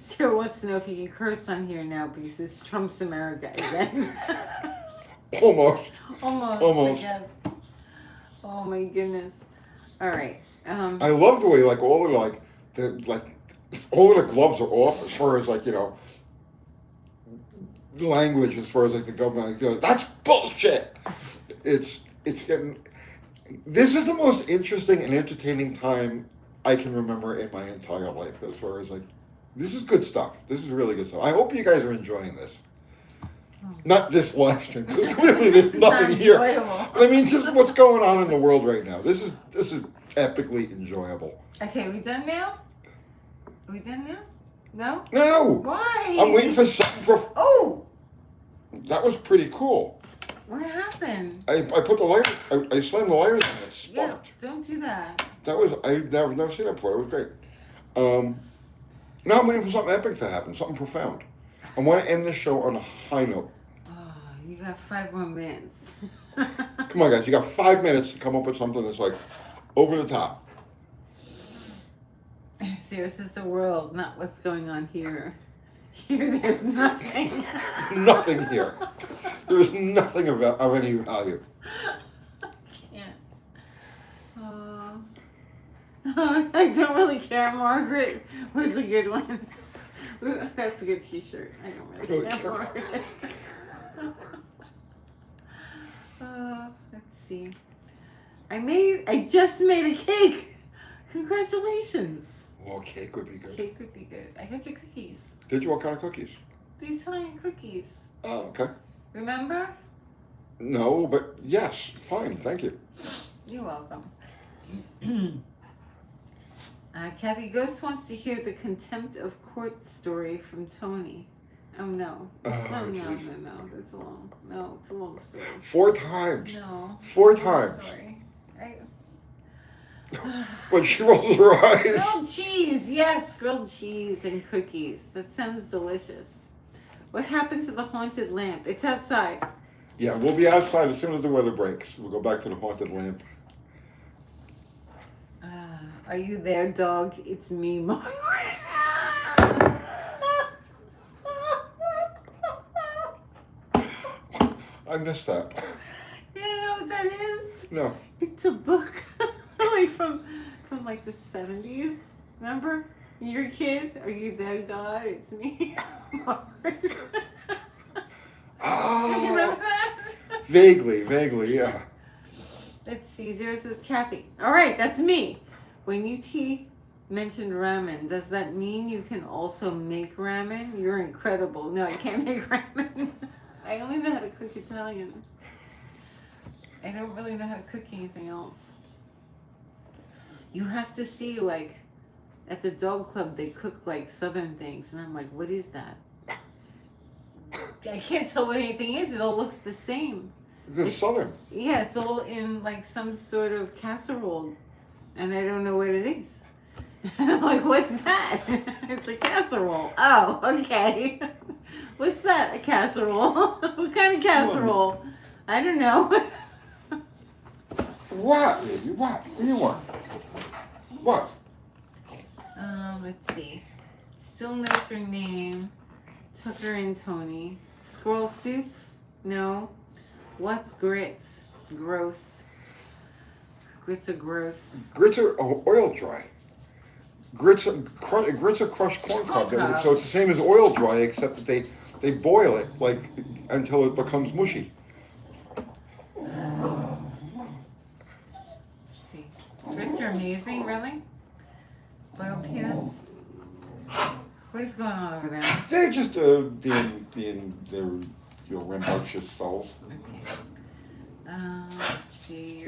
S1: Sarah wants to know if you can curse on here now because it's Trump's America again.
S2: Almost.
S1: Almost. Yes. Oh my goodness. All right.
S2: I love the way all of the gloves are off as far as language, as far as the government. That's bullshit. It's getting. This is the most interesting and entertaining time I can remember in my entire life, as far as this is good stuff. This is really good stuff. I hope you guys are enjoying this. Not this live stream, because clearly there's nothing here. But I mean, just what's going on in the world right now. This is epically enjoyable.
S1: Okay, we done now? Are we done now? No?
S2: No!
S1: Why?
S2: I'm waiting for something for...
S1: Oh!
S2: That was pretty cool.
S1: What happened?
S2: I put the light... I slammed the lighters and it sparked.
S1: Yeah, don't do that.
S2: That was... I've never seen that before. It was great. Now I'm waiting for something epic to happen. Something profound. I want to end this show on a high note.
S1: Oh, you got 5 more minutes.
S2: Come on, guys. You got 5 minutes to come up with something that's over the top.
S1: Sarah says the world, not what's going on here. Here, there's nothing.
S2: Nothing here. There's nothing of any value.
S1: I can't. I don't really care, Margaret. Was a good one. That's a good T-shirt. I don't really care, Margaret. Let's see. I just made a cake. Congratulations.
S2: Well, cake would be good.
S1: Cake would be good. I got your cookies.
S2: Did you? What kind of cookies?
S1: The Italian cookies.
S2: Oh, okay.
S1: Remember?
S2: No, but yes. Fine. Thank you.
S1: You're welcome. Kathy Ghost wants to hear the contempt of court story from Tony. Oh no.
S2: Oh,
S1: No. That's a long. No, it's a long story.
S2: 4 times.
S1: No.
S2: 4 times.
S1: Sorry.
S2: When she rolls her eyes.
S1: Grilled cheese, yes, grilled cheese and cookies. That sounds delicious. What happened to the haunted lamp? It's outside.
S2: Yeah, we'll be outside as soon as the weather breaks. We'll go back to the haunted lamp.
S1: Are you there, dog? It's me, Margaret.
S2: I missed that.
S1: You know what that is?
S2: No.
S1: It's a book, from the 70s. Remember? You're a kid. Are you there, dog? It's me, Margaret.
S2: Oh.
S1: You remember that?
S2: Vaguely, yeah.
S1: Let's see. Zero says Kathy. All right, that's me. When UT mentioned ramen, does that mean you can also make ramen? You're incredible. No, I can't make ramen. I only know how to cook Italian. I don't really know how to cook anything else. You have to see, at the dog club, they cook, southern things. And I'm like, what is that? I can't tell what anything is. It all looks the same.
S2: It's southern.
S1: Yeah, it's all in, some sort of casserole. And I don't know what it is. I'm like, what's that? It's a casserole. Oh, okay. What's that? A casserole? What kind of casserole? I don't know.
S2: What, baby? What? What do you want? What?
S1: Let's see. Still knows her name. Tucker and Tony. Squirrel soup? No. What's grits? Gross. Grits are gross.
S2: Grits are oil dry. Grits are crushed corn cob. So it's the same as oil dry, except that they boil it until it becomes mushy.
S1: Let's see. Grits are amazing, really? Boiled peanuts? What is going on over there?
S2: They're just being their rambunctious souls.
S1: Okay. Let's see.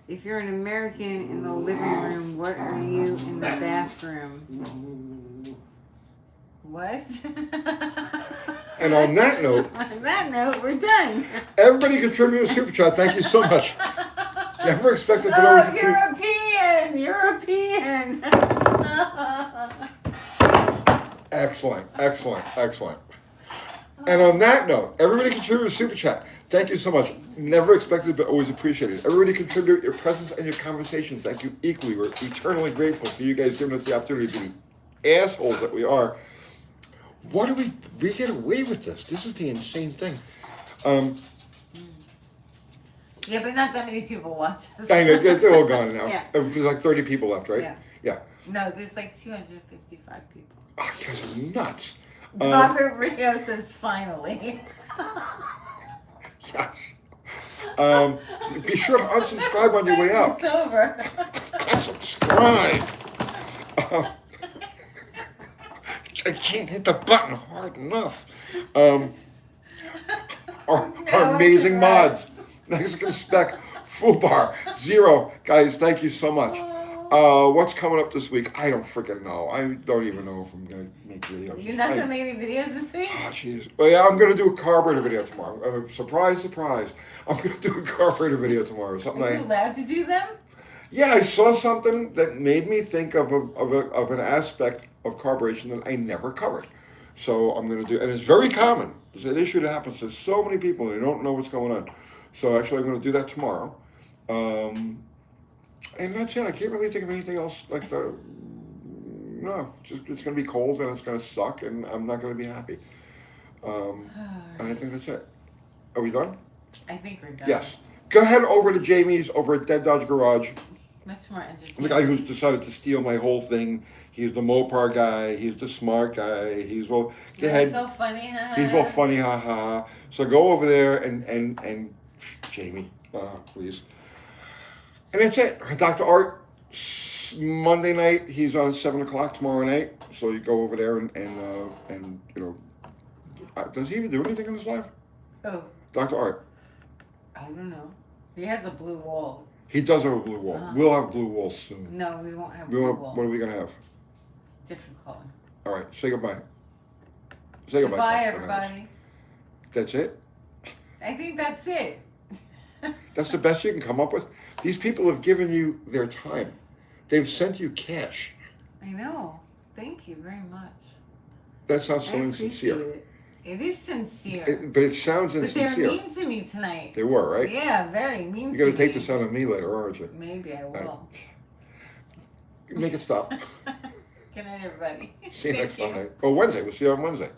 S1: If you're an American in the living room, what are you in the bathroom? What?
S2: And on that note,
S1: we're done.
S2: everybody contribute a super chat. Thank you so much. Never expected, but always appreciate.
S1: European.
S2: Excellent. And on that note, everybody contribute a super chat. Thank you so much. Never expected, but always appreciated. Everybody contribute your presence and your conversation. Thank you equally. We're eternally grateful for you guys giving us the opportunity to be the assholes that we are. What do we get away with this? This is the insane thing.
S1: Yeah, but not that many people watch us.
S2: I know, they're all gone now.
S1: Yeah.
S2: There's like 30 people left, right? Yeah.
S1: No, there's like 255 people.
S2: Oh, you guys are nuts.
S1: Robert Rio says finally.
S2: Yes. Be sure to unsubscribe on your way out.
S1: It's over.
S2: Unsubscribe. I can't hit the button hard enough. Our amazing mods. Mexican Spec, Fubar, Zero. Guys, thank you so much. What's coming up this week? I don't freaking know. I don't even know if I'm going to make videos.
S1: You're not going to make any videos this week?
S2: Oh, jeez. Well, yeah, I'm going to do a carburetor video tomorrow. Surprise. I'm going to do a carburetor video tomorrow. Something
S1: Are you allowed to do them?
S2: Yeah, I saw something that made me think of an aspect of carburation that I never covered. So I'm going to do, and it's very common. It's an issue that happens to so many people and they don't know what's going on. So actually I'm going to do that tomorrow. And that's it. I can't really think of anything else like the, no, it's going to be cold and it's going to suck and I'm not going to be happy. And I think that's it. Are we done?
S1: I think we're done.
S2: Yes. Go ahead over to Jamie's over at Dead Dodge Garage.
S1: Much more entertaining.
S2: The guy who's decided to steal my whole thing. He's the Mopar guy. He's the smart guy. He's all.
S1: He's so funny, huh?
S2: He's all funny, haha. So go over there and Jamie, please. And that's it. Dr. Art, Monday night. He's on 7:00 tomorrow night. So you go over there and you know. Does he even do anything in his life?
S1: Oh.
S2: Dr. Art.
S1: I don't know. He has a blue wall.
S2: He does have a blue wall. We'll have blue walls soon.
S1: No, we won't have blue wall.
S2: What are we going to have?
S1: Different color.
S2: All right, say goodbye. Say goodbye.
S1: Goodbye, everybody.
S2: That's it?
S1: I think that's it.
S2: That's the best you can come up with? These people have given you their time. They've sent you cash.
S1: I know. Thank you very much.
S2: That sounds so insincere.
S1: It is sincere.
S2: But it sounds insincere.
S1: But they're mean to me tonight.
S2: They were, right?
S1: Yeah, very mean to me.
S2: You're going to take this out on me later, aren't you?
S1: Maybe I will.
S2: Make it stop.
S1: Good night, everybody.
S2: See you next Sunday. Oh, Wednesday. We'll see you on Wednesday.